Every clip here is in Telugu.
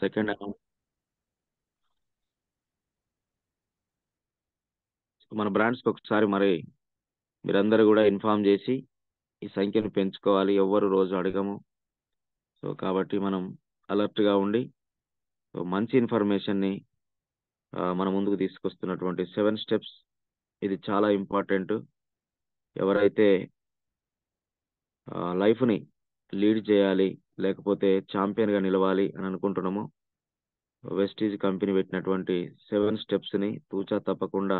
సెకండ్ మన బ్రాండ్స్కి ఒకసారి మరి మీరందరూ కూడా ఇన్ఫార్మ్ చేసి ఈ సంఖ్యను పెంచుకోవాలి. ఎవ్వరు రోజు అడగము. సో కాబట్టి మనం అలర్ట్గా ఉండి సో మంచి ఇన్ఫర్మేషన్ని మన ముందుకు తీసుకొస్తున్నటువంటి 7 స్టెప్స్ ఇది చాలా ఇంపార్టెంట్. ఎవరైతే లైఫ్ని లీడ్ చేయాలి లేకపోతే ఛాంపియన్గా నిలవాలి అని అనుకుంటున్నామో వెస్టీజ్ కంపెనీ పెట్టినటువంటి 7 స్టెప్స్ని తూచా తప్పకుండా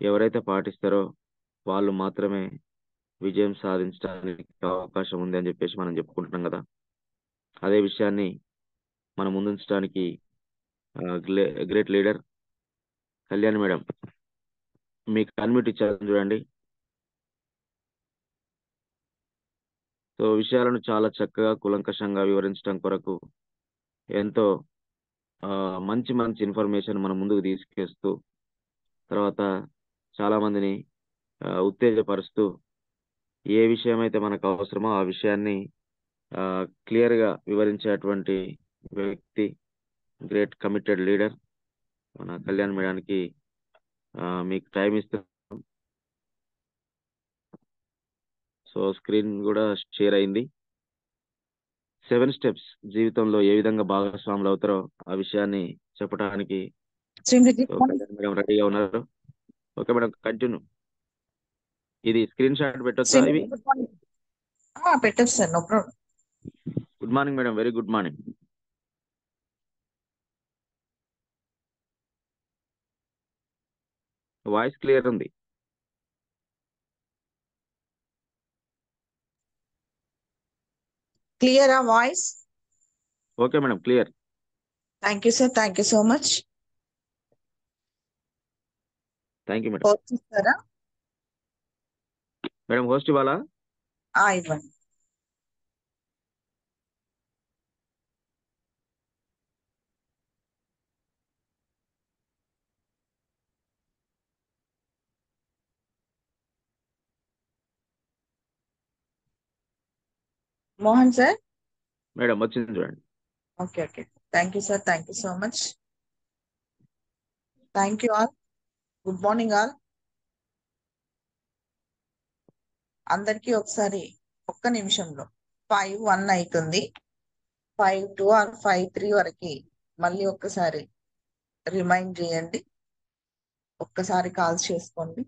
ఎవరైతే పాటిస్తారో వాళ్ళు మాత్రమే విజయం సాధించడానికి అవకాశం ఉంది అని చెప్పేసి మనం చెప్పుకుంటున్నాం కదా. అదే విషయాన్ని మనం ముందుంచడానికి గ్రేట్ లీడర్ కళ్యాణ్ మేడం మీకు అన్మ్యూట్ ఇచ్చారు చూడండి. సో విషయాలను చాలా చక్కగా కూలంకషంగా వివరించడం కొరకు ఎంతో మంచి మంచి ఇన్ఫర్మేషన్ మన ముందుకు తీసుకొస్తూ తర్వాత చాలా మందిని ఉత్తేజపరుస్తూ ఏ విషయం అయితే మనకు అవసరమో ఆ విషయాన్ని క్లియర్గా వివరించేటువంటి వ్యక్తి గ్రేట్ కమిటెడ్ లీడర్ మన కళ్యాణ్ మేడానికి మీకు టైం ఇస్తూ సో స్క్రీన్ కూడా షేర్ అయింది. 7 స్టెప్స్ జీవితంలో ఏ విధంగా భాగస్వాములు అవుతారో ఆ విషయాన్ని చెప్పడానికి కళ్యాణ్ మేడం రెడీగా ఉన్నారు. Okay madam continue. ఇది స్క్రీన్ షాట్ పెట్టొచ్చా ఇవి? పెట్టచ్చు sir, no problem. Good morning madam, very good morning. Voice clear ఉంది. క్లియరా voice? Okay madam, clear. Thank you sir, thank you so much. Thank you madam. Host ఇస్తారా? మేడం హోస్ట్ ఇవ్వాలా? ఇవ్వండి. మోహన్ సార్. మేడం వచ్చింది చూడండి. Okay okay, thank you sir, thank you so much. Thank you all. Good morning all. అందరికీ ఒకసారి ఒక్క నిమిషంలో 5:01 అవుతుంది, 5:02 ఆర్ 5:03 వరకు మళ్ళీ ఒక్కసారి రిమైండ్ చేయండి, ఒక్కసారి కాల్స్ చేసుకోండి.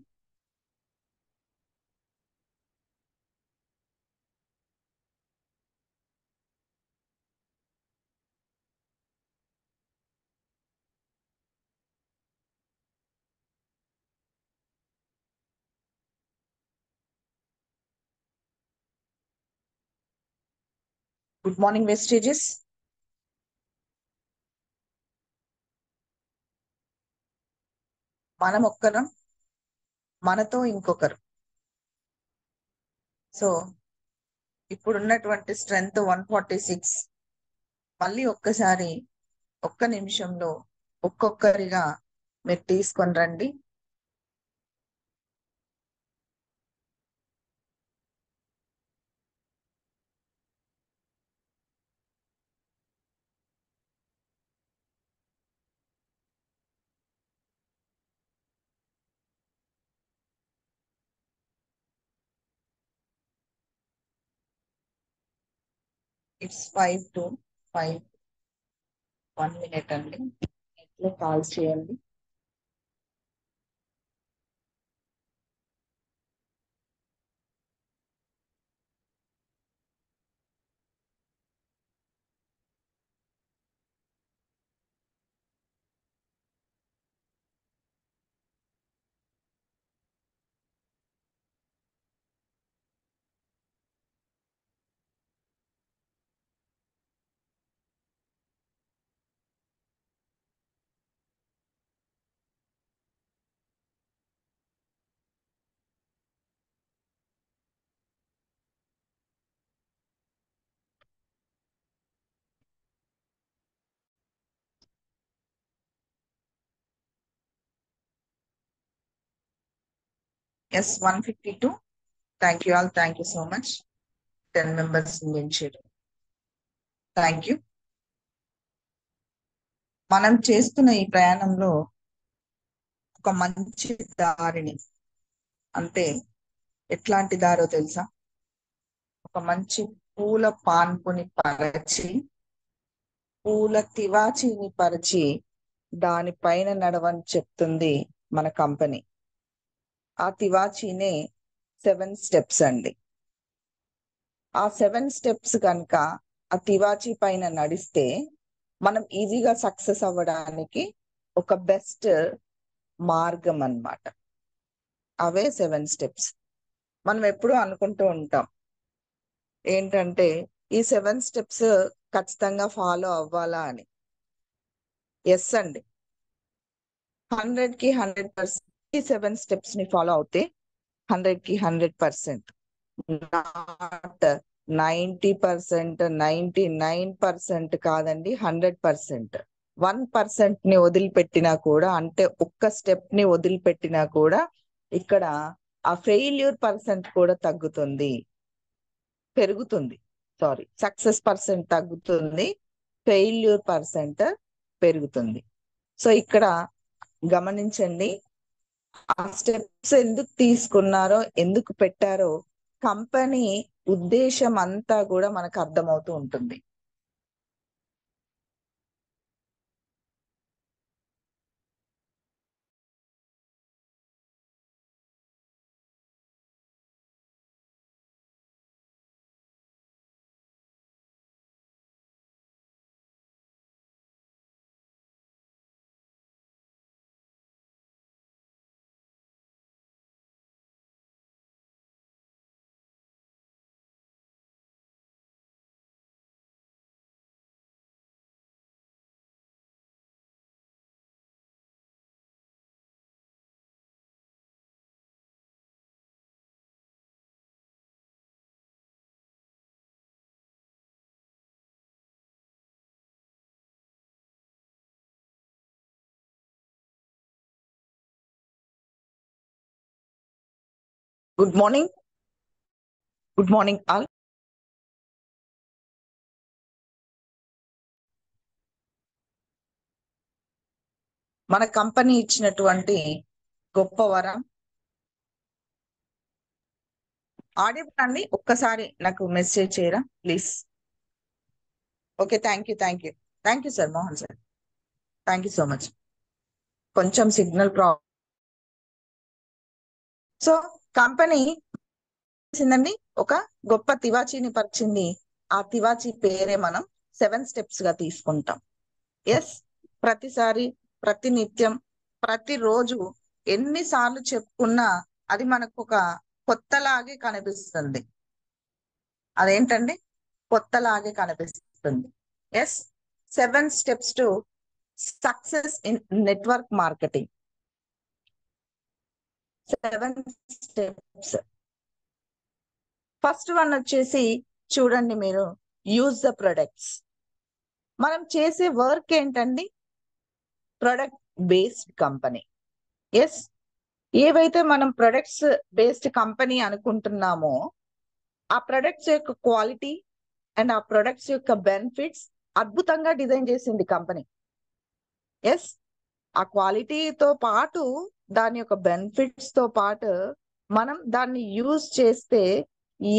Good morning Vestiges. మనం ఒక్కరం, మనతో ఇంకొకరు. సో ఇప్పుడున్నటువంటి స్ట్రెంగ్త్ 146. మళ్ళీ ఒక్కసారి ఒక్క నిమిషంలో ఒక్కొక్కరిగా మీరు తీసుకొని రండి. ఇట్స్ 5:05, 1 minute అండి. నెట్లో కాల్స్ చేయండి. Yes 152. Thank you all, thank you so much. 10 members నుంచి. Thank you. మనం చేస్తున్న ఈ ప్రయాణంలో ఒక మంచి దారిని, అంటే ఎట్లాంటి దారో తెలుసా? ఒక మంచి పూల పాన్పుని పరచి, పూల తివాచీని పరిచి దానిపైన నడవని చెప్తుంది మన కంపెనీ. ఆ తివాచీనే 7 స్టెప్స్ అండి. ఆ 7 స్టెప్స్ కనుక ఆ తివాచీ పైన నడిస్తే మనం ఈజీగా సక్సెస్ అవ్వడానికి ఒక బెస్ట్ మార్గం అన్నమాట. అవే 7 స్టెప్స్. మనం ఎప్పుడూ అనుకుంటూ ఉంటాం ఏంటంటే ఈ 7 స్టెప్స్ ఖచ్చితంగా ఫాలో అవ్వాలా అని. ఎస్ అండి, 100కి 100% ఈ 7 స్టెప్స్ ని ఫాలో అవుతే 100కి 100%, నాట్ 90%, 99% కాదండి, 100%. 1% ని వదిలిపెట్టినా కూడా, అంటే ఒక్క స్టెప్ ని వదిలిపెట్టినా కూడా ఇక్కడ ఆ ఫెయిల్యూర్ పర్సెంట్ కూడా పెరుగుతుంది. సక్సెస్ పర్సెంట్ తగ్గుతుంది, ఫెయిల్యూర్ పర్సెంట్ పెరుగుతుంది. సో ఇక్కడ గమనించండి, ఆ స్టెప్స్ ఎందుకు తీసుకున్నారో, ఎందుకు పెట్టారో కంపెనీ ఉద్దేశం అంతా కూడా మనకు అర్థమవుతూ ఉంటుంది. Good morning all. మన కంపెనీ ఇచ్చినటువంటి గొప్ప వరం. ఆడియబుల్ అండి? ఒక్కసారి నాకు మెసేజ్ చేయరా please. Okay, thank you sir, Mohan sir, thank you so much. కొంచెం సిగ్నల్ ప్రాబ్లం. సో కంపెనీ చేసిందండి, ఒక గొప్ప తివాచీని పరిచింది. ఆ తివాచీ పేరే మనం 7 స్టెప్స్ గా తీసుకుంటాం. ఎస్, ప్రతిసారి, ప్రతినిత్యం, ప్రతిరోజు ఎన్నిసార్లు చెప్పుకున్నా అది మనకు ఒక కొత్తలాగే కనిపిస్తుంది. అదేంటండి? కొత్తలాగే కనిపిస్తుంది. Yes, 7 steps to success in network marketing. 7 steps. First one వచ్చేసి చూడండి మీరు, యూజ్ ద ప్రొడక్ట్స్. మనం చేసే వర్క్ ఏంటండి? Product based company. ఎస్, ఏవైతే మనం ప్రొడక్ట్స్ బేస్డ్ కంపెనీ అనుకుంటున్నామో ఆ ప్రొడక్ట్స్ యొక్క క్వాలిటీ అండ్ ఆ ప్రొడక్ట్స్ యొక్క బెనిఫిట్స్ అద్భుతంగా డిజైన్ చేసింది కంపెనీ. ఎస్, ఆ క్వాలిటీతో పాటు దాని యొక్క బెనిఫిట్స్ తో పాటు మనం దాన్ని యూజ్ చేస్తే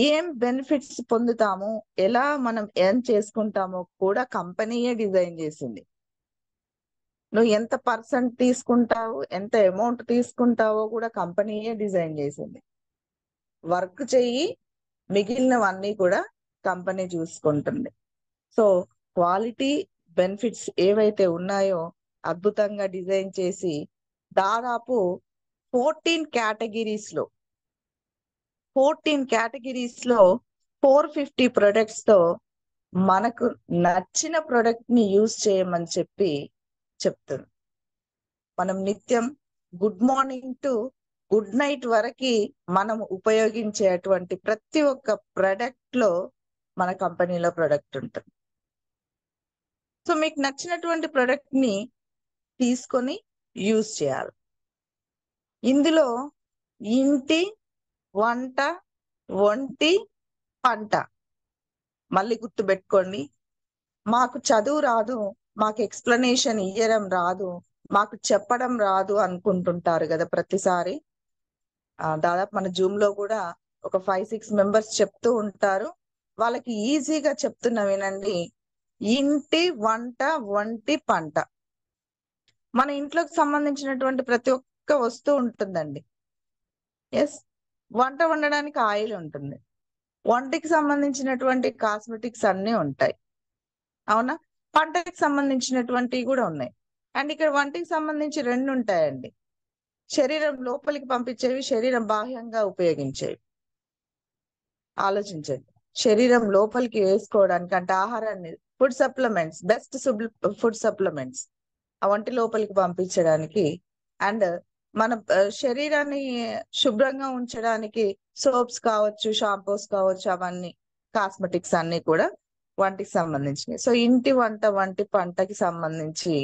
ఏం బెనిఫిట్స్ పొందుతాము, ఎలా మనం ఎర్న్ చేసుకుంటామో కూడా కంపెనీయే డిజైన్ చేసింది. నువ్వు ఎంత పర్సెంట్ తీసుకుంటావు, ఎంత అమౌంట్ తీసుకుంటావో కూడా కంపెనీయే డిజైన్ చేసింది. వర్క్ చెయ్యి, మిగిలినవన్నీ కూడా కంపెనీ చూసుకుంటుంది. సో క్వాలిటీ, బెనిఫిట్స్ ఏవైతే ఉన్నాయో అద్భుతంగా డిజైన్ చేసి దాదాపు 14 కేటగిరీస్ లో 450 ప్రొడక్ట్స్ తో మనకు నచ్చిన ప్రొడక్ట్ ని యూజ్ చేయమని చెప్తుంది. మనం నిత్యం good morning to good night వరకు మనం ఉపయోగించేటువంటి ప్రతి ఒక్క ప్రొడక్ట్ లో మన కంపెనీలో ప్రొడక్ట్ ఉంటుంది. సో మీకు నచ్చినటువంటి ప్రొడక్ట్ ని తీసుకొని యూజ్ చేయాలి. ఇందులో ఇంటి, వంట, ఒంటి, పంట. మళ్ళీ గుర్తు పెట్టుకోండి, మాకు చదువు రాదు, మాకు ఎక్స్ప్లెనేషన్ ఇయ్యడం రాదు, మాకు చెప్పడం రాదు అనుకుంటుంటారు కదా ప్రతిసారి. దాదాపు మన జూమ్ లో కూడా ఒక 5-6 మెంబర్స్ చెప్తూ ఉంటారు. వాళ్ళకి ఈజీగా చెప్తున్నా వినండి. ఇంటి వంట వంటి పంట. మన ఇంట్లోకి సంబంధించినటువంటి ప్రతి ఒక్క వస్తువు ఉంటుందండి. ఎస్, వంట వండడానికి ఆయిల్ ఉంటుంది, వంటకి సంబంధించినటువంటి కాస్మెటిక్స్ అన్నీ ఉంటాయి, అవునా? పంటకి సంబంధించినటువంటివి కూడా ఉన్నాయి. అండ్ ఇక్కడ వంటకి సంబంధించి 2 ఉంటాయండి. శరీరం లోపలికి పంపించేవి, శరీరం బాహ్యంగా ఉపయోగించేవి. ఆలోచించండి. శరీరం లోపలికి వేసుకోవడానికి అంటే ఆహారాన్ని, food supplements, best food supplements ఆ వంటి లోపలికి పంపించడానికి, అండ్ మన శరీరాన్ని శుభ్రంగా ఉంచడానికి సోప్స్ కావచ్చు, షాంపూస్ కావచ్చు, అవన్నీ కాస్మెటిక్స్ అన్ని కూడా వంటికి సంబంధించినవి. సో ఇంటి వంట వంటి పంటకి సంబంధించి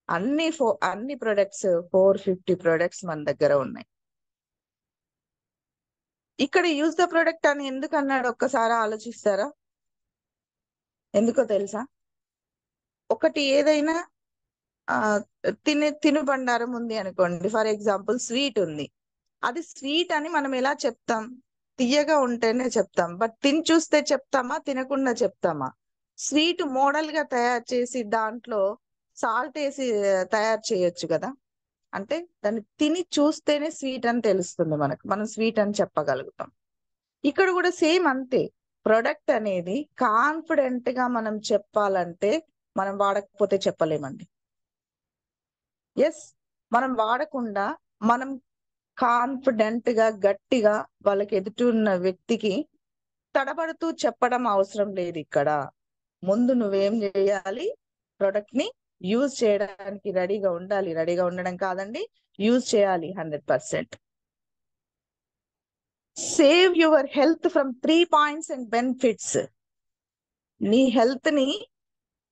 అన్ని ప్రొడక్ట్స్ 450 ప్రొడక్ట్స్ మన దగ్గర ఉన్నాయి. ఇక్కడ యూజ్ ద ప్రొడక్ట్ అని ఎందుకు అన్నాడు ఒక్కసారి ఆలోచిస్తారా? ఎందుకో తెలుసా? ఒకటి ఏదైనా తినుబండారం ఉంది అనుకోండి, ఫర్ ఎగ్జాంపుల్ స్వీట్ ఉంది, అది స్వీట్ అని మనం ఎలా చెప్తాం? తీయగా ఉంటేనే చెప్తాం. బట్ తిని చూస్తే చెప్తామా, తినకుండా చెప్తామా? స్వీట్ మోడల్ గా తయారు చేసి దాంట్లో సాల్ట్ వేసి తయారు చేయొచ్చు కదా. అంటే దాన్ని తిని చూస్తేనే స్వీట్ అని తెలుస్తుంది మనకు, మనం స్వీట్ అని చెప్పగలుగుతాం. ఇక్కడ కూడా సేమ్ అంతే. ప్రొడక్ట్ అనేది కాన్ఫిడెంట్ గా మనం చెప్పాలంటే మనం వాడకపోతే చెప్పలేమండి. ఎస్, మనం వాడకుండా మనం కాన్ఫిడెంట్ గా గట్టిగా వాళ్ళకి ఎదుటిన్న వ్యక్తికి తడబడుతూ చెప్పడం అవసరం లేదు. ఇక్కడ ముందు నువ్వేం చేయాలి? ప్రొడక్ట్ ని యూజ్ చేయడానికి రెడీగా ఉండాలి. రెడీగా ఉండడం కాదండి, యూజ్ చేయాలి 100%. Save your health from 3 points and benefits. నీ హెల్త్ ని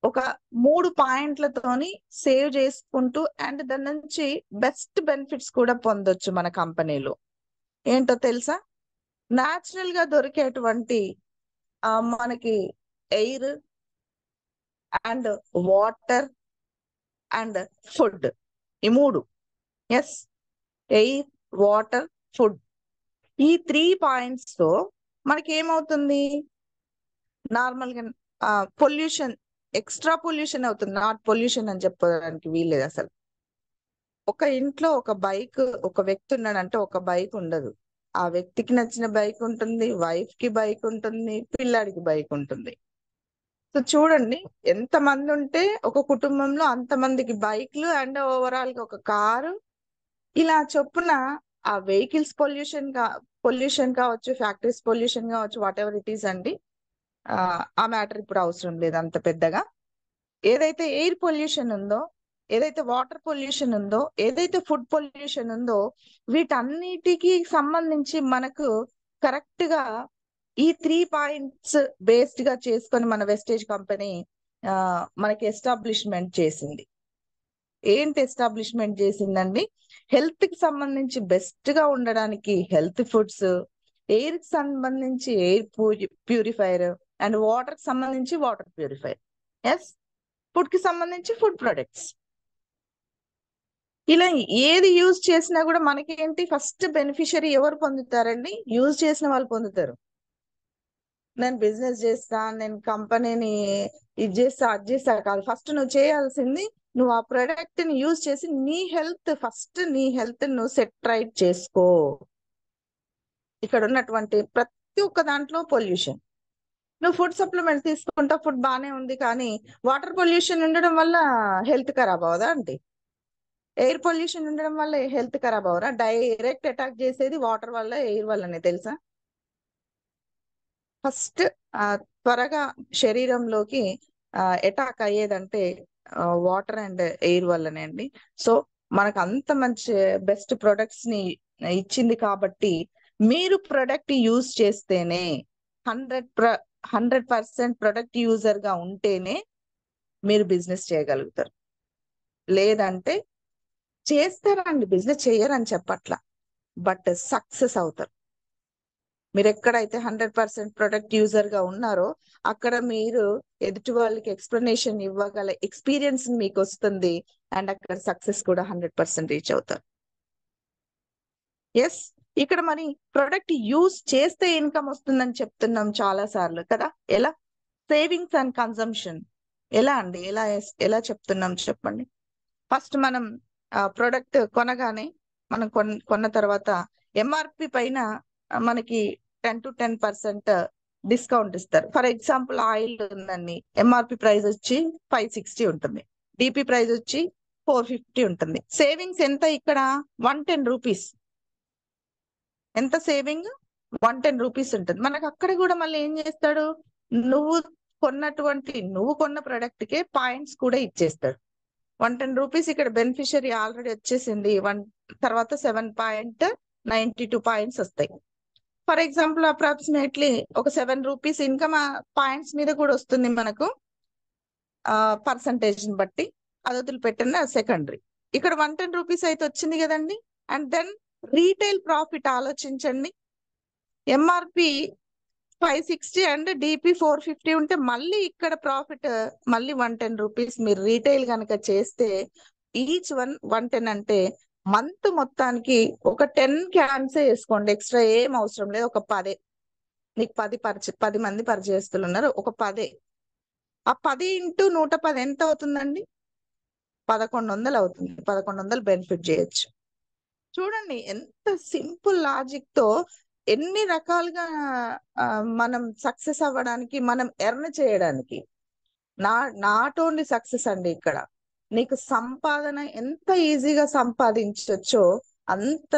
ఒక 3 పాయింట్లతోని సేవ్ చేసుకుంటూ అండ్ దాని నుంచి బెస్ట్ బెనిఫిట్స్ కూడా పొందొచ్చు మన కంపెనీలో. ఏంటో తెలుసా? న్యాచురల్ గా దొరికేటువంటి మనకి air and water and food, ఈ 3. ఎస్, ఎయిర్, వాటర్, ఫుడ్, ఈ 3 పాయింట్స్ తో మనకి ఏమవుతుంది? నార్మల్ గా పొల్యూషన్, ఎక్స్ట్రా పొల్యూషన్ అవుతుంది, నాట్ పొల్యూషన్ అని చెప్పడానికి వీల్లేదు అసలు. ఒక ఇంట్లో ఒక వ్యక్తి ఉన్నాడంటే ఒక బైక్ ఉండదు. ఆ వ్యక్తికి నచ్చిన బైక్ ఉంటుంది, వైఫ్ కి బైక్ ఉంటుంది, పిల్లాడికి బైక్ ఉంటుంది. సో చూడండి, ఎంత మంది ఉంటే ఒక కుటుంబంలో అంతమందికి బైక్లు అండ్ ఓవరాల్ గా ఒక కారు, ఇలా చొప్పున ఆ వెహికల్స్ పొల్యూషన్ కావచ్చు, ఫ్యాక్టరీస్ పొల్యూషన్ కావచ్చు, వాట్ ఎవర్ ఇట్ ఈస్ అండి. ఆ మ్యాటర్ ఇప్పుడు అవసరం లేదు అంత పెద్దగా. ఏదైతే ఎయిర్ పొల్యూషన్ ఉందో, ఏదైతే వాటర్ పొల్యూషన్ ఉందో, ఏదైతే ఫుడ్ పొల్యూషన్ ఉందో, వీటన్నిటికి సంబంధించి మనకు కరెక్ట్ గా ఈ 3 పాయింట్స్ బేస్డ్ గా చేసుకొని మన వెస్టేజ్ కంపెనీ మనకి ఎస్టాబ్లిష్మెంట్ చేసింది. ఏంటి ఎస్టాబ్లిష్మెంట్ చేసిందండి? హెల్త్ కి సంబంధించి బెస్ట్ గా ఉండడానికి హెల్త్ ఫుడ్స్, ఎయిర్ కి సంబంధించి ఎయిర్ ప్యూరిఫైర్, అండ్ వాటర్ కి సంబంధించి వాటర్ ప్యూరిఫైర్. ఎస్, ఫుడ్ కి సంబంధించి ఫుడ్ ప్రొడక్ట్స్. ఇలా ఏది యూజ్ చేసినా కూడా మనకేంటి, ఫస్ట్ బెనిఫిషియరీ ఎవరు పొందుతారండి? యూజ్ చేసిన వాళ్ళు పొందుతారు. నేను బిజినెస్ చేస్తా, నేను కంపెనీని ఇది చేస్తా, అది చేస్తా కాదు. ఫస్ట్ నువ్వు చేయాల్సింది, నువ్వు ఆ ప్రొడక్ట్ ని యూజ్ చేసి నీ హెల్త్ నువ్వు సెట్ రైట్ చేసుకో. ఇక్కడ ఉన్నటువంటి ప్రతి ఒక్క దాంట్లో పొల్యూషన్. నువ్వు ఫుడ్ సప్లిమెంట్ తీసుకుంటా, ఫుడ్ బానే ఉంది, కానీ వాటర్ పొల్యూషన్ ఉండడం వల్ల హెల్త్ ఖరాబ్ అవదా అండి? ఎయిర్ పొల్యూషన్ ఉండడం వల్ల హెల్త్ ఖరాబ్ అవరా? డైరెక్ట్ అటాక్ చేసేది వాటర్ వల్ల, ఎయిర్ వల్లనే, తెలుసా? ఫస్ట్ త్వరగా శరీరంలోకి అటాక్ అయ్యేదంటే వాటర్ అండ్ ఎయిర్ వల్లనే అండి. సో మనకు అంత మంచి బెస్ట్ ప్రొడక్ట్స్ ని ఇచ్చింది కాబట్టి మీరు ప్రొడక్ట్ యూజ్ చేస్తేనే 100% ప్రొడక్ట్ యూజర్ గా ఉంటేనే మీరు బిజినెస్ చేయగలుగుతారు. లేదంటే చేస్తారండి, బిజినెస్ చేయరని చెప్పట్లా, బట్ సక్సెస్ అవుతారు. మీరు ఎక్కడైతే 100% ప్రొడక్ట్ యూజర్ గా ఉన్నారో అక్కడ మీరు ఎదుటి వాళ్ళకి ఎక్స్ప్లెనేషన్ ఇవ్వగల ఎక్స్పీరియన్స్ మీకు వస్తుంది. అండ్ అక్కడ సక్సెస్ కూడా 100% రీచ్ అవుతారు. ఎస్, ఇక్కడ మరి ప్రొడక్ట్ యూజ్ చేస్తే ఇన్కమ్ వస్తుందని చెప్తున్నాం చాలా సార్లు కదా. ఎలా? Savings and consumption. ఎలా అండి? ఎలా చెప్తున్నాం చెప్పండి. ఫస్ట్ మనం ప్రొడక్ట్ కొనగానే మనం కొన్న తర్వాత ఎంఆర్పి పైన మనకి 10% డిస్కౌంట్ ఇస్తారు. ఫర్ ఎగ్జాంపుల్ ఆయిల్ ఉందండి, ఎంఆర్పి ప్రైస్ వచ్చి 560 ఉంటుంది, డిపి ప్రైస్ వచ్చి 450 ఉంటుంది. సేవింగ్స్ ఎంత ఇక్కడ? 110 రూపీస్. ఎంత సేవింగ్? 110 రూపీస్ ఉంటుంది. మనకు అక్కడ కూడా మళ్ళీ ఏం చేస్తాడు, నువ్వు కొన్న ప్రొడక్ట్ కే పాయింట్స్ కూడా ఇచ్చేస్తాడు. 110 రూపీస్ ఇక్కడ బెనిఫిషియరీ ఆల్రెడీ వచ్చేసింది. తర్వాత 7.92 పాయింట్స్ వస్తాయి. ఫర్ ఎగ్జాంపుల్ అప్రాక్సిమేట్లీ ఒక 7 రూపీస్ ఇన్కమ్ పాయింట్స్ మీద కూడా వస్తుంది మనకు, పర్సంటేజ్ బట్టి. అది వదిలిపెట్టిన సెకండరీ. ఇక్కడ 110 రూపీస్ అయితే వచ్చింది కదండి. అండ్ దెన్ రీటైల్ ప్రాఫిట్ ఆలోచించండి. ఎంఆర్పి 560 అండ్ డిపి 450 ఉంటే మళ్ళీ ఇక్కడ ప్రాఫిట్ మళ్ళీ 110 రూపీస్. మీరు రీటైల్ కనుక చేస్తే ఈచ్ 110 అంటే మంత్ మొత్తానికి ఒక 10 క్యాన్స్ వేసుకోండి, ఎక్స్ట్రా ఏం అవసరం లేదు. ఒక 10, నీకు 10 మంది పరిచయస్తులు ఉన్నారు, ఒక 10. ఆ 10 ఇంటూ 110 ఎంత అవుతుందండి? 1100 అవుతుంది. 1100 బెనిఫిట్ చేయొచ్చు. చూడండి ఎంత సింపుల్ లాజిక్ తో ఎన్ని రకాలుగా మనం సక్సెస్ అవ్వడానికి, మనం ఎర్న్ చేయడానికి. నాట్ ఓన్లీ సక్సెస్ అండి, ఇక్కడ నీకు సంపాదన ఎంత ఈజీగా సంపాదించవచ్చో అంత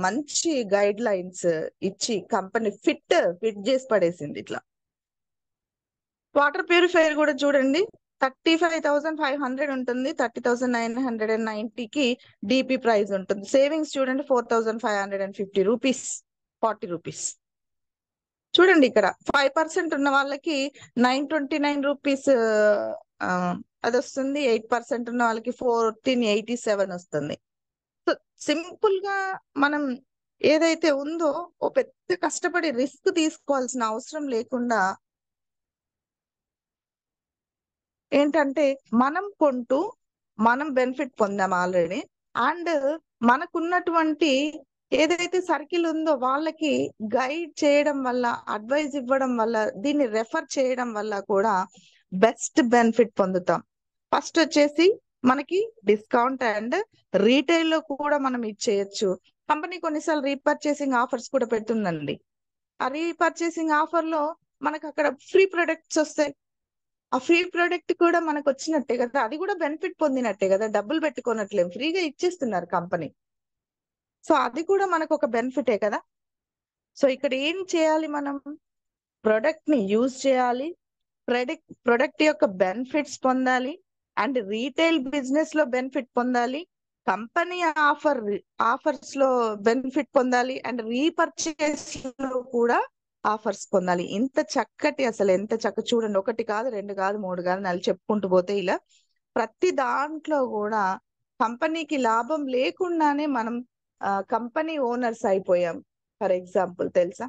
మంచి గైడ్ లైన్స్ ఇచ్చి కంపెనీ ఫిట్ చేసి పడేసింది. ఇట్లా వాటర్ ప్యూరిఫైయర్ కూడా చూడండి, 35,500 ఉంటుంది, 30,990కి డిపి ప్రైస్ ఉంటుంది. సేవింగ్స్ చూడండి 4,550 రూపీస్, 40 రూపీస్. చూడండి ఇక్కడ 5% ఉన్న వాళ్ళకి 929 రూపీస్ అది వస్తుంది. 8% ఉన్న వాళ్ళకి 1487 వస్తుంది. సో సింపుల్ గా మనం ఏదైతే ఉందో ఓ పెద్ద కష్టపడి రిస్క్ తీసుకోవాల్సిన అవసరం లేకుండా ఏంటంటే మనం కొంటూ మనం బెనిఫిట్ పొందాం ఆల్రెడీ. అండ్ మనకున్నటువంటి ఏదైతే సర్కిల్ ఉందో వాళ్ళకి గైడ్ చేయడం వల్ల, అడ్వైజ్ ఇవ్వడం వల్ల, దీన్ని రెఫర్ చేయడం వల్ల కూడా బెస్ట్ బెనిఫిట్ పొందుతాం. ఫస్ట్ వచ్చేసి మనకి డిస్కౌంట్ అండ్ రీటైల్ లో కూడా మనం ఇచ్చేయచ్చు. కంపెనీ కొన్నిసార్లు రీపర్చేసింగ్ ఆఫర్స్ కూడా పెడుతుందండి. ఆ రీపర్చేసింగ్ ఆఫర్ లో మనకు అక్కడ ఫ్రీ ప్రొడక్ట్స్ వస్తాయి. ఆ ఫ్రీ ప్రొడక్ట్ కూడా మనకు వచ్చినట్టే కదా, అది కూడా బెనిఫిట్ పొందినట్టే కదా, డబ్బులు పెట్టుకోనట్లేం, ఫ్రీగా ఇచ్చేస్తున్నారు కంపెనీ. సో అది కూడా మనకు ఒక బెనిఫిటే కదా. సో ఇక్కడ ఏం చేయాలి, మనం ప్రొడక్ట్ ని యూజ్ చేయాలి, ప్రొడక్ట్ యొక్క బెనిఫిట్స్ పొందాలి, అండ్ రీటైల్ బిజినెస్ లో బెనిఫిట్ పొందాలి, కంపెనీ ఆఫర్స్ లో బెనిఫిట్ పొందాలి, అండ్ రీపర్చేస్ లో కూడా ఆఫర్స్ పొందాలి. ఇంత చక్కటి, అసలు ఎంత చక్కగా చూడండి, 1 కాదు 2 కాదు 3 కాదు 4 చెప్పుకుంటూ పోతే ఇలా ప్రతి దాంట్లో కూడా కంపెనీకి లాభం లేకుండానే మనం కంపెనీ ఓనర్స్ అయిపోయాం. ఫర్ ఎగ్జాంపుల్ తెలుసా,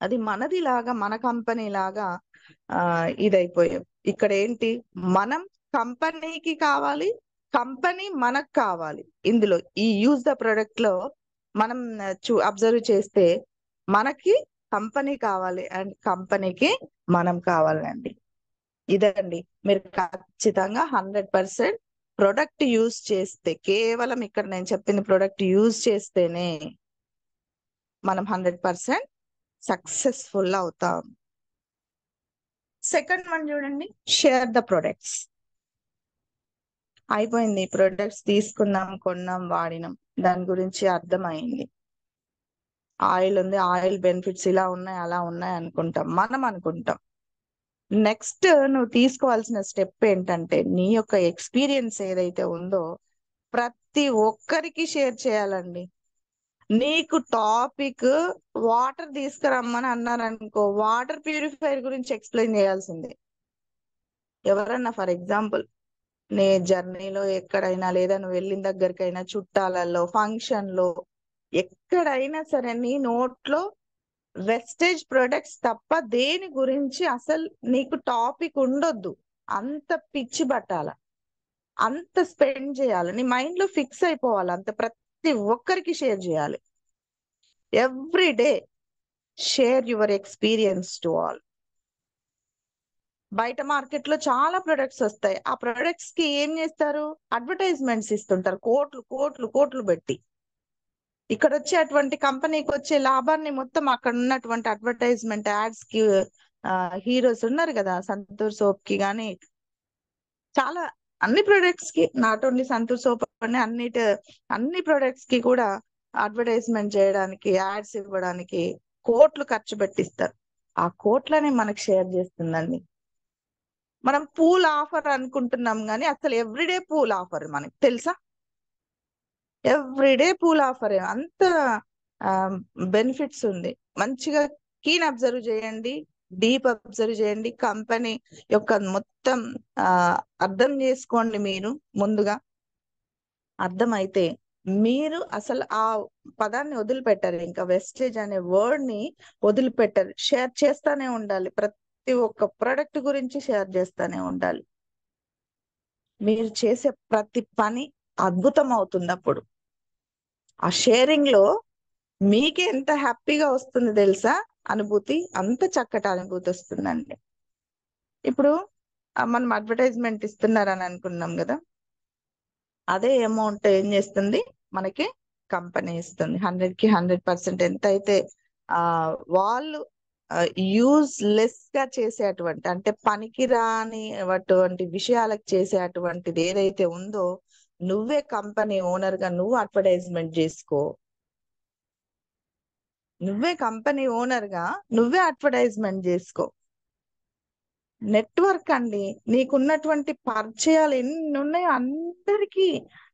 అది మనది లాగా, మన కంపెనీ లాగా ఇదైపోయాం. ఇక్కడ ఏంటి, మనం కంపెనీకి కావాలి, కంపెనీ మనకు కావాలి. ఇందులో ఈ యూజ్ ద ప్రొడక్ట్ లో మనం అబ్జర్వ్ చేస్తే మనకి కంపెనీ కావాలి అండ్ కంపెనీకి మనం కావాలండి. ఇదండి, మీరు ఖచ్చితంగా 100% ప్రొడక్ట్ యూజ్ చేస్తే, కేవలం ఇక్కడ నేను చెప్పింది ప్రొడక్ట్ యూజ్ చేస్తేనే మనం 100% సక్సెస్ఫుల్ అవుతాం. సెకండ్ వన్ చూడండి, షేర్ ద ప్రొడక్ట్స్. అయిపోయింది, ప్రొడక్ట్స్ తీసుకున్నాం, కొన్నాం, వాడినాం, దాని గురించి అర్థమైంది. ఆయిల్ ఉంది, ఆయిల్ బెనిఫిట్స్ ఇలా ఉన్నాయి అలా ఉన్నాయి అనుకుంటాం, మనం అనుకుంటాం. నెక్స్ట్ నువ్వు తీసుకోవాల్సిన స్టెప్ ఏంటంటే, నీ యొక్క ఎక్స్పీరియన్స్ ఏదైతే ఉందో ప్రతి ఒక్కరికి షేర్ చేయాలండి. నీకు టాపిక్ వాటర్ తీసుకురమ్మని అన్నారనుకో, వాటర్ ప్యూరిఫైయర్ గురించి ఎక్స్ప్లెయిన్ చేయాల్సిందే. ఎవరన్నా ఫర్ ఎగ్జాంపుల్ నీ జర్నీలో ఎక్కడైనా, లేదా నువ్వు వెళ్ళిన దగ్గరికైనా, చుట్టాలలో, ఫంక్షన్ లో, ఎక్కడైనా సరే నీ నోట్లో వెస్టేజ్ ప్రొడక్ట్స్ తప్ప దేని గురించి అసలు నీకు టాపిక్ ఉండొద్దు. అంత పిచ్చి పట్టాల, అంత స్పెండ్ చేయాలి, నీ మైండ్ లో ఫిక్స్ అయిపోవాలి, అంత ప్రతి ఒక్కరికి షేర్ చేయాలి. Every day share your experience to all. బయట మార్కెట్ లో చాలా ప్రొడక్ట్స్ వస్తాయి. ఆ ప్రొడక్ట్స్ కి ఏం చేస్తారు? అడ్వర్టైజ్మెంట్స్ ఇస్తుంటారు, కోట్లు కోట్లు కోట్లు పెట్టి. ఇక్కడ వచ్చే అటువంటి కంపెనీకి వచ్చే లాభాన్ని మొత్తం అక్కడ ఉన్నటువంటి అడ్వర్టైజ్మెంట్ యాడ్స్ కి హీరోస్ ఉన్నారు కదా, సంతూర్ సోప్ కి కానీ చాలా అన్ని ప్రొడక్ట్స్ కి, నాట్ ఓన్లీ సంతూర్ సోప్ అని అన్ని ప్రొడక్ట్స్ కి కూడా అడ్వర్టైజ్మెంట్ చేయడానికి, యాడ్స్ ఇవ్వడానికి కోట్లు ఖర్చు పెట్టిస్తారు. ఆ కోట్లని మనకు షేర్ చేస్తుందండి. మనం పూల్ ఆఫర్ అనుకుంటున్నాం కానీ అసలు ఎవ్రీడే పూల్ ఆఫర్ మనకి తెలుసా? ఎవ్రీడే పూల్ ఆఫర్, అంత బెనిఫిట్స్ ఉంది. మంచిగా కీన్ అబ్జర్వ్ చేయండి, డీప్ అబ్జర్వ్ చేయండి, కంపెనీ యొక్క మొత్తం అర్థం చేసుకోండి. మీరు ముందుగా అర్థమైతే మీరు అసలు ఆ పదాన్ని వదిలిపెట్టారు, ఇంకా వెస్టేజ్ అనే వర్డ్ ని వదిలిపెట్టారు. షేర్ చేస్తానే ఉండాలి, ప్రతి ఒక్క ప్రొడక్ట్ గురించి షేర్ చేస్తానే ఉండాలి. మీరు చేసే ప్రతి పని అద్భుతం అవుతుంది. అప్పుడు ఆ షేరింగ్ లో మీకే ఎంత హ్యాపీగా వస్తుంది తెలుసా? అనుభూతి, అంత చక్కటి అనుభూతి వస్తుందండి. ఇప్పుడు మనం అడ్వర్టైజ్మెంట్ ఇస్తున్నారని అనుకున్నాం కదా, అదే అమౌంట్ ఏం చేస్తుంది మనకి కంపెనీ ఇస్తుంది. 100కి 100% ఎంత అయితే వాళ్ళు యూజ్ లెస్ గా చేసేటువంటి, అంటే పనికి రాని అటువంటి విషయాలకు చేసేటువంటిది ఏదైతే ఉందో, నువ్వే కంపెనీ ఓనర్ గా నువ్వు అడ్వర్టైజ్మెంట్ చేసుకో. నువ్వే కంపెనీ ఓనర్ గా నువ్వే అడ్వర్టైజ్మెంట్ చేసుకో. నెట్వర్క్ అండి, నీకున్నటువంటి పరిచయాలు ఎన్ని ఉన్నాయో అందరికీ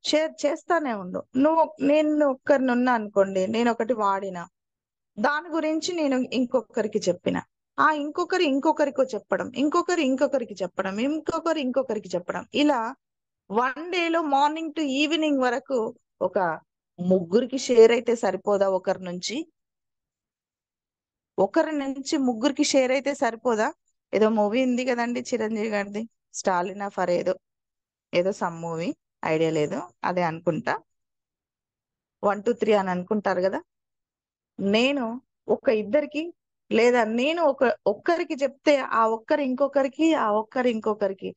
షేర్ చేస్తానే ఉండు. నేను ఒక్కరిని ఉన్నా అనుకోండి, నేను ఒకటి వాడిన దాని గురించి నేను ఇంకొకరికి చెప్పిన, ఆ ఇంకొకరికి చెప్పడం, ఇంకొకరికి చెప్పడం, ఇంకొకరికి చెప్పడం, ఇలా వన్ డేలో మార్నింగ్ టు ఈవినింగ్ వరకు ఒక ముగ్గురికి షేర్ అయితే సరిపోదా? ఒకరి నుంచి ముగ్గురికి షేర్ అయితే సరిపోదా? ఏదో మూవీ ఉంది కదండి చిరంజీవి గారిది, స్టాలిన్ ఫర్ ఏదో సమ్ మూవీ, ఐడియా లేదు, అదే అనుకుంటా, 1 2 3 అని అనుకుంటారు కదా. నేను ఇద్దరికి, లేదా నేను ఒక్కరికి చెప్తే ఆ ఒక్కరు ఇంకొకరికి, ఆ ఒక్కరు ఇంకొకరికి,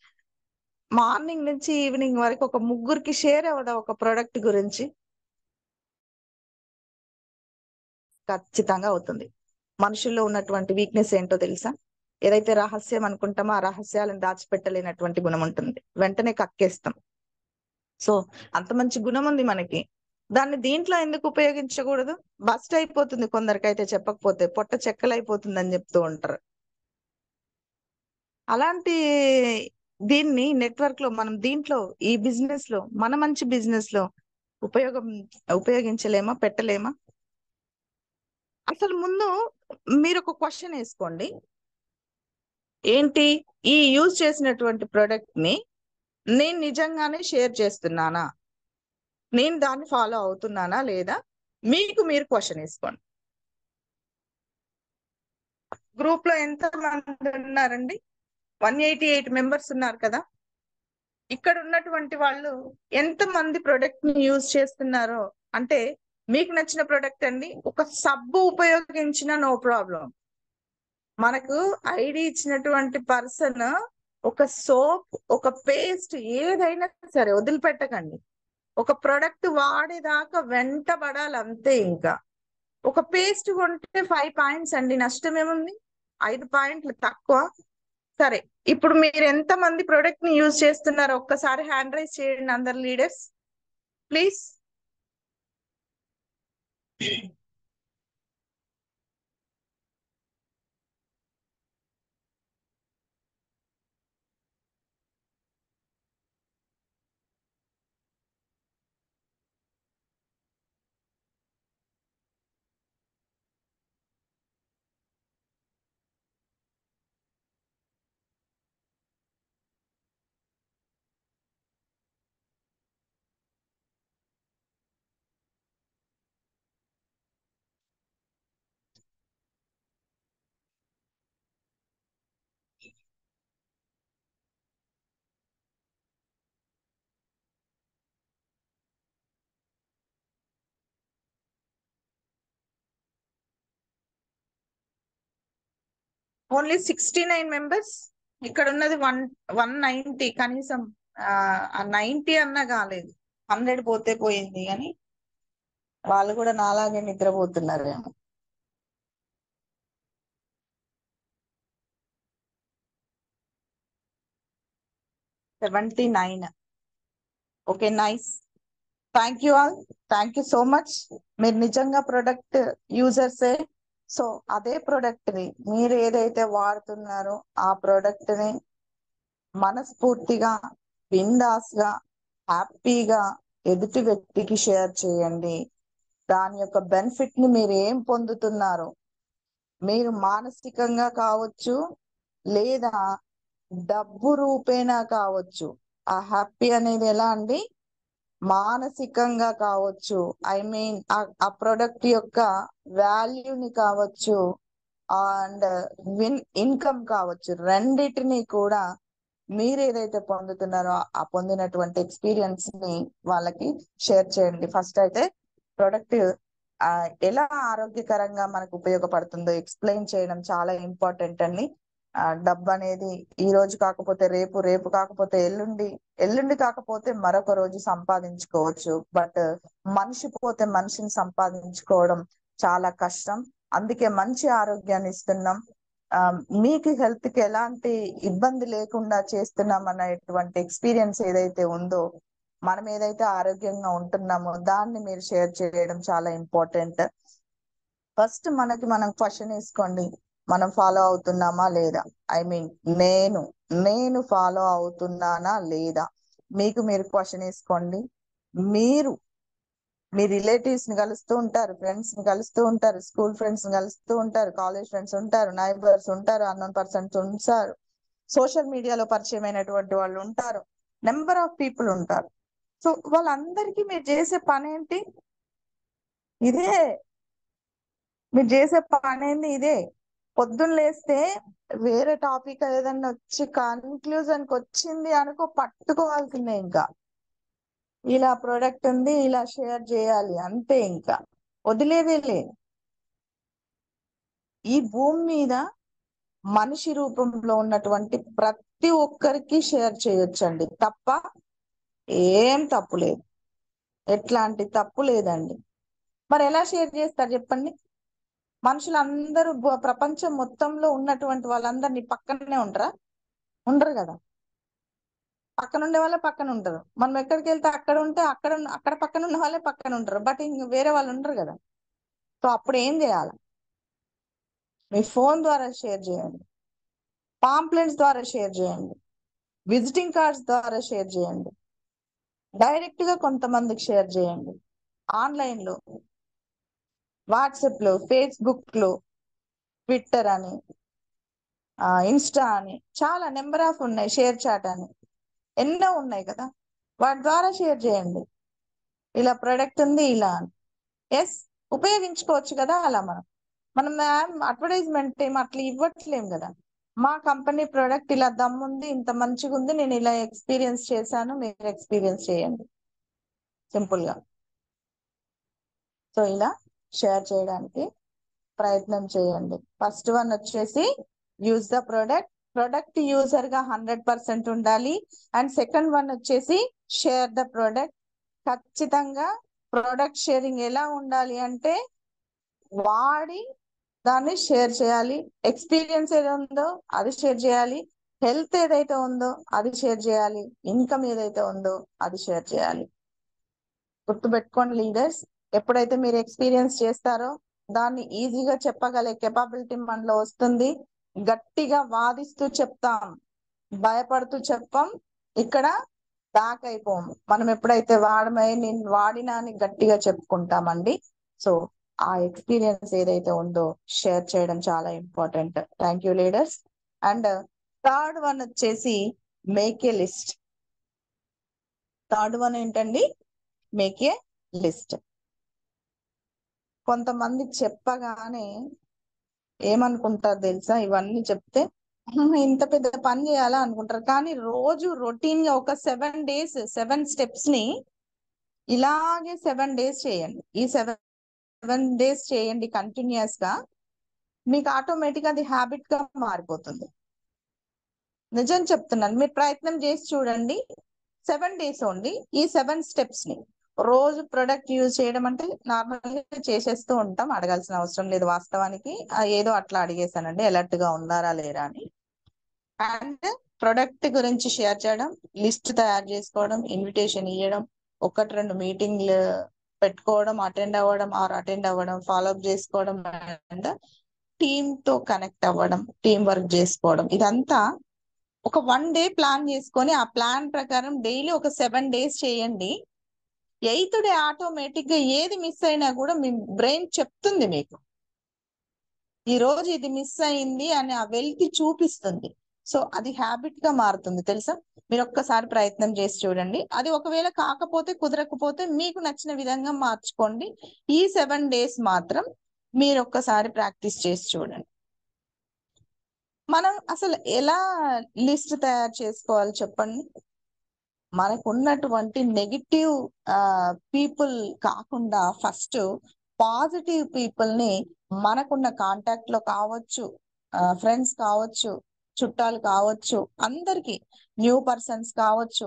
మార్నింగ్ నుంచి ఈవినింగ్ వరకు ఒక ముగ్గురికి షేర్ అవ్వదా ఒక ప్రోడక్ట్ గురించి? ఖచ్చితంగా అవుతుంది. మనుషుల్లో ఉన్నటువంటి వీక్నెస్ ఏంటో తెలుసా? ఏదైతే రహస్యం అనుకుంటామో ఆ రహస్యాలను దాచిపెట్టలేనటువంటి గుణం ఉంటుంది, వెంటనే కక్కేస్తాం. సో అంత మంచి గుణం ఉంది మనకి, దాన్ని దీంట్లో ఎందుకు ఉపయోగించకూడదు? బస్ట్ అయిపోతుంది కొందరికైతే, చెప్పకపోతే పొట్ట చెక్కలైపోతుంది అని చెప్తూ ఉంటారు. అలాంటి దీన్ని నెట్వర్క్ లో మనం దీంట్లో ఈ బిజినెస్ లో, మన మంచి బిజినెస్ లో ఉపయోగించలేమా, పెట్టలేమా? అసలు ముందు మీరు ఒక క్వశ్చన్ వేసుకోండి, ఏంటి ఈ యూజ్ చేసినటువంటి ప్రోడక్ట్ ని నేను నిజంగానే షేర్ చేస్తున్నానా, నేను దాన్ని ఫాలో అవుతున్నానా లేదా? మీకు మీరు క్వశ్చన్ వేసుకోండి. గ్రూప్ లో ఎంత మంది ఉన్నారండి? 188 మెంబర్స్ ఉన్నారు కదా. ఇక్కడ ఉన్నటువంటి వాళ్ళు ఎంత మంది ప్రొడక్ట్ ని యూజ్ చేస్తున్నారో, అంటే మీకు నచ్చిన ప్రొడక్ట్ అండి, ఒక సబ్బు ఉపయోగించిన నో ప్రాబ్లం. మనకు ఐడి ఇచ్చినటువంటి పర్సన్ ఒక సోప్, ఒక పేస్ట్, ఏదైనా సరే వదిలిపెట్టకండి. ఒక ప్రొడక్ట్ వాడేదాకా వెంటబడాలి అంతే. ఇంకా ఒక పేస్ట్ కొంటే 5 పాయింట్స్ అండి, నష్టం ఏముంది? 5 పాయింట్లు తక్కువ. సరే, ఇప్పుడు మీరు ఎంత మంది ప్రొడక్ట్ ని యూజ్ చేస్తున్నారో ఒక్కసారి హ్యాండ్ రైజ్ చేయండి అందరు లీడర్స్ ప్లీజ్. Only 69 members. ఇక్కడ ఉన్నది 190. కనీసం ఆ 90 అన్నా కాలేదు. 100 పోతే పోయింది కానీ వాళ్ళు కూడా నాలాగే నిద్రపోతున్నారేమో. $79. Okay, nice. Thank you all. Thank you so much. మీరు నిజంగా ప్రొడక్ట్ యూజర్సే. సో అదే ప్రొడక్ట్ ని మీరు ఏదైతే వాడుతున్నారో ఆ ప్రొడక్ట్ ని మనస్ఫూర్తిగా, బిందాస్ గా, హ్యాపీగా ఎదుటి వ్యక్తికి షేర్ చేయండి. దాని యొక్క బెనిఫిట్ ని మీరు ఏం పొందుతున్నారో, మీరు మానసికంగా కావచ్చు లేదా డబ్బు రూపేణా కావచ్చు. ఆ హ్యాపీ అనేది ఎలా అండి, మానసికంగా కావచ్చు, ఐ మీన్ ఆ ప్రొడక్ట్ యొక్క వాల్యూని కావచ్చు అండ్ ఇన్కమ్ కావచ్చు, రెండిటిని కూడా మీరు ఏదైతే పొందుతున్నారో ఆ పొందినటువంటి ఎక్స్పీరియన్స్ ని వాళ్ళకి షేర్ చేయండి. ఫస్ట్ అయితే ప్రొడక్ట్ ఎలా ఆరోగ్యకరంగా మనకు ఉపయోగపడుతుందో ఎక్స్ప్లెయిన్ చేయడం చాలా ఇంపార్టెంట్ అండి. డబ్బు అనేది ఈ రోజు కాకపోతే రేపు, రేపు కాకపోతే ఎల్లుండి, ఎల్లుండి కాకపోతే మరొక రోజు సంపాదించుకోవచ్చు. బట్ మనిషి పోతే మనిషిని సంపాదించుకోవడం చాలా కష్టం. అందుకే మంచి ఆరోగ్యాన్ని ఇస్తున్నాం, మీకు హెల్త్ కి ఎలాంటి ఇబ్బంది లేకుండా చేస్తున్నాం అనేటువంటి ఎక్స్పీరియన్స్ ఏదైతే ఉందో, మనం ఏదైతే ఆరోగ్యంగా ఉంటున్నామో దాన్ని మీరు షేర్ చేయడం చాలా ఇంపార్టెంట్. ఫస్ట్ మనం క్వశ్చన్ వేసుకోండి, మనం ఫాలో అవుతున్నామా లేదా. ఐ మీన్ నేను ఫాలో అవుతున్నానా లేదా. మీకు మీరు క్వశ్చన్ వేసుకోండి. మీరు మీ రిలేటివ్స్ ని కలుస్తూ ఉంటారు, ఫ్రెండ్స్ ని కలుస్తూ ఉంటారు, స్కూల్ ఫ్రెండ్స్ ని కలుస్తూ ఉంటారు, కాలేజ్ ఫ్రెండ్స్ ఉంటారు, నైబర్స్ ఉంటారు, అన్నోన్ పర్సన్స్ ఉంటారు, సోషల్ మీడియాలో పరిచయమైనటువంటి వాళ్ళు ఉంటారు, నెంబర్ ఆఫ్ పీపుల్ ఉంటారు. సో వాళ్ళందరికీ మీరు చేసే పని ఏంటి? ఇదే. మీరు చేసే పని ఏంది? ఇదే. పొద్దున్న లేస్తే వేరే టాపిక్ ఏదన్నా వచ్చి కన్క్లూజన్కి వచ్చింది అనుకో, పట్టుకోవాల్సిందే. ఇంకా ఇలా ప్రొడక్ట్ ఉంది, ఇలా షేర్ చేయాలి, అంతే. ఇంకా వదిలేదే లేదు. ఈ భూమి మీద మనిషి రూపంలో ఉన్నటువంటి ప్రతి ఒక్కరికి షేర్ చేయొచ్చండి, తప్ప ఏం తప్పు లేదు. ఎట్లాంటి తప్పు లేదండి. మరి ఎలా షేర్ చేస్తారు చెప్పండి? మనుషులందరూ ప్రపంచం మొత్తంలో ఉన్నటువంటి వాళ్ళందరినీ పక్కనే ఉండరు కదా. పక్కన ఉండే వాళ్ళే పక్కన ఉంటారు. మనం ఎక్కడికి వెళ్తే అక్కడ ఉంటే అక్కడ పక్కన ఉన్న వాళ్ళే పక్కన ఉంటారు. బట్ ఇంక వేరే వాళ్ళు ఉండరు కదా. సో అప్పుడు ఏం చేయాలి? మీ ఫోన్ ద్వారా షేర్ చేయండి, పాంప్లెట్స్ ద్వారా షేర్ చేయండి, విజిటింగ్ కార్డ్స్ ద్వారా షేర్ చేయండి, డైరెక్ట్ గా కొంతమందికి షేర్ చేయండి. ఆన్లైన్ లో, వాట్సాప్ లో, ఫేస్బుక్ లో, ట్విట్టర్ అని, ఇన్స్టా అని, చాలా నెంబర్ ఆఫ్ ఉన్నాయి, షేర్ చాట్ అని ఎన్నో ఉన్నాయి కదా. వాటి ద్వారా షేర్ చేయండి. ఇలా ప్రొడక్ట్ ఉంది ఇలా అని. ఎస్, ఉపయోగించుకోవచ్చు కదా. అలా మనం అడ్వర్టైజ్మెంట్ ఏం అట్లా ఇవ్వట్లేం కదా. మా కంపెనీ ప్రొడక్ట్ ఇలా దమ్ముంది, ఇంత మంచిగా ఉంది, నేను ఇలా ఎక్స్పీరియన్స్ చేశాను, మీరు ఎక్స్పీరియన్స్ చేయండి, సింపుల్ గా. సో ఇలా షేర్ చేయడానికి ప్రయత్నం చేయండి. ఫస్ట్ వన్ వచ్చేసి యూజ్ ద ప్రొడక్ట్ యూజర్ గా 100% ఉండాలి. అండ్ సెకండ్ వన్ వచ్చేసి షేర్ ద ప్రొడక్ట్. ఖచ్చితంగా ప్రొడక్ట్ షేరింగ్ ఎలా ఉండాలి అంటే, వాడి దాన్ని షేర్ చేయాలి, ఎక్స్పీరియన్స్ ఏదో ఉందో అది షేర్ చేయాలి, హెల్త్ ఏదైతే ఉందో అది షేర్ చేయాలి, ఇన్కమ్ ఏదైతే ఉందో అది షేర్ చేయాలి. గుర్తుపెట్టుకోండి లీడర్స్, ఎప్పుడైతే మీరు ఎక్స్పీరియన్స్ చేస్తారో దాన్ని ఈజీగా చెప్పగలే కెపాబిలిటీ మనలో వస్తుంది. గట్టిగా వాదిస్తూ చెప్తాం, భయపడుతూ చెప్పం, ఇక్కడ బ్యాక్ అయిపోము. మనం ఎప్పుడైతే నేను వాడినా అని గట్టిగా చెప్పుకుంటామండి. సో ఆ ఎక్స్పీరియన్స్ ఏదైతే ఉందో షేర్ చేయడం చాలా important. Thank you leaders. And third one వచ్చేసి make a list. Third one ఏంటండి? Make a list. కొంతమంది చెప్పగానే ఏమనుకుంటారు తెలుసా? ఇవన్నీ చెప్తే ఇంత పెద్ద పని చేయాలా అనుకుంటారు. కానీ రోజు రొటీన్ గా ఒక 7 days 7 steps ని ఇలాగే 7 days చేయండి. ఈ 7 days చేయండి కంటిన్యూస్ గా. మీకు ఆటోమేటిక్ అది హ్యాబిట్ గా మారిపోతుంది. నిజం చెప్తున్నాను, మీరు ప్రయత్నం చేసి చూడండి. 7 days ఓన్లీ. ఈ 7 steps ని రోజు ప్రొడక్ట్ యూజ్ చేయడం అంటే నార్మల్ గా చేసేస్తూ ఉంటాం, అడగాల్సిన అవసరం లేదు వాస్తవానికి. ఏదో అట్లా అడిగేశానండి అలర్ట్ గా ఉన్నారా లేరా అని. అండ్ ప్రొడక్ట్ గురించి షేర్ చేయడం, లిస్ట్ తయారు చేసుకోవడం, ఇన్విటేషన్ ఇవ్వడం, 1-2 మీటింగ్లు పెట్టుకోవడం, అటెండ్ అవ్వడం, ఫాలో అప్ చేసుకోవడం, అండ్ టీమ్ తో కనెక్ట్ అవ్వడం, టీం వర్క్ చేసుకోవడం. ఇదంతా ఒక 1 day ప్లాన్ చేసుకొని ఆ ప్లాన్ ప్రకారం డైలీ ఒక 7 days చేయండి. 8th day ఆటోమేటిక్ గా ఏది మిస్ అయినా కూడా మీ బ్రెయిన్ చెప్తుంది మీకు, ఈ రోజు ఇది మిస్ అయింది అని ఆ వెలికి చూపిస్తుంది. సో అది హ్యాబిట్ గా మారుతుంది తెలుసా. మీరు ఒక్కసారి ప్రయత్నం చేసి చూడండి. అది ఒకవేళ కాకపోతే, కుదరకపోతే మీకు నచ్చిన విధంగా మార్చుకోండి. ఈ 7 days మాత్రం మీరు ఒక్కసారి ప్రాక్టీస్ చేసి చూడండి. మనం అసలు ఎలా లిస్ట్ తయారు చేసుకోవాలి చెప్పండి. మనకు ఉన్నటువంటి నెగిటివ్ పీపుల్ కాకుండా ఫస్ట్ పాజిటివ్ పీపుల్ ని మనకున్న కాంటాక్ట్ లో కావచ్చు, ఫ్రెండ్స్ కావచ్చు, చుట్టాలు కావచ్చు, అందరికి న్యూ పర్సన్స్ కావచ్చు,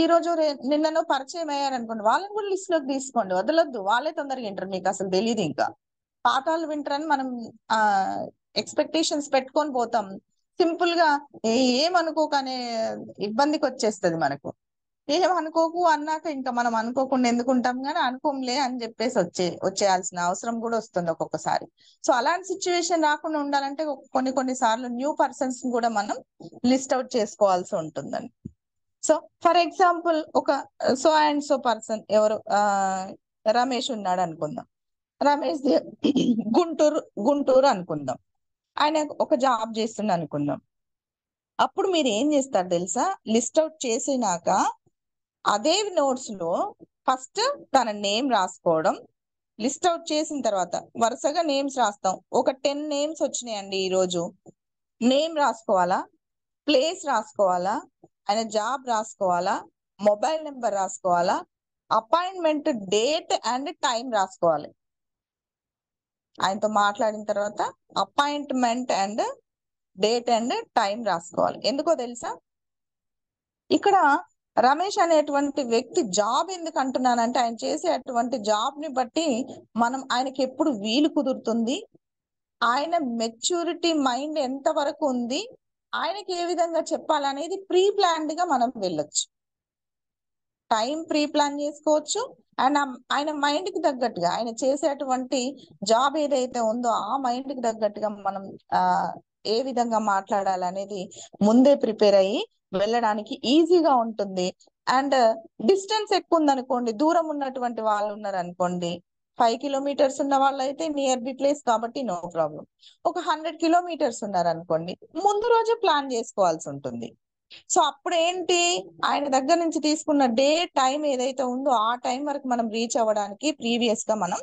ఈ రోజు నిన్నను పరిచయం అయ్యారనుకోండి, వాళ్ళని కూడా లిస్ట్ లోకి తీసుకోండి, వదలొద్దు. వాళ్ళే తొందరగా వింటారు, మీకు అసలు తెలియదు. ఇంకా పాఠాలు వింటారని మనం ఎక్స్పెక్టేషన్స్ పెట్టుకొని పోతాం. సింపుల్ గా ఏమనుకోకనే ఇబ్బందికి వచ్చేస్తుంది మనకు. ఏమనుకోకు అన్నాక ఇంకా మనం అనుకోకుండా ఎందుకు ఉంటాం, కానీ అనుకోంలే అని చెప్పేసి వచ్చేయాల్సిన అవసరం కూడా వస్తుంది ఒక్కొక్కసారి. సో అలాంటి సిచ్యువేషన్ రాకుండా ఉండాలంటే కొన్ని సార్లు న్యూ పర్సన్స్ కూడా మనం లిస్ట్ అవుట్ చేసుకోవాల్సి ఉంటుందండి. సో ఫర్ ఎగ్జాంపుల్ ఒక సో అండ్ సో పర్సన్ ఎవరు, రమేష్ ఉన్నాడు అనుకుందాం. రమేష్ గుంటూరు అనుకుందాం. ఆయన ఒక జాబ్ చేస్తుండ అనుకుందాం. అప్పుడు మీరు ఏం చేస్తారు తెలుసా, లిస్ట్ అవుట్ చేసినాక అదే నోట్స్ లో ఫస్ట్ తన నేమ్ రాసుకోవడం. లిస్ట్ అవుట్ చేసిన తర్వాత వరుసగా నేమ్స్ రాస్తాం. ఒక 10 names వచ్చినాయండి ఈ రోజు. నేమ్ రాసుకోవాలా, ప్లేస్ రాసుకోవాలా, ఆయన జాబ్ రాసుకోవాలా, మొబైల్ నెంబర్ రాసుకోవాలా, అపాయింట్మెంట్ డేట్ అండ్ టైం రాసుకోవాలి. ఆయనతో మాట్లాడిన తర్వాత appointment and date and time రాసుకోవాలి. ఎందుకో తెలుసా, ఇక్కడ రమేష్ అనేటువంటి వ్యక్తి జాబ్ ఎందుకు అంటున్నానంటే, ఆయన చేసేటువంటి జాబ్ ని బట్టి మనం ఆయనకి ఎప్పుడు వీలు కుదురుతుంది, ఆయన మెచ్యూరిటీ మైండ్ ఎంత వరకు ఉంది, ఆయనకి ఏ విధంగా చెప్పాలనేది ప్రీ ప్లాన్డ్ గా మనం వెళ్ళొచ్చు. టైం ప్రీ ప్లాన్ చేసుకోవచ్చు. అండ్ ఆయన మైండ్ కి తగ్గట్టుగా, ఆయన చేసేటువంటి జాబ్ ఏదైతే ఉందో ఆ మైండ్ కి తగ్గట్టుగా మనం ఏ విధంగా మాట్లాడాలనేది ముందే ప్రిపేర్ అయ్యి వెళ్ళడానికి ఈజీగా ఉంటుంది. అండ్ డిస్టెన్స్ ఎక్కువ ఉందనుకోండి, దూరం ఉన్నటువంటి వాళ్ళు ఉన్నారు అనుకోండి, 5 kilometers ఉన్న వాళ్ళు అయితే నియర్ బి ప్లేస్ కాబట్టి నో ప్రాబ్లం. ఒక 100 kilometers ఉన్నారు అనుకోండి, ముందు రోజే ప్లాన్ చేసుకోవాల్సి ఉంటుంది. సో అప్పుడు ఏంటి, ఆయన దగ్గర నుంచి తీసుకున్న డే టైం ఏదైతే ఉందో ఆ టైం వరకు మనం రీచ్ అవ్వడానికి ప్రీవియస్ గా మనం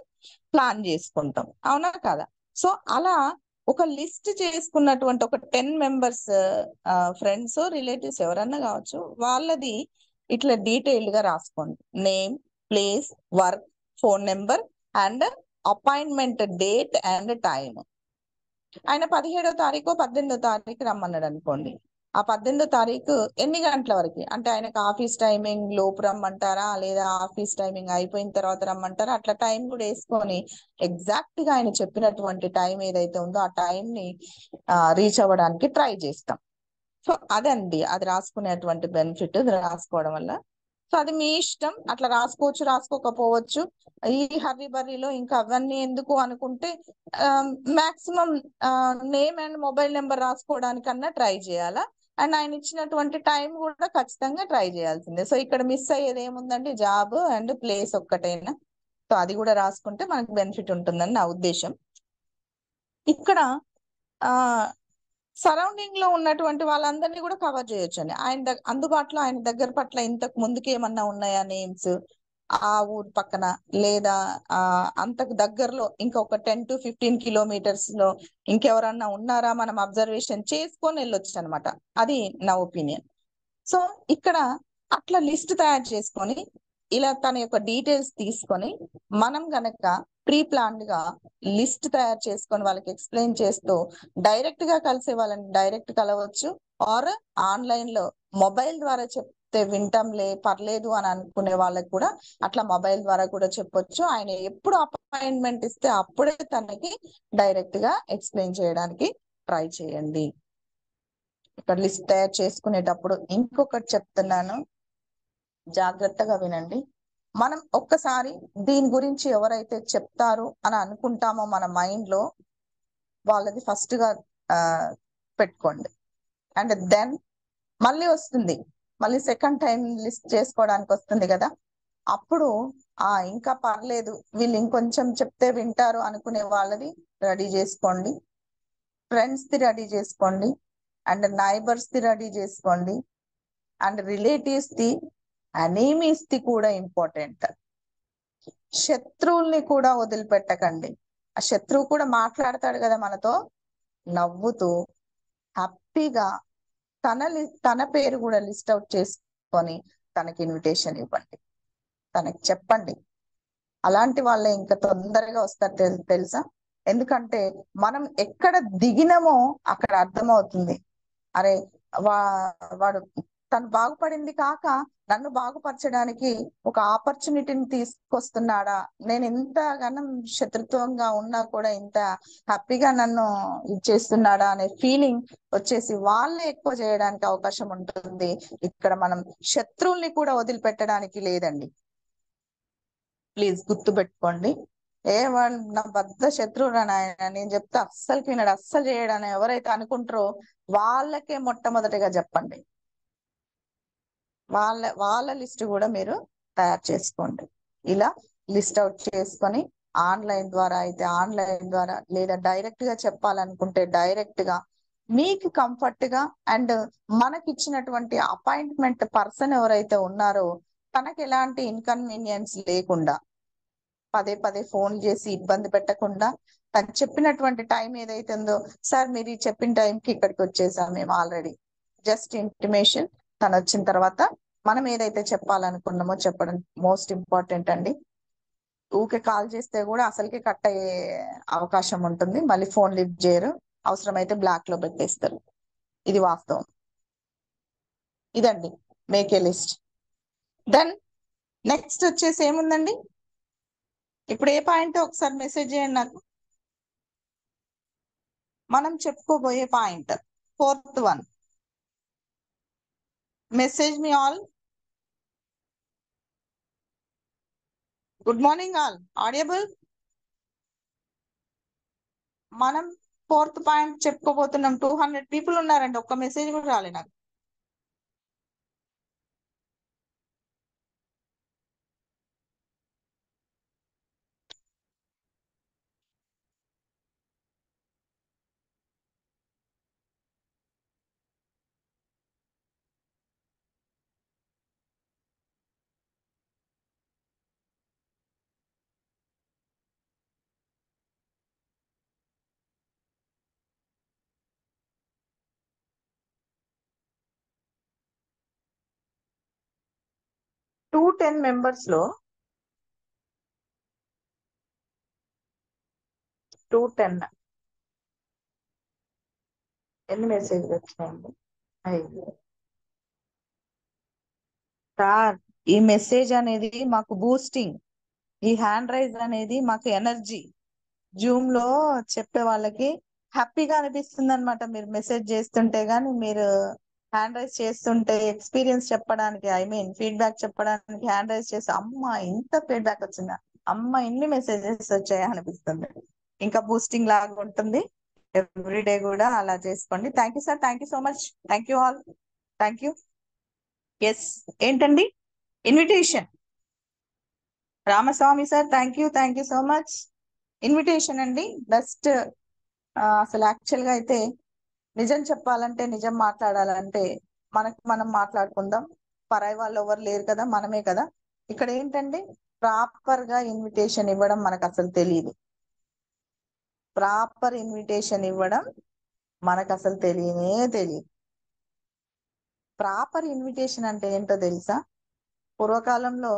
ప్లాన్ చేసుకుంటాం, అవునా కదా. సో అలా ఒక లిస్ట్ చేసుకున్నటువంటి ఒక 10 members ఫ్రెండ్స్, రిలేటివ్స్ ఎవరన్నా కావచ్చు, వాళ్ళది ఇట్లా డీటెయిల్డ్ గా రాసుకోండి. Name, place, work, phone number and appointment date and time. ఆయన 17వ తారీఖు 18వ తారీఖు రమ్మన్నాడు అనుకోండి, ఆ 18వ తారీఖు ఎన్ని గంటల వరకు అంటే ఆయనకు ఆఫీస్ టైమింగ్ లోపు రమ్మంటారా, లేదా ఆఫీస్ టైమింగ్ అయిపోయిన తర్వాత రమ్మంటారా, అట్లా టైం కూడా వేసుకొని ఎగ్జాక్ట్ గా ఆయన చెప్పినటువంటి టైం ఏదైతే ఉందో ఆ టైం ని రీచ్ అవ్వడానికి ట్రై చేస్తాం. సో అదండి, అది రాసుకునేటువంటి బెనిఫిట్ రాసుకోవడం వల్ల. సో అది మీ ఇష్టం, అట్లా రాసుకోవచ్చు, రాసుకోకపోవచ్చు. ఈ హర్రీ బర్రీలో ఇంకా అవన్నీ ఎందుకు అనుకుంటే maximum name and mobile number రాసుకోవడానికన్నా ట్రై చేయాలా. అండ్ ఆయన ఇచ్చినటువంటి టైం కూడా ఖచ్చితంగా ట్రై చేయాల్సిందే. సో ఇక్కడ మిస్ అయ్యేది ఏముందండి, జాబ్ అండ్ ప్లేస్ ఒక్కటైనా. సో అది కూడా రాసుకుంటే మనకు బెనిఫిట్ ఉంటుందని నా ఉద్దేశం. ఇక్కడ సరౌండింగ్ లో ఉన్నటువంటి వాళ్ళందరినీ కూడా కవర్ చేయొచ్చు అండి. ఆయన అందుబాటులో ఆయన దగ్గర పట్ల ఇంతకు ముందుకు ఏమన్నా ఉన్నాయా నేమ్స్, ఆ ఊరు పక్కన లేదా అంతకు దగ్గరలో ఇంకొక 10 to 15 kilometers లో ఇంకెవరన్నా ఉన్నారా మనం అబ్జర్వేషన్ చేసుకొని వెళ్ళొచ్చు అనమాట. అది నా ఒపీనియన్. సో ఇక్కడ అట్లా లిస్ట్ తయారు చేసుకొని ఇలా తన యొక్క డీటెయిల్స్ తీసుకొని మనం గనక ప్రీ ప్లాన్డ్ గా లిస్ట్ తయారు చేసుకొని వాళ్ళకి ఎక్స్ప్లెయిన్ చేస్తూ డైరెక్ట్ గా కలిసే వాళ్ళని డైరెక్ట్ కలవచ్చు, ఆర్ ఆన్లైన్ లో మొబైల్ ద్వారా చెప్తే వింటాంలే పర్లేదు అని అనుకునే వాళ్ళకి కూడా అట్లా మొబైల్ ద్వారా కూడా చెప్పొచ్చు. ఆయన ఎప్పుడు అపాయింట్మెంట్ ఇస్తే అప్పుడే తనకి డైరెక్ట్ గా ఎక్స్ప్లెయిన్ చేయడానికి ట్రై చేయండి. ఇక్కడ లిస్ట్ తయారు చేసుకునేటప్పుడు ఇంకొకటి చెప్తున్నాను, జాగ్రత్తగా వినండి. మనం ఒక్కసారి దీని గురించి ఎవరైతే చెప్తారు అని అనుకుంటామో మన మైండ్ లో, వాళ్ళది ఫస్ట్ గా పెట్టుకోండి. అండ్ దెన్ మళ్ళీ వస్తుంది, మళ్ళీ సెకండ్ టైం లిస్ట్ చేసుకోవడానికి వస్తుంది కదా, అప్పుడు ఇంకా పర్లేదు వీళ్ళు ఇంకొంచెం చెప్తే వింటారు అనుకునే వాళ్ళది రెడీ చేసుకోండి, ఫ్రెండ్స్ ది రెడీ చేసుకోండి, అండ్ నైబర్స్ ది రెడీ చేసుకోండి, అండ్ రిలేటివ్స్ ది, ఎనీమీస్ ది కూడా ఇంపార్టెంట్. శత్రువుల్ని కూడా వదిలిపెట్టకండి. ఆ శత్రువు కూడా మాట్లాడతాడు కదా మనతో, నవ్వుతూ హ్యాపీగా తన పేరు కూడా లిస్ట్ అవుట్ చేసుకొని తనకి ఇన్విటేషన్ ఇవ్వండి, తనకి చెప్పండి. అలాంటి వాళ్ళే ఇంకా తొందరగా వస్తారు తెలుసా. ఎందుకంటే మనం ఎక్కడ దిగినామో అక్కడ అర్థమవుతుంది, అరే వాడు తను బాగుపడింది కాక నన్ను బాగుపరచడానికి ఒక ఆపర్చునిటీని తీసుకొస్తున్నాడా, నేను ఇంతగానం శత్రుత్వంగా ఉన్నా కూడా ఇంత హ్యాపీగా నన్ను ఇచ్చేస్తున్నాడా అనే ఫీలింగ్ వచ్చేసి వాళ్ళే ఎక్కువ చేయడానికి అవకాశం ఉంటుంది. ఇక్కడ మనం శత్రువుల్ని కూడా వదిలిపెట్టడానికి లేదండి. ప్లీజ్ గుర్తు పెట్టుకోండి. వాడు నా బద్ద శత్రువురా నాయన, నేను చెప్తే అస్సలు వినడు, అస్సలు చేయడని ఎవరైతే అనుకుంటారో వాళ్ళకే మొట్టమొదటిగా చెప్పండి. వాళ్ళ లిస్ట్ కూడా మీరు తయారు చేసుకోండి. ఇలా లిస్ట్ అవుట్ చేసుకొని ఆన్లైన్ ద్వారా అయితే ఆన్లైన్ ద్వారా, లేదా డైరెక్ట్ గా చెప్పాలనుకుంటే డైరెక్ట్ గా, మీకు కంఫర్ట్ గా, అండ్ మనకి ఇచ్చినటువంటి అపాయింట్మెంట్ పర్సన్ ఎవరైతే ఉన్నారో తనకి ఎలాంటి ఇన్కన్వీనియన్స్ లేకుండా, పదే పదే ఫోన్ చేసి ఇబ్బంది పెట్టకుండా, తను చెప్పినటువంటి టైం ఏదైతే ఉందో, సార్ మీరు చెప్పిన టైంకి ఇక్కడికి వచ్చేసాం మేము ఆల్రెడీ, జస్ట్ ఇంటిమేషన్, తను వచ్చిన తర్వాత మనం ఏదైతే చెప్పాలనుకున్నామో చెప్పడం మోస్ట్ ఇంపార్టెంట్ అండి. ఊకే కాల్ చేస్తే కూడా అసలుకి కట్ అయ్యే అవకాశం ఉంటుంది, మళ్ళీ ఫోన్ లిఫ్ట్ చేయరు, అవసరమైతే బ్లాక్ లో పెట్టేస్తారు. ఇది వాస్తవం. ఇదండి make a list. Then next వచ్చేసి ఏముందండి, ఇప్పుడు ఏ పాయింట్ ఒకసారి మెసేజ్ చేయండి నాకు. మనం చెప్పుకోబోయే point 4th one, message me all. Good morning all, audible. మనం 4th పాయింట్ చెప్పుకోబోతున్నాం. 200 పీపుల్ ఉన్నారండి, ఒక్క మెసేజ్ కూడా రాలే నాకు. టూ 10 మెంబర్స్ లో 210 ఎన్ని మెసేజ్లు వచ్చినాయండి? అయ్యో సార్, ఈ మెసేజ్ అనేది మాకు బూస్టింగ్, ఈ హ్యాండ్ రైజ్ అనేది మాకు ఎనర్జీ. జూమ్ లో చెప్పే వాళ్ళకి హ్యాపీగా అనిపిస్తుంది అనమాట. మీరు మెసేజ్ చేస్తుంటే గానీ, మీరు హ్యాండ్ రైజ్ చేస్తుంటే ఎక్స్పీరియన్స్ చెప్పడానికి, ఐ మీన్ ఫీడ్బ్యాక్ చెప్పడానికి హ్యాండ్ రైజ్ చేసి, అమ్మ ఇంత ఫీడ్బ్యాక్ వచ్చిందా, అమ్మ ఇన్ని మెసేజెస్ వచ్చాయా అనిపిస్తుంది. ఇంకా బూస్టింగ్ లాగా ఉంటుంది. ఎవ్రీడే కూడా అలా చేసుకోండి. Thank you sir, thank you so much, thank you all, thank you. Yes, ఏంటండి invitation? Ramaswamy sir, thank you so much. Invitation అండి బెస్ట్. అసలు యాక్చువల్ గా అయితే నిజం చెప్పాలంటే, నిజం మాట్లాడాలంటే మనకు మనం మాట్లాడుకుందాం, పరాయి వాళ్ళు ఎవరు లేరు కదా, మనమే కదా. ఇక్కడ ఏంటంటే ప్రాపర్ గా ఇన్విటేషన్ ఇవ్వడం మనకు అసలు తెలియదు. ప్రాపర్ ఇన్విటేషన్ ఇవ్వడం మనకు అసలు తెలియదు. ప్రాపర్ ఇన్విటేషన్ అంటే ఏంటో తెలుసా? పూర్వకాలంలో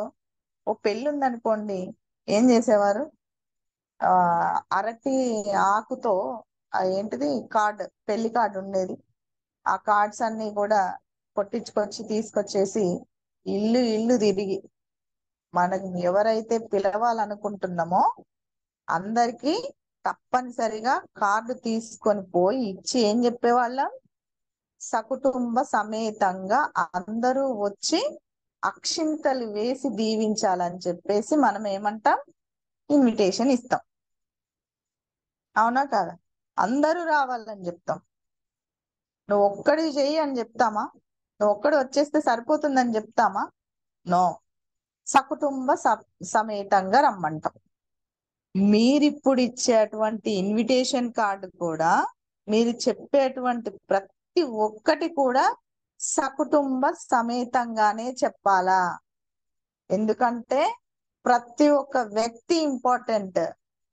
ఓ పెళ్ళి ఉందనుకోండి, ఏం చేసేవారు? ఆ అరటి ఆకుతో ఏంటిది కార్డ్, పెళ్లి కార్డు ఉండేది. ఆ కార్డ్స్ అన్ని కూడా కొట్టించుకొచ్చి తీసుకొచ్చేసి ఇల్లు ఇల్లు తిరిగి మనం ఎవరైతే పిలవాలనుకుంటున్నామో అందరికి తప్పనిసరిగా కార్డు తీసుకొని పోయి ఇచ్చి ఏం చెప్పేవాళ్ళం, సకుటుంబ సమేతంగా అందరూ వచ్చి అక్షింతలు వేసి దీవించాలని చెప్పేసి మనం ఏమంటాం, ఇన్విటేషన్ ఇస్తాం. అవునా కాదా? అందరూ రావాలని చెప్తాం. నువ్వు ఒక్కడి చెయ్యి అని చెప్తామా? నువ్వు ఒక్కడు వచ్చేస్తే సరిపోతుందని చెప్తామా? నో, సకుటుంబ సమేతంగా రమ్మంటాం. మీరిప్పుడు ఇచ్చేటువంటి ఇన్విటేషన్ కార్డు కూడా, మీరు చెప్పేటువంటి ప్రతి ఒక్కటి కూడా సకుటుంబ సమేతంగానే చెప్పాలా. ఎందుకంటే ప్రతి ఒక్క వ్యక్తి ఇంపార్టెంట్.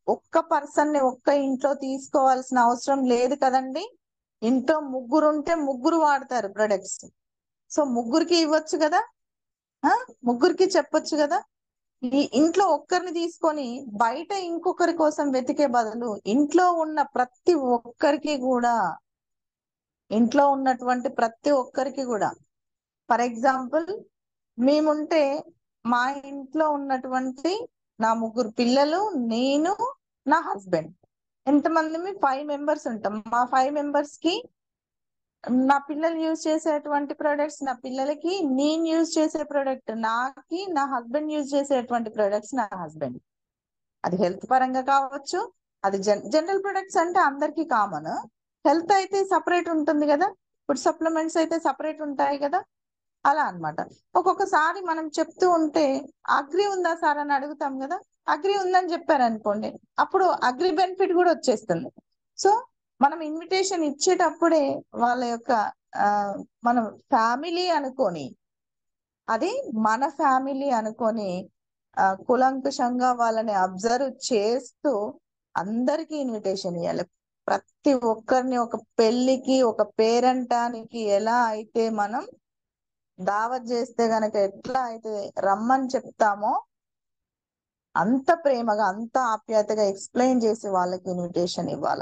ఒక్క పర్సన్ ని ఒక్క ఇంట్లో తీసుకోవాల్సిన అవసరం లేదు కదండి. ఇంట్లో ముగ్గురు ఉంటే ముగ్గురు వాడతారు ప్రొడక్ట్స్. సో ముగ్గురికి ఇవ్వచ్చు కదా, ముగ్గురికి చెప్పొచ్చు కదా. ఈ ఇంట్లో ఒక్కరిని తీసుకొని బయట ఇంకొకరి కోసం వెతికే బదులు ఇంట్లో ఉన్న ప్రతి ఒక్కరికి కూడా, ఇంట్లో ఉన్నటువంటి ప్రతి ఒక్కరికి కూడా, ఫర్ ఎగ్జాంపుల్ మేముంటే మా ఇంట్లో ఉన్నటువంటి నా ముగ్గురు పిల్లలు, నేను, నా హస్బెండ్, ఎంతమంది 5 మెంబర్స్ ఉంటాం. మా 5 మెంబర్స్ కి నా పిల్లలు యూజ్ చేసేటువంటి ప్రొడక్ట్స్ నా పిల్లలకి, నేను యూజ్ చేసే ప్రొడక్ట్ నాకి, నా హస్బెండ్ యూజ్ చేసేటువంటి ప్రొడక్ట్స్ నా హస్బెండ్. అది హెల్త్ పరంగా కావచ్చు, అది జనరల్ ప్రొడక్ట్స్ అంటే అందరికీ కామన్. హెల్త్ అయితే సపరేట్ ఉంటుంది కదా, ఫుడ్ సప్లిమెంట్స్ అయితే సపరేట్ ఉంటాయి కదా. అలా అన్నమాట. ఒక్కొక్కసారి మనం చెప్తూ ఉంటే అగ్రి ఉందా సార్ అని అడుగుతాం కదా. అగ్రి ఉందని చెప్పారనుకోండి, అప్పుడు అగ్రి బెనిఫిట్ కూడా వచ్చేస్తుంది. సో మనం ఇన్విటేషన్ ఇచ్చేటప్పుడే వాళ్ళ యొక్క మనం ఫ్యామిలీ అనుకొని, అది మన ఫ్యామిలీ అనుకొని కులంకుశంగా వాళ్ళని అబ్జర్వ్ చేస్తూ అందరికీ ఇన్విటేషన్ ఇవ్వాలి. ప్రతి ఒక్కరిని ఒక పెళ్లికి, ఒక పేరంటానికి ఎలా అయితే మనం దావత్ చేస్తే గనక ఎట్లా అయితే రమ్మని చెప్తామో అంత ప్రేమగా, అంత ఆప్యాయతగా ఎక్స్ప్లెయిన్ చేసి వాళ్ళకి ఇన్విటేషన్ ఇవ్వాల.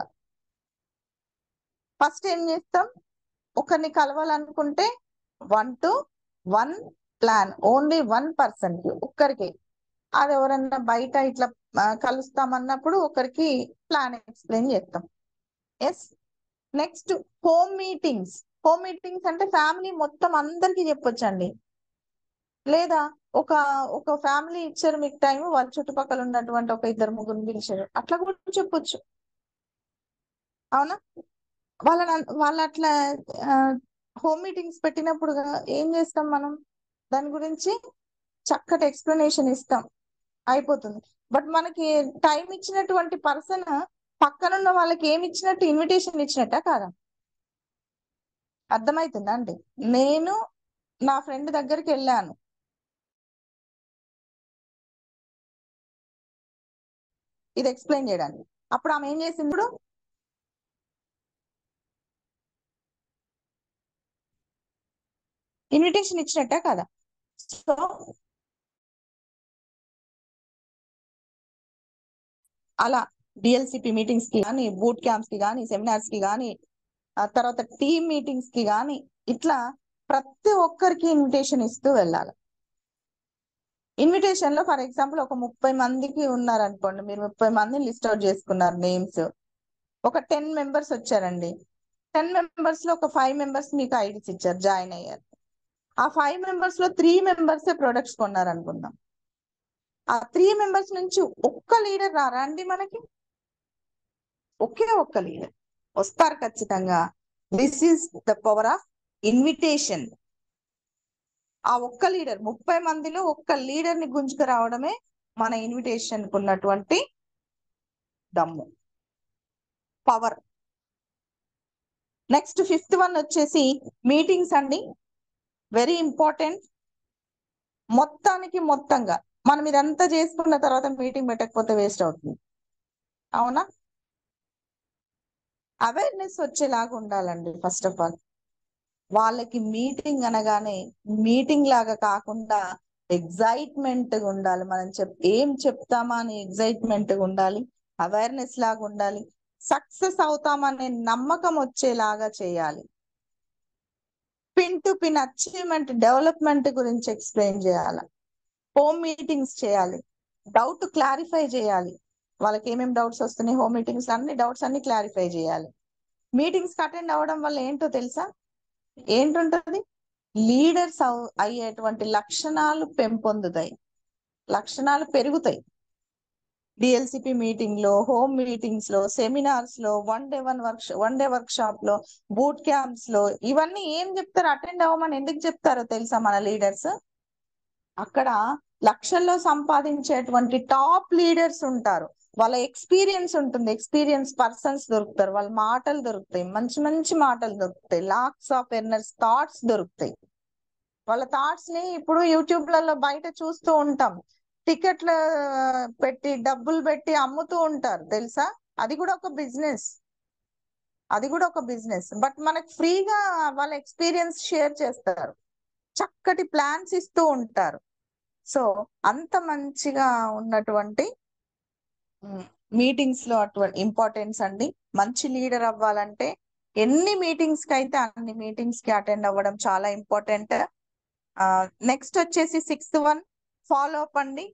ఫస్ట్ ఏం చేస్తాం, ఒకరిని కలవాలనుకుంటే 1 to 1 ప్లాన్, ఓన్లీ 1 పర్సన్ కి, ఒక్కరికి. అది ఎవరన్నా బయట ఇట్లా కలుస్తామన్నప్పుడు ఒకరికి ప్లాన్ ఎక్స్ప్లెయిన్ చేస్తాం. Yes. Next home meetings. Home meetings అంటే ఫ్యామిలీ మొత్తం అందరికి చెప్పొచ్చండి. లేదా ఒక ఫ్యామిలీ ఇచ్చారు మీకు టైం, వాళ్ళ చుట్టుపక్కల ఉన్నటువంటి ఒక 2-3 పిలిచారు, అట్లా కూడా చెప్పొచ్చు. అవునా? వాళ్ళు అట్లా హోమ్ మీటింగ్స్ పెట్టినప్పుడు ఏం చేస్తాం మనం, దాని గురించి చక్కటి ఎక్స్ప్లెనేషన్ ఇస్తాం, అయిపోతుంది. బట్ మనకి టైం ఇచ్చినటువంటి పర్సన్ పక్కనున్న వాళ్ళకి ఏమి ఇచ్చినట్టు, ఇన్విటేషన్ ఇచ్చినట్ట కాదా? అర్థమవుతుందా అండి? నేను నా ఫ్రెండ్ దగ్గరికి వెళ్ళాను, ఇది ఎక్స్ప్లెయిన్ చేయడానికి. అప్పుడు ఆమె ఏం చేసింది, ఇప్పుడు ఇన్విటేషన్ ఇచ్చినట్ట కదా. సో అలా డిఎల్సిపి మీటింగ్స్ కి కానీ, బూట్ క్యాంప్స్ కి కానీ, సెమినార్స్ కి కానీ, తర్వాత టీమ్ మీటింగ్స్ కి కానీ, ఇట్లా ప్రతి ఒక్కరికి ఇన్విటేషన్ ఇస్తూ వెళ్ళాలి. ఇన్విటేషన్ లో ఫర్ ఎగ్జాంపుల్ ఒక 30 మందికి ఉన్నారనుకోండి, మీరు 30 మందిని లిస్ట్ అవుట్ చేసుకున్నారు నేమ్స్. ఒక 10 మెంబర్స్ వచ్చారండి. 10 మెంబర్స్ లో ఒక 5 మెంబర్స్ మీకు ఐడీస్ ఇచ్చారు, జాయిన్ అయ్యారు. ఆ 5 మెంబర్స్ లో 3 మెంబర్సే ప్రొడక్ట్స్ కొన్నారు అనుకుందాం. ఆ 3 మెంబర్స్ నుంచి ఒక్క లీడర్ రారా అండి మనకి? ఒకే ఒక్క లీడర్ వస్తారు ఖచ్చితంగా. This is the power of invitation. ఆ ఒక్క లీడర్, 30 మందిలో ఒక్క లీడర్ ని గుంజుకు రావడమే మన ఇన్విటేషన్ కు ఉన్నటువంటి దమ్ము, పవర్. నెక్స్ట్ 5th వన్ వచ్చేసి మీటింగ్స్ అండి. Very important. మొత్తంగా మనం ఇదంతా చేసుకున్న తర్వాత మీటింగ్ పెట్టకపోతే వేస్ట్ అవుతుంది. అవునా? అవేర్నెస్ వచ్చేలాగా ఉండాలండి. ఫస్ట్ ఆఫ్ ఆల్ వాళ్ళకి మీటింగ్ అనగానే మీటింగ్ లాగా కాకుండా ఎగ్జైట్మెంట్ గా ఉండాలి. మనం ఏం చెప్తామా అని ఎగ్జైట్మెంట్ గా ఉండాలి. అవేర్నెస్ లాగా ఉండాలి. సక్సెస్ అవుతామనే నమ్మకం వచ్చేలాగా చేయాలి. Pin to pin achievement development గురించి ఎక్స్ప్లెయిన్ చేయాలి. హోమ్ మీటింగ్స్ చేయాలి. డౌట్ క్లారిఫై చేయాలి. వాళ్ళకి ఏమేమి డౌట్స్ వస్తున్నాయి, హోమ్ మీటింగ్స్ అన్ని డౌట్స్ అన్ని క్లారిఫై చేయాలి. మీటింగ్స్ అటెండ్ అవ్వడం వల్ల ఏంటో తెలుసా? ఏంటుంటది? లీడర్స్ అయ్యేటువంటి లక్షణాలు పెంపొందుతాయి, లక్షణాలు పెరుగుతాయి. డిఎల్సిపి మీటింగ్ లో, హోమ్ మీటింగ్స్ లో, సెమినార్స్ లో, వన్ డే వర్క్ షాప్ లో, బూట్ క్యాంప్స్ లో, ఇవన్నీ ఏం చెప్తారు? అటెండ్ అవ్వమని ఎందుకు చెప్తారో తెలుసా మన లీడర్స్? అక్కడ లక్షల్లో సంపాదించేటువంటి టాప్ లీడర్స్ ఉంటారు. వాళ్ళ ఎక్స్పీరియన్స్ ఉంటుంది, ఎక్స్పీరియన్స్ పర్సన్స్ దొరుకుతారు, వాళ్ళ మాటలు దొరుకుతాయి, మంచి మంచి మాటలు దొరుకుతాయి, లాక్స్ ఆఫ్ ఎర్నర్స్ థాట్స్ దొరుకుతాయి. వాళ్ళ థాట్స్ ని ఇప్పుడు యూట్యూబ్లలో బయట చూస్తూ ఉంటాం. టికెట్లు పెట్టి డబ్బులు పెట్టి అమ్ముతూ ఉంటారు తెలుసా? అది కూడా ఒక బిజినెస్, అది కూడా ఒక బిజినెస్. బట్ మనకు ఫ్రీగా వాళ్ళ ఎక్స్పీరియన్స్ షేర్ చేస్తారు, చక్కటి ప్లాన్స్ ఇస్తూ ఉంటారు. సో అంత మంచిగా ఉన్నటువంటి మీటింగ్స్ లో అటువంటి ఇంపార్టెన్స్ అండి. మంచి లీడర్ అవ్వాలంటే ఎన్ని మీటింగ్స్ కి అయితే అన్ని మీటింగ్స్ కి అటెండ్ అవ్వడం చాలా ఇంపార్టెంట్. నెక్స్ట్ వచ్చేసి 6th వన్ ఫాలో అప్ అండి.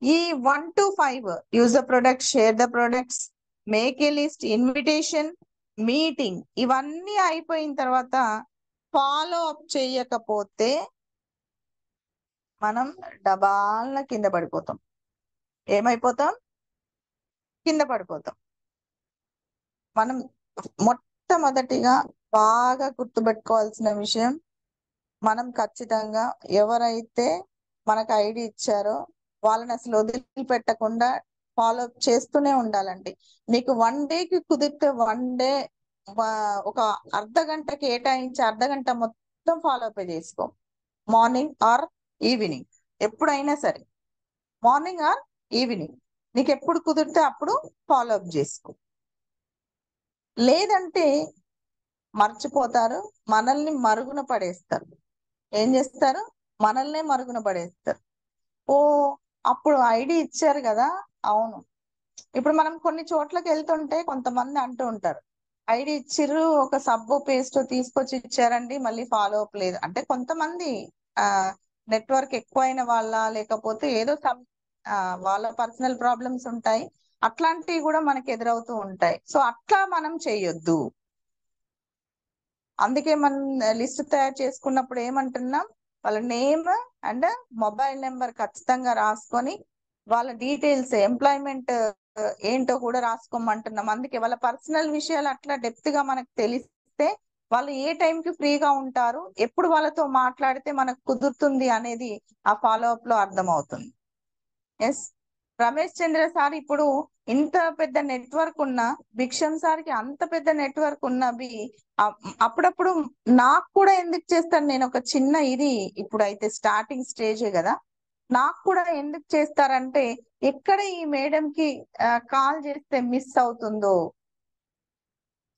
ఈ 1 to 5 use the products, share the products, make a list, invitation, meeting, ఇవన్నీ అయిపోయిన తర్వాత ఫాలో అప్ చేయకపోతే మనం డబాల్న కింద పడిపోతాం. ఏమైపోతాం? కింద పడిపోతాం. మనం మొట్టమొదటిగా బాగా గుర్తుపెట్టుకోవాల్సిన విషయం, మనం ఖచ్చితంగా ఎవరైతే మనకు ఐడి ఇచ్చారో వాళ్ళని అసలు వదిలిపెట్టకుండా ఫాలో అప్ చేస్తూనే ఉండాలండి. నీకు 1 డేకి కుదిరితే 1 డే ఒక అర్ధ గంట కేటాయించి అర్ధ గంట మొత్తం ఫాలో అప్ చేసుకో. మార్నింగ్ ఆర్ ఈవినింగ్, ఎప్పుడైనా సరే, మార్నింగ్ ఆర్ ఈవినింగ్ నీకు ఎప్పుడు కుదిరితే అప్పుడు ఫాలో అప్ చేసుకో. లేదంటే మర్చిపోతారు, మనల్ని మరుగున పడేస్తారు. ఏం చేస్తారు? మనల్నే మరుగున పడేస్తారు. ఓ అప్పుడు ఐడి ఇచ్చారు కదా, అవును. ఇప్పుడు మనం కొన్ని చోట్లకి వెళ్తుంటే కొంతమంది అంటూ ఉంటారు, ఐడి ఇచ్చిర్రు, ఒక సబ్బు పేస్ట్ తీసుకొచ్చి ఇచ్చారండి, మళ్ళీ ఫాలో అప్ లేదు. అంటే కొంతమంది నెట్వర్క్ ఎక్కువైన వాళ్ళ, లేకపోతే ఏదో వాళ్ళ పర్సనల్ ప్రాబ్లమ్స్ ఉంటాయి, అట్లాంటివి కూడా మనకి ఎదురవుతూ ఉంటాయి. సో అట్లా మనం చేయొద్దు. అందుకే మనం లిస్ట్ తయారు చేసుకున్నప్పుడు ఏమంటున్నాం, వాళ్ళ నేమ్ అండ్ మొబైల్ నెంబర్ ఖచ్చితంగా రాసుకొని వాళ్ళ డీటెయిల్స్, ఎంప్లాయ్మెంట్ ఏంటో కూడా రాసుకోమంటున్నాం. అందుకే వాళ్ళ పర్సనల్ విషయాలు అట్లా డెప్త్ గా మనకు తెలిస్తే వాళ్ళు ఏ టైంకి ఫ్రీగా ఉంటారు, ఎప్పుడు వాళ్ళతో మాట్లాడితే మనకు కుదురుతుంది అనేది ఆ ఫాలో అప్ లో అర్థమవుతుంది. ఎస్, రమేష్ చంద్ర సార్ ఇప్పుడు ఇంత పెద్ద నెట్వర్క్ ఉన్న, భిక్షం సార్కి అంత పెద్ద నెట్వర్క్ ఉన్నవి అప్పుడప్పుడు నాకు కూడా ఎందుకు చేస్తాను? నేను ఒక చిన్న ఇది ఇప్పుడైతే స్టార్టింగ్ స్టేజే కదా, నాకు కూడా ఎందుకు చేస్తారంటే ఎక్కడ ఈ మేడం కి కాల్ చేస్తే మిస్ అవుతుందో.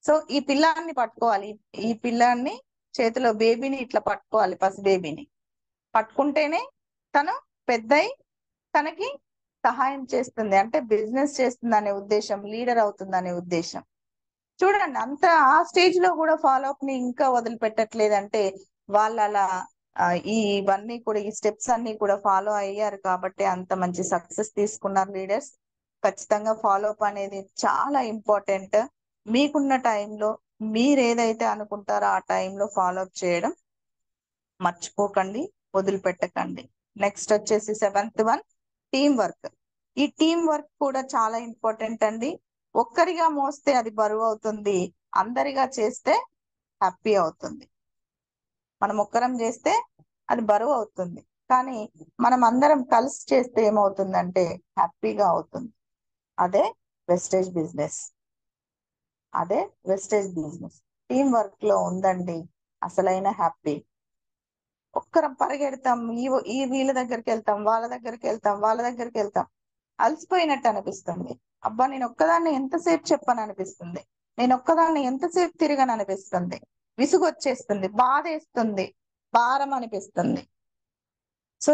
సో ఈ పిల్లాన్ని పట్టుకోవాలి, ఈ పిల్లాన్ని చేతిలో బేబీని ఇట్లా పట్టుకోవాలి, పసి బేబీని పట్టుకుంటేనే తను పెద్దయి తనకి సహాయం చేస్తుంది, అంటే బిజినెస్ చేస్తుంది అనే ఉద్దేశం, లీడర్ అవుతుంది అనే ఉద్దేశం. చూడండి, అంత ఆ స్టేజ్ లో కూడా ఫాలో అప్ ని ఇంకా వదిలిపెట్టట్లేదంటే వాళ్ళు అలా ఇవన్నీ కూడా, ఈ స్టెప్స్ అన్ని కూడా ఫాలో అయ్యారు కాబట్టి అంత మంచి సక్సెస్ తీసుకున్నారు లీడర్స్. ఖచ్చితంగా ఫాలో అప్ అనేది చాలా ఇంపార్టెంట్. మీకున్న టైంలో మీరు ఏదైతే అనుకుంటారో ఆ టైంలో ఫాలో అప్ చేయడం మర్చిపోకండి, వదిలిపెట్టకండి. నెక్స్ట్ వచ్చేసి 7th వన్ టీం వర్క్. ఈ టీం వర్క్ కూడా చాలా ఇంపార్టెంట్ అండి. ఒక్కరిగా మోస్తే అది బరువు అవుతుంది, అందరిగా చేస్తే హ్యాపీ అవుతుంది. మనం ఒక్కరం చేస్తే అది బరువు అవుతుంది, కానీ మనం అందరం కలిసి చేస్తే ఏమవుతుందంటే హ్యాపీగా అవుతుంది. అదే వెస్టేజ్ బిజినెస్, అదే వెస్టేజ్ బిజినెస్. టీం వర్క్ లో ఉందండి అసలైన హ్యాపీ. ఒక్కరం పరిగెడతాం, ఈ వీళ్ళ దగ్గరికి వెళ్తాం, వాళ్ళ దగ్గరికి వెళ్తాం, వాళ్ళ దగ్గరికి వెళ్తాం, అలసిపోయినట్టు అనిపిస్తుంది. అబ్బా నేను ఒక్కదాన్ని ఎంతసేపు చెప్పను అనిపిస్తుంది, నేను ఒక్కదాన్ని ఎంతసేపు తిరగను అనిపిస్తుంది, విసుగు వచ్చేస్తుంది, బాధేస్తుంది, భారం అనిపిస్తుంది. సో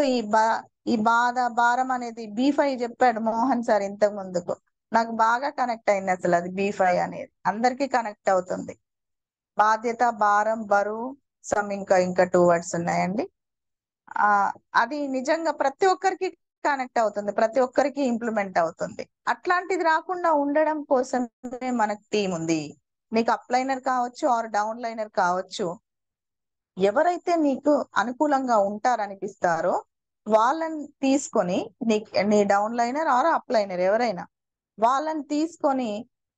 ఈ బాధ భారం అనేది B5 చెప్పాడు మోహన్ సార్ ఇంతకు ముందుకు. నాకు బాగా కనెక్ట్ అయింది అసలు అది B5 అనేది అందరికీ కనెక్ట్ అవుతుంది. బాధ్యత, భారం, బరువు, ఇంకా 2 వర్డ్స్ ఉన్నాయండి. అది నిజంగా ప్రతి ఒక్కరికి కనెక్ట్ అవుతుంది, ప్రతి ఒక్కరికి ఇంప్లిమెంట్ అవుతుంది. అట్లాంటిది రాకుండా ఉండడం కోసమే మనకు టీం ఉంది. నీకు అప్లైనర్ కావచ్చు ఆర్ డౌన్ లైనర్ కావచ్చు, ఎవరైతే నీకు అనుకూలంగా ఉంటారనిపిస్తారో వాళ్ళని తీసుకొని నీ down liner or up liner ఎవరైనా వాళ్ళని తీసుకొని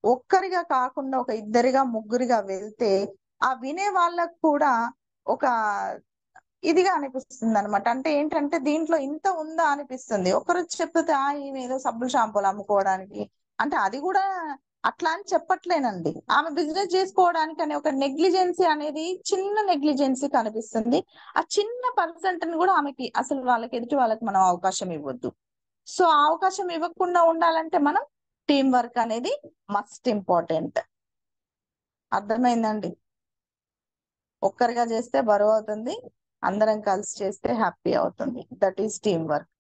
ఒక్కరిగా కాకుండా ఒక ఇద్దరిగా ముగ్గురిగా వెళ్తే ఆ వినే వాళ్ళకు కూడా ఒక ఇదిగా అనిపిస్తుంది అనమాట. అంటే ఏంటంటే దీంట్లో ఇంత ఉందా అనిపిస్తుంది. ఒకరు చెప్తే ఈమె ఏదో సబ్బులు షాంపూలు అమ్ముకోవడానికి, అంటే అది కూడా అట్లా అని చెప్పట్లేనండి. ఆమె బిజినెస్ చేసుకోవడానికి అనే ఒక నెగ్లిజెన్సీ అనేది చిన్న నెగ్లిజెన్సీ కనిపిస్తుంది. ఆ చిన్న పర్సెంట్ ని కూడా ఆమెకి అసలు వాళ్ళకి ఎదుటి వాళ్ళకి మనం అవకాశం ఇవ్వద్దు. సో ఆ అవకాశం ఇవ్వకుండా ఉండాలంటే మనం టీం వర్క్ అనేది మస్ట్ ఇంపార్టెంట్. అర్థమైందండి? ఒక్కరిగా చేస్తే బరువు అవుతుంది, అందరం కలిసి చేస్తే హ్యాపీ అవుతుంది. That is team work.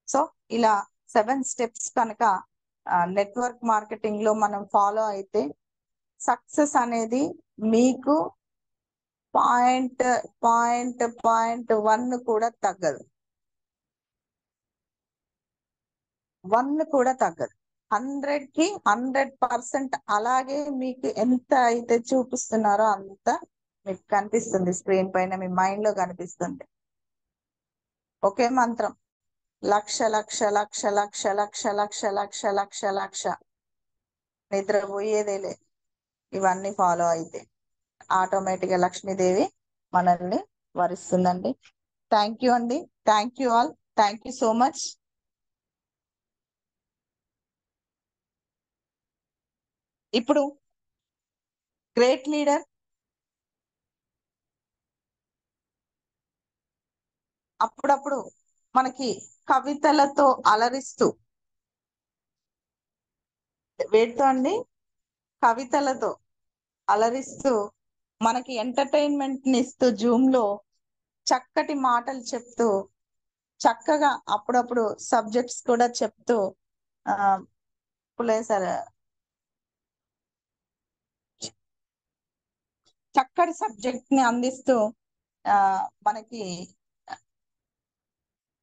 So ఇలా 7 స్టెప్స్ కనుక నెట్వర్క్ మార్కెటింగ్ లో మనం ఫాలో అయితే సక్సెస్ అనేది మీకు 1 కూడా తగ్గదు. 1 కూడా తగ్గదు. 100కి 100% అలాగే మీకు ఎంత అయితే చూపిస్తున్నారో అంత మీకు కనిపిస్తుంది స్క్రీన్ పైన, మీ మైండ్ లో కనిపిస్తుంది. ఒకే మంత్రం, లక్ష లక్ష లక్ష లక్ష లక్ష లక్ష లక్ష లక్ష లక్ష, నిద్రపోయేదేలే. ఇవన్నీ ఫాలో అయితే ఆటోమేటిక్ గా లక్ష్మీదేవి మనల్ని వరిస్తుందండి. థ్యాంక్ యూ అండి. Thank you all. Thank you so much. ఇప్పుడు గ్రేట్ లీడర్ అప్పుడప్పుడు మనకి కవితలతో అలరిస్తూ, వేటితో అండి? కవితలతో అలరిస్తూ మనకి ఎంటర్టైన్మెంట్ ని ఇస్తూ, జూమ్ లో చక్కటి మాటలు చెప్తూ, చక్కగా అప్పుడప్పుడు సబ్జెక్ట్స్ కూడా చెప్తూ పులేసారు చక్కటి సబ్జెక్ట్ ని అందిస్తూ మనకి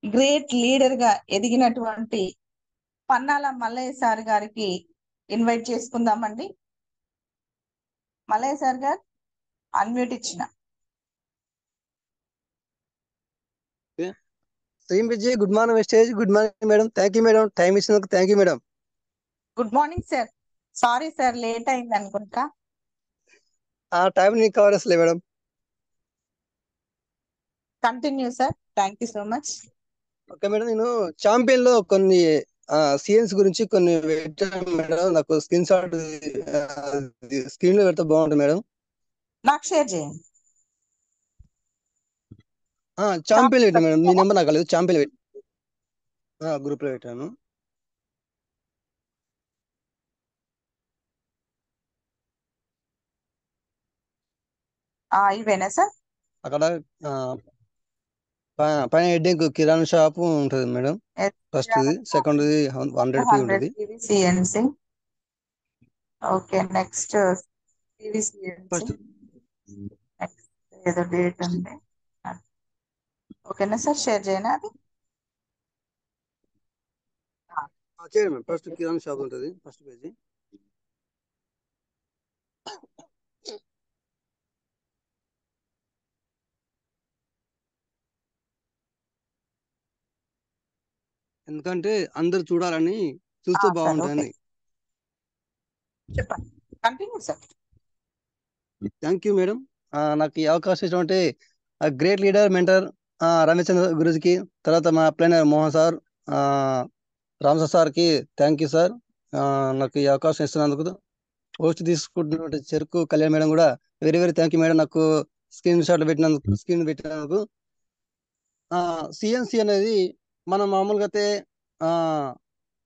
గ్రేట్ లీడర్ గా ఎదిగినటువంటి పన్నాల మల్లయ్య సార్ గారికి ఇన్వైట్ చేసుకుందామండి. మల్లయ్య సార్ గారు అన్మ్యూట్ ఇచ్చిన. శ్రీం Vijay, good morning Vestige. Good morning madam. Thank you madam, time ఇచ్చినందుకు thank you madam. Good morning sir. Sorry sir, late అయింది అనుకుంటా. ఆ టైం నీకు కవర్ వస్తలే madam. Continue sir. Thank you so much. Okay madam, నేను ఛాంపియన్ లో కొన్ని సిఎన్స్ గురించి కొన్ని పెట్టాను మేడం. నాకు స్క్రీన్ షాట్ స్క్రీన్ లో పెడితే బాగుంటుంది మేడం. నాకు షేర్ చేయండి. ఛాంపియన్ పెట్టాను మేడం, మీ నెంబర్ నాకు లేదు. ఛాంపియన్ పెట్టి గ్రూప్ లో పెట్టాను. ఇవేనా సార్? అక్కడ పైన హెడ్డింగ్ కిరాణా షాప్ ఉంటుంది మేడం. ఫస్ట్ ది, సెకండ్ ది 100 పి ఉంటుంది. సిఎన్సి. ఓకే, నెక్స్ట్ ఫస్ట్ నెక్స్ట్ ఏదో డేట్ ఉంది. ఓకేనా సార్, షేర్ చేయనా అది? చేయండి మేడం. ఫస్ట్ కిరాణా షాప్ ఉంటుంది, ఫస్ట్ పేజీ. ఎందుకంటే అందరు చూడాలని, చూస్తే బాగుంటుంది. చెప్పండి, continue sir. Thank you madam. నాకు ఈ అవకాశం ఇచ్చినటువంటి గ్రేట్ లీడర్ మెంటర్ రమేశ్చంద్ర గురుజీకి, తర్వాత మా ప్లానర్ మోహన్ సార్, రామసార్ సార్కి థ్యాంక్ యూ సార్. నాకు ఈ అవకాశం ఇస్తున్నందుకు. పోస్ట్ తీసుకుంటున్న చెరుకు కళ్యాణ్ మేడం కూడా very very thank you madam, నాకు స్క్రీన్ పెట్టినందుకు. సిఎన్సి అనేది మనం మామూలుగా అయితే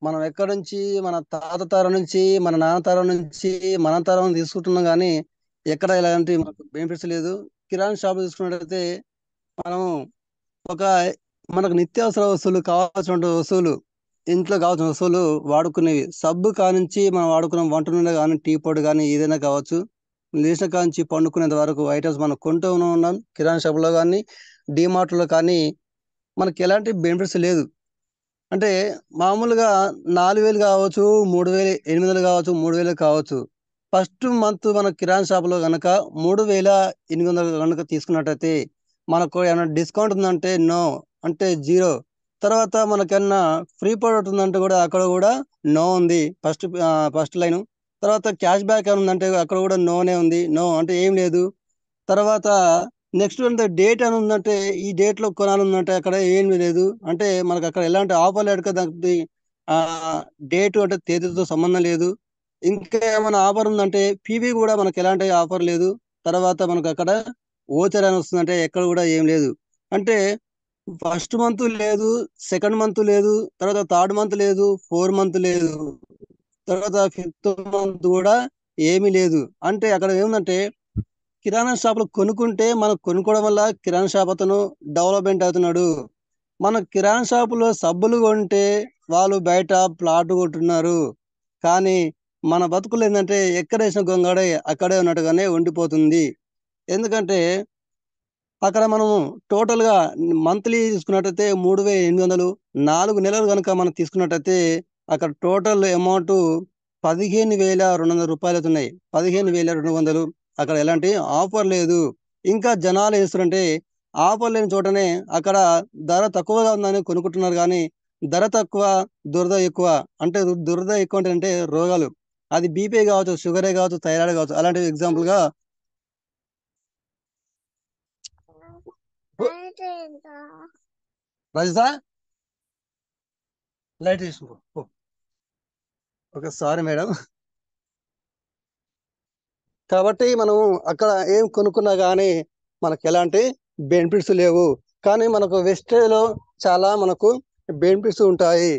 మనం ఎక్కడి నుంచి, మన తాత తరం నుంచి, మన నాన్న తరం నుంచి, మన తరం తీసుకుంటున్నాం, కానీ ఎక్కడ ఇలాంటి మనకు బెనిఫిట్స్ లేదు. కిరాణా షాప్ తీసుకున్నట్టయితే మనం మనకు నిత్యావసర వస్తువులు, కావాల్సిన వస్తువులు ఇంట్లో కావాల్సిన వస్తువులు వాడుకునేవి సబ్బు కానించి మనం వాడుకున్న వంట నూనె కానీ టీ పొడి కానీ ఏదైనా కావచ్చు లేచిన కాంచి పండుకునేంత వరకు ఐటమ్స్ మనం కొంటూ ఉన్నాం కిరాణా షాపులో కానీ డిమార్ట్లో కానీ మనకి ఎలాంటి బెనిఫిట్స్ లేదు. అంటే మామూలుగా 4000 కావచ్చు 3800 కావచ్చు 3000 కావచ్చు. ఫస్ట్ మంత్ మన కిరాణా షాపులో కనుక 3800 కనుక తీసుకున్నట్టయితే మనకు ఏమైనా డిస్కౌంట్ ఉందంటే నో అంటే జీరో. తర్వాత మనకన్నా ఫ్రీ ప్రోడక్ట్ ఉందంటే కూడా అక్కడ కూడా నో ఉంది ఫస్ట్ లైన్. తర్వాత క్యాష్ బ్యాక్ ఏమైనా ఉందంటే అక్కడ కూడా నోనే ఉంది. నో అంటే ఏం లేదు. తర్వాత నెక్స్ట్ అంటే డేట్ అని ఉందంటే ఈ డేట్లో కొనాలందంటే అక్కడ ఏమీ లేదు. అంటే మనకు అక్కడ ఎలాంటి ఆఫర్ లేదు కదా, దానికి డేట్ అంటే తేదీతో సంబంధం లేదు. ఇంకా ఏమైనా ఆఫర్ ఉందంటే పీవీ కూడా మనకు ఎలాంటి ఆఫర్ లేదు. తర్వాత మనకు అక్కడ ఓచర్ అని వస్తుందంటే ఎక్కడ కూడా ఏం లేదు. అంటే ఫస్ట్ మంత్ లేదు, సెకండ్ మంత్ లేదు, తర్వాత థర్డ్ మంత్ లేదు, 4 మంత్ లేదు, తర్వాత 5th మంత్ కూడా ఏమీ లేదు. అంటే అక్కడ ఏముందంటే కిరాణా షాపులో కొనుక్కుంటే మనం కొనుక్కోవడం వల్ల కిరాణా షాప్ అతను డెవలప్మెంట్ అవుతున్నాడు. మన కిరాణా షాపులో సబ్బులు కొంటే వాళ్ళు బయట ప్లాట్ కొంటున్నారు. కానీ మన బతుకులు ఏంటంటే ఎక్కడ వేసిన గొంగడే అక్కడే ఉన్నట్టుగానే ఉండిపోతుంది. ఎందుకంటే అక్కడ మనము టోటల్గా మంత్లీ తీసుకున్నట్టయితే 3800 4 నెలలు కనుక మనం తీసుకున్నట్టయితే అక్కడ టోటల్ అమౌంట్ 15,200 రూపాయలు అవుతున్నాయి. 15,200. అక్కడ ఎలాంటి ఆఫర్ లేదు. ఇంకా జనాలు ఏస్తున్నారంటే ఆఫర్ లేని చోటనే అక్కడ ధర తక్కువగా ఉందని కొనుక్కుంటున్నారు. కానీ ధర తక్కువ దురద ఎక్కువ. అంటే దురద ఎక్కువ అంటే రోగాలు, అది బీపీ కావచ్చు, షుగరే కావచ్చు, థైరాయిడ్ కావచ్చు. అలాంటి ఎగ్జాంపుల్గా రజిత లైట్ తీసుకో. Okay sorry madam. కాబట్టి మనం అక్కడ ఏం కొనుక్కున్నా కానీ మనకు ఎలాంటి బెనిఫిట్స్ లేవు. కానీ మనకు వెస్టేజ్లో చాలా మనకు బెనిఫిట్స్ ఉంటాయి.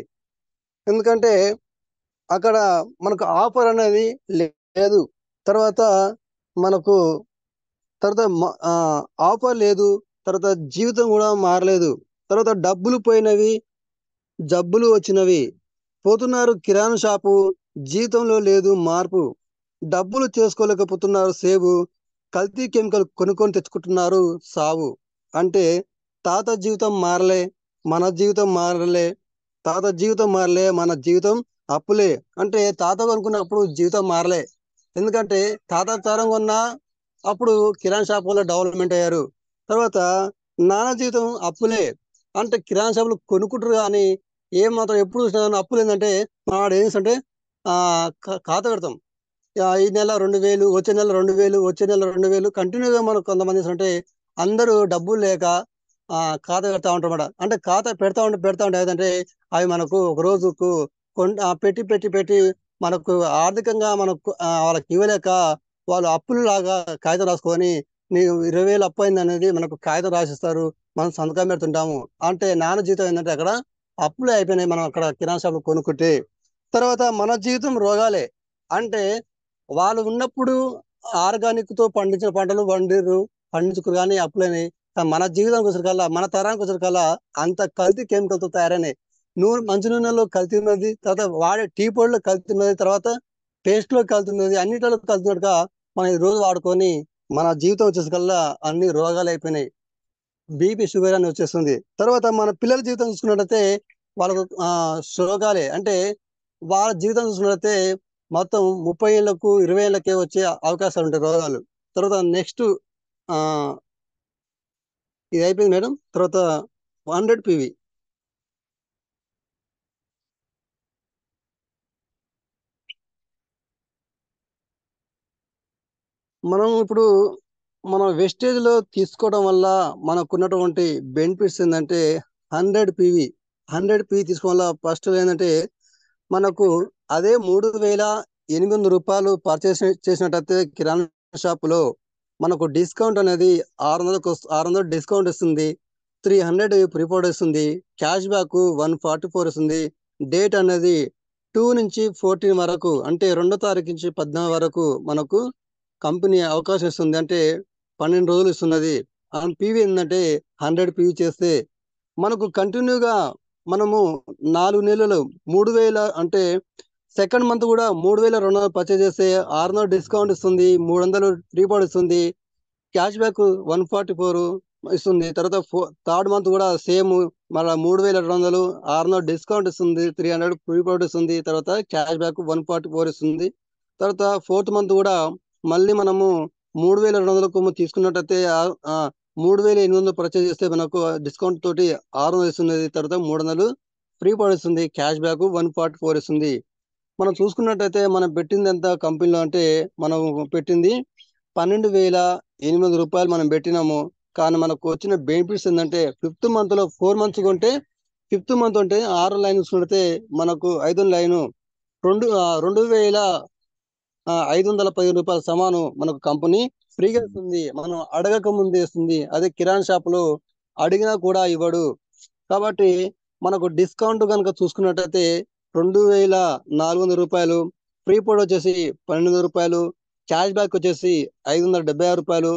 ఎందుకంటే అక్కడ మనకు ఆఫర్ అనేది లేదు. తర్వాత మనకు ఆఫర్ లేదు. తర్వాత జీవితం కూడా మారలేదు. తర్వాత డబ్బులు పోయినవి, జబ్బులు వచ్చినవి. పోతున్నారు కిరాణా షాపు, జీవితంలో లేదు మార్పు. డబ్బులు చేసుకోలేకపోతున్నారు సేవు, కల్తీ కెమికల్ కొనుక్కొని తెచ్చుకుంటున్నారు సావు. అంటే తాత జీవితం మారలే, మన జీవితం మారలే. తాత జీవితం మారలే, మన జీవితం అప్పులే. అంటే తాత కొనుక్కున్నప్పుడు జీవితం మారలే. ఎందుకంటే తాత తరం కొన్నా అప్పుడు కిరాణా షాప్ వల్ల డెవలప్మెంట్ అయ్యారు. తర్వాత నాన్న జీవితం అప్పులే. అంటే కిరాణా షాపులు కొనుక్కుంటారు కానీ ఏం మాత్రం ఎప్పుడు చూసినా అప్పులు. ఏంటంటే మాడు ఏం చేస్తుంటే ఖాతా పెడతాం. ఈ నెల 2000, వచ్చే నెల 2000, వచ్చే నెల 2000 కంటిన్యూగా మనకు కొంతమంది అంటే అందరూ డబ్బులు లేక ఖాతా పెడతా ఉంటారన్నమాట. అంటే ఖాతా పెడతా ఉంటే ఏదంటే అవి మనకు ఒక రోజుకు పెట్టి పెట్టి పెట్టి మనకు ఆర్థికంగా మనకు వాళ్ళకి ఇవ్వలేక వాళ్ళు అప్పులు లాగా కాగితం రాసుకొని నీకు 20,000 అప్పు అయింది అనేది మనకు కాగితం రాసిస్తారు. మనం సంతకం పెడుతుంటాము. అంటే నాన్న జీవితం ఏంటంటే అక్కడ అప్పులే అయిపోయినాయి మనం అక్కడ కిరాణా షాపులు కొనుక్కుంటే. తర్వాత మన జీవితం రోగాలే. అంటే వాళ్ళు ఉన్నప్పుడు ఆర్గానిక్ తో పండించిన పంటలు పండించుకురు కానీ అప్పులని. మన జీవితానికి వచ్చరికల్లా, మన తరానికి వచ్చరికల్లా అంత కల్తీ కెమికల్ తో తయారైనాయి. మంచి నూనెలో కల్తీ ఉన్నది, తర్వాత వాడే టీ పొడిలో కల్తీ ఉన్నది, తర్వాత పేస్ట్ లో కల్తీ ఉన్నది, అన్నిటిలో కలుతున్నట్టుగా మనం ఈ రోజు వాడుకొని మన జీవితం వచ్చేసరికల్లా అన్ని రోగాలు అయిపోయినాయి. బీపీ షుగర్ అని వచ్చేస్తుంది. తర్వాత మన పిల్లల జీవితం చూసుకున్నట్టయితే వాళ్ళకు రోగాలే. అంటే వాళ్ళ జీవితం చూసుకున్నట్టయితే మొత్తం 30 ఏళ్లకు 20 ఏళ్ళకే వచ్చే అవకాశాలు ఉంటాయి రోగాలు. తర్వాత నెక్స్ట్ ఇది అయిపోయింది మేడం. తర్వాత 100 PV. మనం ఇప్పుడు మన వెస్టేజ్ లో తీసుకోవడం వల్ల మనకున్నటువంటి బెనిఫిట్స్ ఏంటంటే 100 PV. 100 PV తీసుకోవడం వల్ల ఫస్ట్ ఏంటంటే మనకు అదే 3,800 రూపాయలు పర్చేస్ చేసినట్టయితే కిరాణా షాపులో మనకు డిస్కౌంట్ అనేది 600 డిస్కౌంట్ ఇస్తుంది. 300 ప్రిపోర్ట్ ఇస్తుంది. క్యాష్ బ్యాక్ 144 ఇస్తుంది. డేట్ అనేది 2 నుంచి 14 వరకు, అంటే 2వ తారీఖు నుంచి 14 వరకు మనకు కంపెనీ అవకాశం ఇస్తుంది. అంటే 12 రోజులు ఇస్తున్నది. PV ఏంటంటే 100 PV చేస్తే మనకు కంటిన్యూగా మనము 4 నెలలు 3000 అంటే సెకండ్ మంత్ కూడా 3200 పర్చేజ్ చేస్తే 600 డిస్కౌంట్ ఇస్తుంది, 300 రీబార్డ్ ఇస్తుంది, క్యాష్ బ్యాక్ 144 ఇస్తుంది. తర్వాత థర్డ్ మంత్ కూడా సేమ్ మళ్ళీ 3200 600 డిస్కౌంట్ ఇస్తుంది, 300 రీబార్డ్ ఇస్తుంది, తర్వాత క్యాష్ బ్యాక్ 144 ఇస్తుంది. తర్వాత ఫోర్త్ మంత్ కూడా మళ్ళీ మనము 3200కు తీసుకున్నట్టయితే 3800 పర్చేజ్ చేస్తే మనకు డిస్కౌంట్ తోటి 600 ఇస్తుంది, తర్వాత 300 ఫ్రీ పాడ్ ఇస్తుంది, క్యాష్ బ్యాక్ 144 ఇస్తుంది. మనం చూసుకున్నట్టయితే మనం పెట్టింది ఎంత కంపెనీలో అంటే మనం పెట్టింది 12,800 రూపాయలు మనం పెట్టినాము. కానీ మనకు వచ్చిన బెనిఫిట్స్ ఏంటంటే 5th మంత్ లో 4 మంత్స్ కొంటే 5th మంత్ అంటే 6 లైన్ చూసుకుంటే మనకు 5 లైన్ 2,510 రూపాయల సమానం మనకు కంపెనీ ఫ్రీగా ఇస్తుంది. మనం అడగక ముందే ఇస్తుంది. అదే కిరాణా షాప్ లో అడిగినా కూడా ఇవ్వడు. కాబట్టి మనకు డిస్కౌంట్ కనుక చూసుకున్నట్టయితే 2,400 రూపాయలు, ఫ్రీ పోడ్ వచ్చేసి 1,200 రూపాయలు, క్యాష్ బ్యాక్ వచ్చేసి 576 రూపాయలు,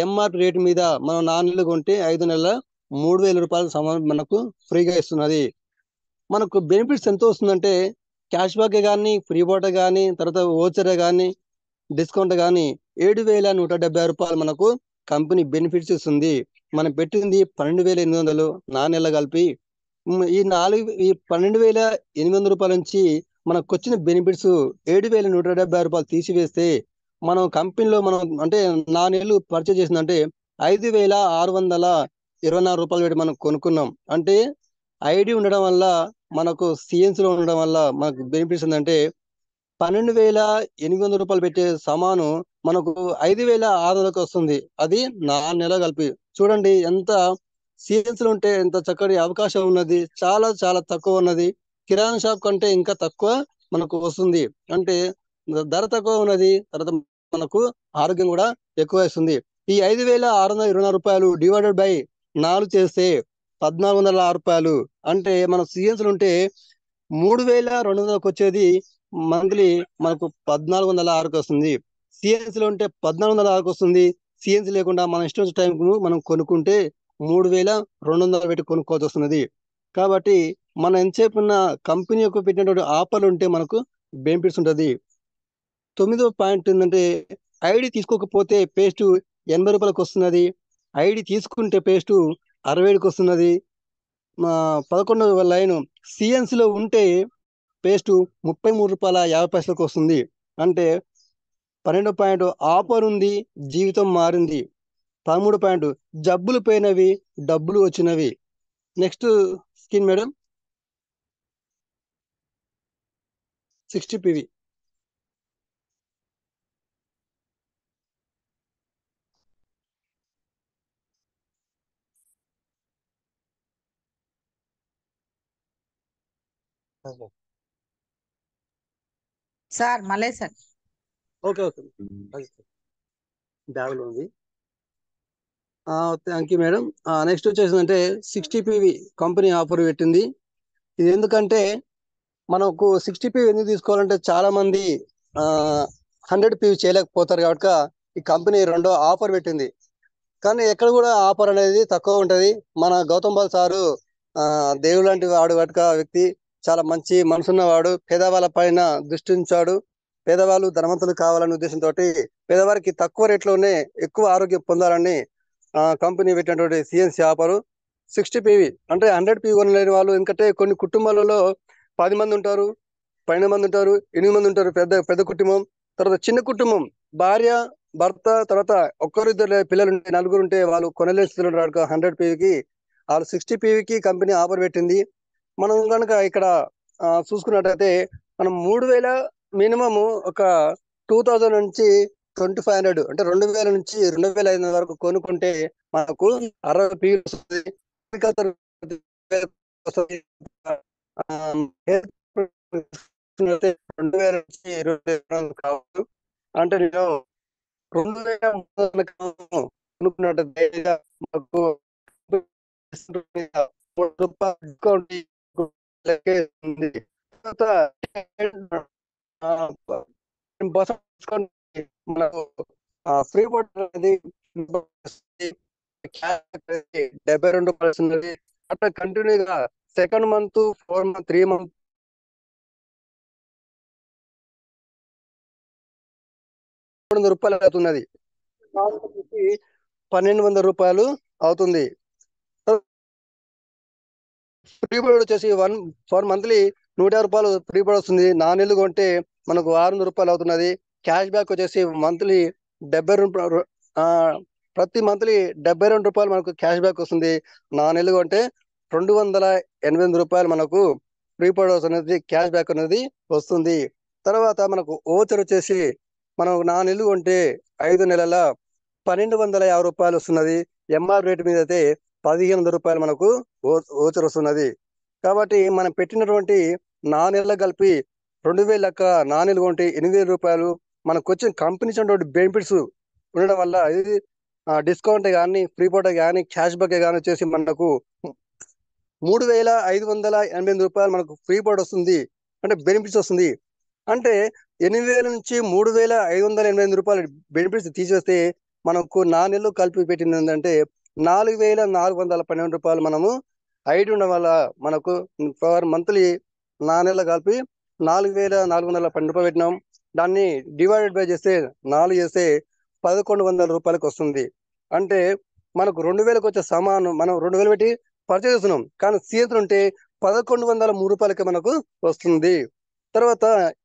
ఎంఆర్పి రేట్ మీద మనం 4 నెలలు కొంటే 5 నెలల 3,000 రూపాయల సమానం మనకు ఫ్రీగా ఇస్తున్నది. మనకు బెనిఫిట్స్ ఎంత వస్తుందంటే క్యాష్ బ్యాక్ కానీ, ఫ్రీ పోడ్ కానీ, తర్వాత ఓచర్ కానీ, డిస్కౌంట్ కానీ 7,176 రూపాయలు మనకు కంపెనీ బెనిఫిట్స్ ఇస్తుంది. మనం పెట్టింది 12,800 4 నెలలు కలిపి. ఈ 12,800 రూపాయల నుంచి మనకు వచ్చిన బెనిఫిట్స్ 7,176 రూపాయలు తీసివేస్తే మనం కంపెనీలో మనం అంటే 4 నెలలు పర్చేజ్ చేసిందంటే 5,624 రూపాయలు పెట్టి మనం కొనుక్కున్నాం. అంటే ఐడి ఉండడం వల్ల మనకు సిఎన్స్ లో ఉండడం వల్ల మనకు బెనిఫిట్స్ ఏంటంటే 12,800 రూపాయలు పెట్టే సమాను మనకు 5,600కి వస్తుంది. అది 4 నెలలు కలిపి. చూడండి ఎంత సిఎన్స్ లో ఉంటే ఎంత చక్కటి అవకాశం ఉన్నది. చాలా చాలా తక్కువ ఉన్నది. కిరాణా షాప్ కంటే ఇంకా తక్కువ మనకు వస్తుంది. అంటే ధర తక్కువ ఉన్నది, తర్వాత మనకు ఆరోగ్యం కూడా ఎక్కువ వస్తుంది. ఈ 5,624 రూపాయలు డివైడెడ్ బై 4 చేస్తే 1,406 రూపాయలు. అంటే మనం సిఎన్స్ లో ఉంటే 3,200కి వచ్చేది మంత్లీ మనకు 1,406కి వస్తుంది. సిఎన్స్ లో ఉంటే 1,406కి వస్తుంది. సిఎన్స్ లేకుండా మన ఇష్టం వచ్చిన టైంకు మనం కొనుక్కుంటే 3,200 పెట్టి కొనుక్కోవాల్సి వస్తున్నది. కాబట్టి మనం ఎంతసేపు ఉన్న కంపెనీ యొక్క పెట్టినటువంటి ఆఫర్లు ఉంటే మనకు బెనిఫిట్స్ ఉంటుంది. 9వ పాయింట్ ఏంటంటే ఐడి తీసుకోకపోతే పేస్ట్ 80 రూపాయలకు వస్తున్నది. ఐడి తీసుకుంటే పేస్ట్ 67కి వస్తున్నది. 11వ లైన్ సిఎన్స్ లో ఉంటే పేస్ట్ 33 రూపాయల 50 పైసలకు వస్తుంది. అంటే 12వ పాయింట్ ఆఫర్ ఉంది, జీవితం మారింది. 13వ పాయింట్ జబ్బులు పోయినవి, డబ్బులు వచ్చినవి. Next scheme madam 60 PV. Sir మళ్ళీ సార్ ఓకే ఓకే బ్యాగ్లో ఉంది. Thank you madam. నెక్స్ట్ వచ్చేసిందంటే 60 పివి కంపెనీ ఆఫర్ పెట్టింది. ఇది ఎందుకంటే మనకు 60 పివి ఎందుకు తీసుకోవాలంటే చాలా మంది 100 పివి చేయలేకపోతారు కాబట్టి ఈ కంపెనీ రెండో ఆఫర్ పెట్టింది. కానీ ఎక్కడ కూడా ఆఫర్ అనేది తక్కువ ఉంటది. మన గౌతమ్ బాల్ సారు దేవుడు లాంటి వాడు కనుక వ్యక్తి, చాలా మంచి మనసున్నవాడు, పేదవాళ్ళ పైన దృష్టి ఉంచాడు. పేదవాళ్ళు ధనవంతులు కావాలనే ఉద్దేశంతో పేదవారికి తక్కువ రేట్లోనే ఎక్కువ ఆరోగ్యం పొందాలని కంపెనీ పెట్టినటువంటి సిఎన్సి ఆఫరు 60 పివి. అంటే 100 పివి కొనలేని వాళ్ళు, ఎందుకంటే కొన్ని కుటుంబాలలో 10 మంది ఉంటారు, 12 మంది ఉంటారు, 8 మంది ఉంటారు. పెద్ద పెద్ద కుటుంబం. తర్వాత చిన్న కుటుంబం, భార్య భర్త, తర్వాత ఒక్కరిద్దరు పిల్లలు ఉంటే, నలుగురు ఉంటే వాళ్ళు కొనలేస్తున్నారు. 100 పివికి వాళ్ళు 60 పివికి కంపెనీ ఆఫర్ పెట్టింది. మనం కనుక ఇక్కడ చూసుకున్నట్టయితే మనం 3,000 మినిమం ఒక 2,000 నుంచి 2,500 అంటే 2,000 నుంచి 2,500 వరకు కొనుక్కుంటే మనకు 60 పివి వస్తుంది. 2,000 నుంచి 2,500 కావచ్చు. అంటే నేను 2,300 కొనుక్కున్నట్టు మాకు రూపాయలు డిస్కౌంట్. మనకు ఫ్రీ బోర్డ్ అనేది 72 రూపాయలు ఉన్నది. అట్లా కంటిన్యూగా సెకండ్ మంత్ 4 మంత్ 3 మంత్ రూపాయలు అవుతున్నది. 1200 రూపాయలు అవుతుంది. ప్రీపెయిడ్ వచ్చేసి 1 మంత్లీ 150 రూపాయలు ప్రీపెయిడ్ వస్తుంది. 4 నెలలు కొంటే మనకు 600 రూపాయలు అవుతున్నది. క్యాష్ బ్యాక్ వచ్చేసి మంత్లీ 72 ప్రతి మంత్లీ 72 రూపాయలు మనకు క్యాష్ బ్యాక్ వస్తుంది. 4 నెలలు కొంటే 288 రూపాయలు మనకు ప్రీపెయిడ్ అనేది క్యాష్ బ్యాక్ అనేది వస్తుంది. తర్వాత మనకు ఓచర్ వచ్చేసి మనం 4 నెలలు కొంటే 5 నెలల 1250 రూపాయలు వస్తున్నది. ఎంఆర్ రేట్ మీద అయితే 1500 రూపాయలు మనకు ఓచర్ వస్తున్నది. కాబట్టి మనం పెట్టినటువంటి 4 నెలలు కలిపి 2000 లెక్క 4 నెలలు కొంటే 8000 రూపాయలు మనకు వచ్చిన కంపెనీ ఇచ్చినటువంటి బెనిఫిట్స్ ఉండడం వల్ల ఇది డిస్కౌంట్ కానీ ప్రీపోర్ట్ కానీ క్యాష్ బ్యాక్ కానీ వచ్చేసి మనకు 3588 రూపాయలు మనకు ప్రీపోర్ట్ వస్తుంది, అంటే బెనిఫిట్స్ వస్తుంది. అంటే 8000 నుంచి 3588 రూపాయలు బెనిఫిట్స్ తీసేస్తే మనకు 4 నెలలు కలిపి పెట్టింది ఏంటంటే 4412 రూపాయలు మనము ఐడి ఉండడం వల్ల మనకు పర్ మంత్లీ 4 నెలలు కలిపి 4412 రూపాయలు పెట్టినాం. దాన్ని డివైడెడ్ బై చేస్తే 4 చేస్తే 1100 రూపాయలకు వస్తుంది. అంటే మనకు 2000కి వచ్చే సామాను మనం 2000 పెట్టి పర్చేజ్ చేస్తున్నాం, కానీ సిఎస్ ఉంటే 1103 రూపాయలకి మనకు వస్తుంది. తర్వాత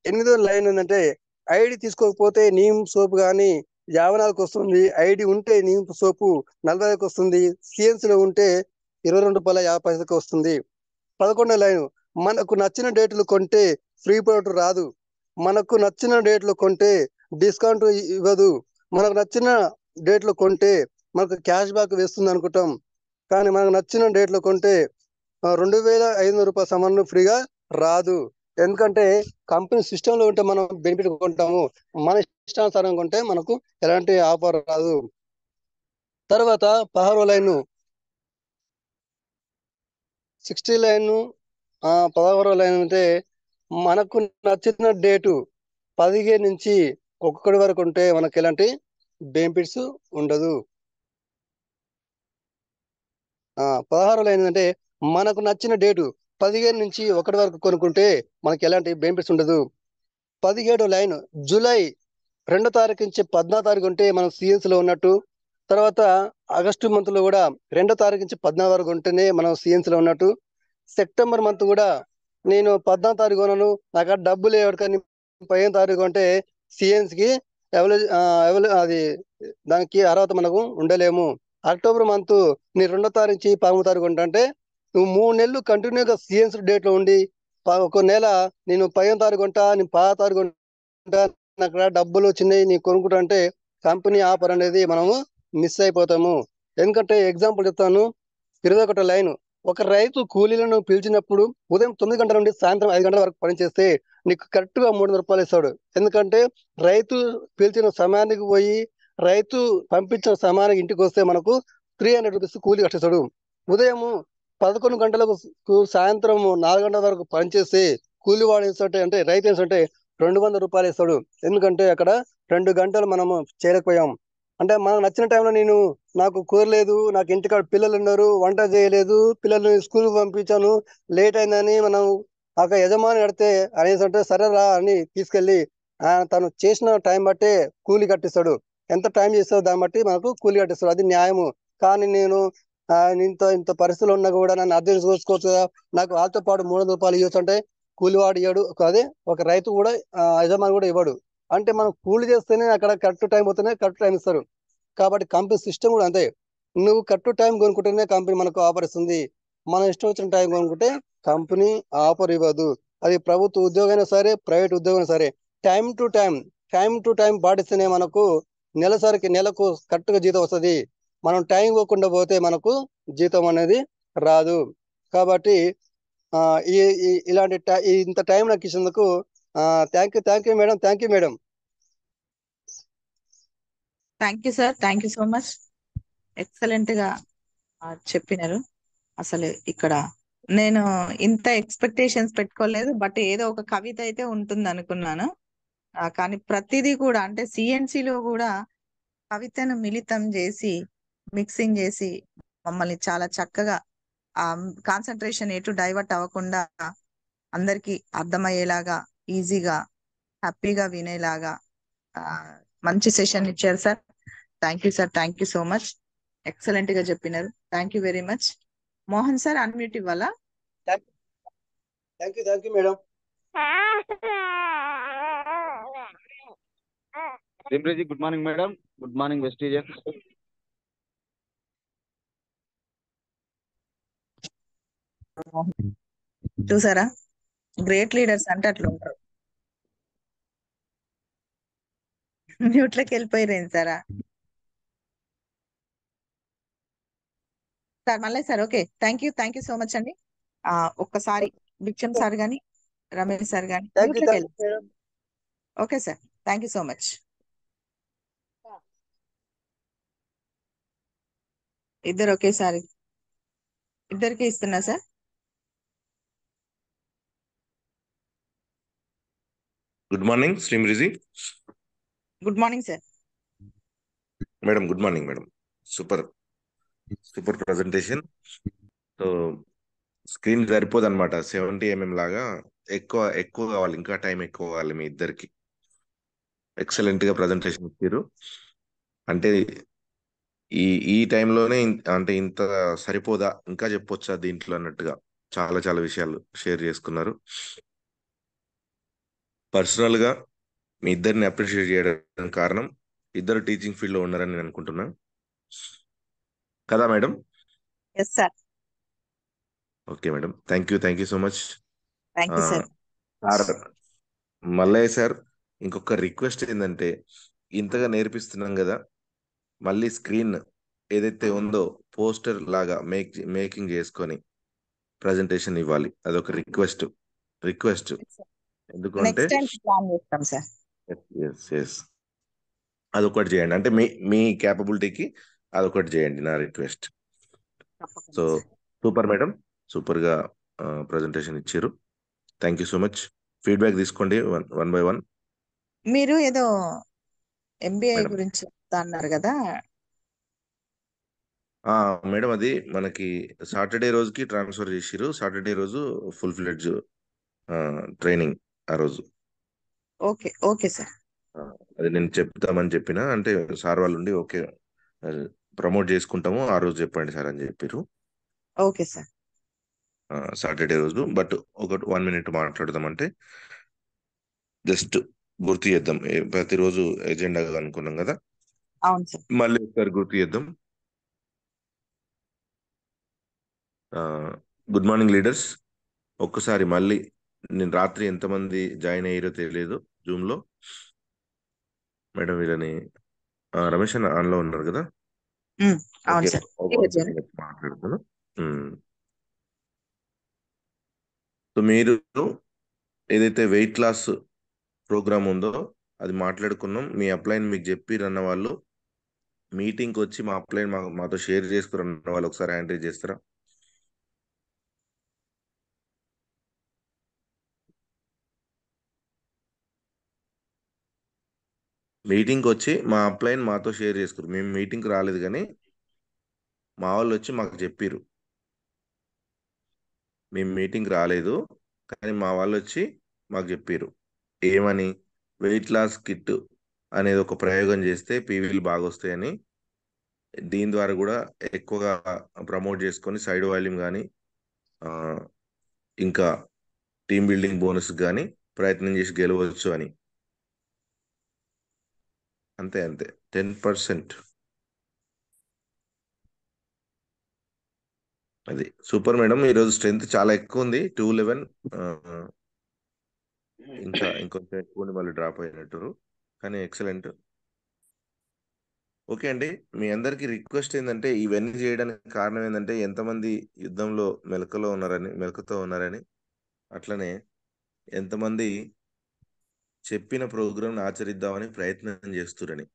8వ లైన్ ఏంటంటే ఐడి తీసుకోకపోతే నీమ్ సోప్ కానీ 54కి వస్తుంది. ఐడి ఉంటే నీమ్ సోపు 40కి వస్తుంది. సిఎన్స్ లో ఉంటే 22 రూపాయల 50 పైసలకి వస్తుంది. 11వ లైన్ మనకు నచ్చిన డేట్లు కొంటే ఫ్రీ ప్రోడక్ట్ రాదు. మనకు నచ్చిన డేట్లు కొంటే డిస్కౌంట్ ఇవ్వదు. మనకు నచ్చిన డేట్లు కొంటే మనకు క్యాష్ బ్యాక్ వేస్తుంది అనుకుంటాం, కానీ మనకు నచ్చిన డేట్లు కొంటే 2500 రూపాయల సామాను ఫ్రీగా రాదు. ఎందుకంటే కంపెనీ సిస్టంలో ఉంటే మనం బెనిఫిట్ కొంటాము, మన ఇష్టానుసారం కొంటే మనకు ఎలాంటి ఆఫర్ రాదు. తర్వాత 16వ లైన్ 60 లైన్ 16వ లైన్ అంటే మనకు నచ్చిన డేటు 15 నుంచి 1 వరకు ఉంటే మనకు ఎలాంటి బెనిఫిట్స్ ఉండదు. 16వ లైన్ అంటే మనకు నచ్చిన డేటు 15 నుంచి 1 వరకు కొనుక్కుంటే మనకి ఎలాంటి బెనిఫిట్స్ ఉండదు. 17వ లైన్ జూలై 2వ తారీఖు నుంచి 14వ తారీఖు ఉంటే మనం సిఎన్స్ లో ఉన్నట్టు. తర్వాత ఆగస్టు మంత్ లో కూడా 2వ తారీఖు నుంచి 14 వరకు ఉంటేనే మనం సిఎన్స్ లో ఉన్నట్టు. సెప్టెంబర్ మంత్ కూడా నేను 14వ తారీఖు కొన్నాను, నాకు డబ్బులు ఎవరికని 15వ తారీఖు అంటే సిఎన్స్ కి అది దానికి అర్హత మనకు ఉండలేము. అక్టోబర్ మంత్ నేను 2వ తారీఖు నుంచి 13వ తారీఖు అంటే నువ్వు 3 నెలలు కంటిన్యూగా సిఎన్స్ డేట్ లో ఉండి ఒక నెల నేను 15వ తారీఖు కొంటా, నేను 10వ తారీఖు కొంటా, నాకు డబ్బులు వచ్చినాయి నేను కొనుక్కుంటా అంటే కంపెనీ ఆఫర్ అనేది మనము మిస్ అయిపోతాము. ఎందుకంటే ఎగ్జాంపుల్ చెప్తాను. 21వ లైన్ ఒక రైతు కూలీలను పిలిచినప్పుడు ఉదయం 9 గంటల నుండి సాయంత్రం 5 గంటల వరకు పనిచేస్తే నీకు కరెక్ట్ గా 300 రూపాయలు ఇస్తాడు. ఎందుకంటే రైతు పిలిచిన సమయానికి పోయి రైతు పంపించిన సమయానికి ఇంటికి వస్తే మనకు 300 రూపీస్ కూలీ కట్టిస్తాడు. ఉదయం 11 గంటలకు సాయంత్రం 4 గంటల వరకు పనిచేస్తే కూలి వాడు వేస్తుంటే అంటే రైతు వేస్తుంటే 200 రూపాయలు ఇస్తాడు. ఎందుకంటే అక్కడ 2 గంటలు మనము చేరకపోయాం. అంటే మనకు నచ్చిన టైంలో నేను నాకు కూరలేదు, నాకు ఇంటికాడ పిల్లలు ఉన్నారు, వంట చేయలేదు, పిల్లల్ని స్కూల్ పంపించాను, లేట్ అయిందని మనం ఒక యజమాని కడితే అనేసి అంటే సరేరా అని తీసుకెళ్ళి తను చేసిన టైం బట్టే కూలి కట్టిస్తాడు. ఎంత టైం చేస్తాడో దాన్ని బట్టి మనకు కూలి కట్టిస్తాడు, అది న్యాయము. కానీ నేను ఇంత పరిస్థితులు ఉన్నా కూడా నన్ను అర్థం చేసుకోవచ్చు కదా, నాకు వాళ్ళతో పాటు 300 రూపాయలు ఇవ్వచ్చు అంటే కూలివాడు ఇవ్వడు, అదే ఒక రైతు కూడా యజమాని కూడా ఇవ్వడు. అంటే మనం కూలి చేస్తేనే అక్కడ కరెక్ట్ టైం పోతేనే కరెక్ట్ టైం ఇస్తారు. కాబట్టి కంపెనీ సిస్టమ్ కూడా అంతే. నువ్వు కరెక్ట్ టైం కొనుక్కుంటేనే కంపెనీ మనకు ఆఫర్ ఇస్తుంది. మనం ఇష్టం వచ్చిన టైం కొనుక్కుంటే కంపెనీ ఆఫర్ ఇవ్వదు. అది ప్రభుత్వ ఉద్యోగమైనా సరే, ప్రైవేట్ ఉద్యోగమైనా సరే. టైం టు టైం పాటిస్తేనే మనకు నెలకు కరెక్ట్ గా జీతం వస్తుంది. మనం టైం ఇవ్వకుండా పోతే మనకు జీతం అనేది రాదు. కాబట్టి ఇలాంటి ఇంత టైం నాకు ఇచ్చినందుకు thank you madam. Thank you madam. Thank you sir, thank you so much. Excellent గా చెప్పినారు. అసలు ఇక్కడ నేను ఇంత ఎక్స్పెక్టేషన్స్ పెట్టుకోలేదు, బట్ ఏదో ఒక కవిత అయితే ఉంటుంది అనుకున్నాను. కానీ ప్రతిదీ కూడా అంటే సిఎన్సిలో కూడా కవితను మిళితం చేసి మిక్సింగ్ చేసి మమ్మల్ని చాలా చక్కగా కాన్సన్ట్రేషన్ ఎటు డైవర్ట్ అవ్వకుండా అందరికీ అర్థమయ్యేలాగా ఈజీగా హ్యాపీగా వినేలాగా ఆ, మంచి సెషన్ ఇచ్చారు sir. Thank you sir, thank you so much. Excellent గా చెప్పినారు. Thank you very much. Mohan sir unmute ఇవ్వాలా? Thank you madam. సిమ్రజీ, good morning madam. Good morning Vestigian. చూసారా, గ్రేట్ లీడర్స్ అంటే అట్లా ఉంటారు. మ్యూట్లోకి వెళ్ళిపోయారు సారా సార్. మళ్ళీ sir, okay, thank you so much అండి. ఒక్కసారి బిక్షమ్ సార్ గాని రమేష్ సార్ గాని మ్యూట్లోకి వెళ్ళి. Madam. Okay sir, thank you so much. ఇద్దరు ఒకేసారి ఇద్దరికి ఇస్తున్నా సార్. గుడ్ మార్నింగ్ శ్రీమృజి good morning sir. Madam. Good morning madam. Super super presentation. So screen సరిపోదు అనమాట, 70 mm లాగా ఎక్కువ ఎక్కువ కావాలి, ఇంకా టైం ఎక్కువ కావాలి మీ ఇద్దరికి. ఎక్సలెంట్ గా ప్రజెంటేషన్ ఇచ్చారు. అంటే ఈ ఈ టైంలోనే అంటే ఇంత సరిపోదా, ఇంకా చెప్పొచ్చా దీంట్లో అన్నట్టుగా చాలా చాలా విషయాలు షేర్ చేసుకున్నారు. పర్సనల్ గా మీ ఇద్దరిని అప్రిషియేట్ చేయడానికి కారణం ఇద్దరు టీచింగ్ ఫీల్డ్ లో ఉన్నారని నేను అనుకుంటున్నాను కదా madam? Yes sir. Okay madam, thank you so much. Thank you sir. Sir Mallayya sir, ఇంకొక రిక్వెస్ట్ ఏంటంటే, ఇంతగా నేర్పిస్తున్నాం కదా, మళ్ళీ స్క్రీన్ ఏదైతే ఉందో పోస్టర్ లాగా మేకింగ్ చేసుకొని ప్రజెంటేషన్ ఇవ్వాలి. అదొక రిక్వెస్ట్. ఎందుకంటే నెక్స్ట్ టైం ప్లాన్ చేస్తాం సార్. ఎస్ అదొకటి చేయండి, అంటే మీ క్యాపబిలిటీకి అదొకటి చేయండి, నా request. So super madam, super గా ప్రజెంటేషన్ ఇచ్చారు. Thank you so much. Feedback తీసుకోండి వన్ బై వన్. మీరు ఏదో ఎంబీఐ మేడం. గురించి చెప్తా అన్నారు కదా. మేడం, అది మనకి సాటర్డే రోజుకి ట్రాన్స్ఫర్ చేసిరు. సాటర్డే రోజు ఫుల్ ఫ్లెడ్జ్ ట్రైనింగ్ ఆ రోజు. Okay okay sir. అది నేను చెప్తామని చెప్పిన, అంటే సార్ వాళ్ళు ఉండి ఓకే ప్రమోట్ చేసుకుంటాము ఆ రోజు చెప్పండి సార్ అని చెప్పారు. Okay sir. సాటర్డే రోజు. బట్ ఒక 1 minute మాట్లాడదామంటే జస్ట్ గుర్తు చేద్దాం. ప్రతిరోజు ఎజెండా అనుకున్నాం కదా, అవును సార్. మళ్ళీ ఒకసారి గుర్తు చేద్దాం. Good morning leaders. ఒక్కసారి మళ్ళీ, నేను రాత్రి ఎంతమంది జాయిన్ అయ్యారో తెలియదు జూమ్ లో. మేడం వీళ్ళని రమేష్ అన్న ఆన్లో ఉన్నారు కదా? అవును ఓకే, సార్. మాట్లాడుతాను. సో మీరు ఏదైతే వెయిట్ లాస్ ప్రోగ్రామ్ ఉందో అది మాట్లాడుకున్నాం. మీ అప్లైన్ మీకు చెప్పిరన్న వాళ్ళు మీటింగ్కి వచ్చి మా అప్లైన్ మాతో షేర్ చేసుకురన్న వాళ్ళు ఒకసారి హ్యాండ్ రైజ్ చేస్తారా? మీటింగ్కి వచ్చి మా అప్లైన్ మాతో షేర్ చేసుకురు. మేము మీటింగ్కి రాలేదు కానీ మా వాళ్ళు వచ్చి మాకు చెప్పిరు. మేము మీటింగ్ రాలేదు కానీ మా వాళ్ళు వచ్చి మాకు చెప్పారు. ఏమని? వెయిట్ లాస్ కిట్ అనేది ఒక ప్రయోగం చేస్తే పీవీలు బాగా వస్తాయని, దీని ద్వారా కూడా ఎక్కువగా ప్రమోట్ చేసుకొని సైడ్ వాల్యూమ్ కానీ ఇంకా టీమ్ బిల్డింగ్ బోనస్ కానీ ప్రయత్నం చేసి గెలవచ్చు అని. అంతే 10%. అది సూపర్ మేడం. ఈరోజు స్ట్రెంత్ చాలా ఎక్కువ ఉంది, 211. ఇంకొంచెం ఎక్కువ ఉంది, మళ్ళీ డ్రాప్ అయినట్టు, కానీ ఎక్సలెంట్. ఓకే అండి, మీ అందరికి రిక్వెస్ట్ ఏంటంటే, ఇవన్నీ చేయడానికి కారణం ఏంటంటే ఎంతమంది యుద్ధంలో మెలకుతో ఉన్నారని, అట్లనే ఎంతమంది చెప్పిన ప్రోగ్రామ్ ఆచరిద్దామని ప్రయత్నం చేస్తురని.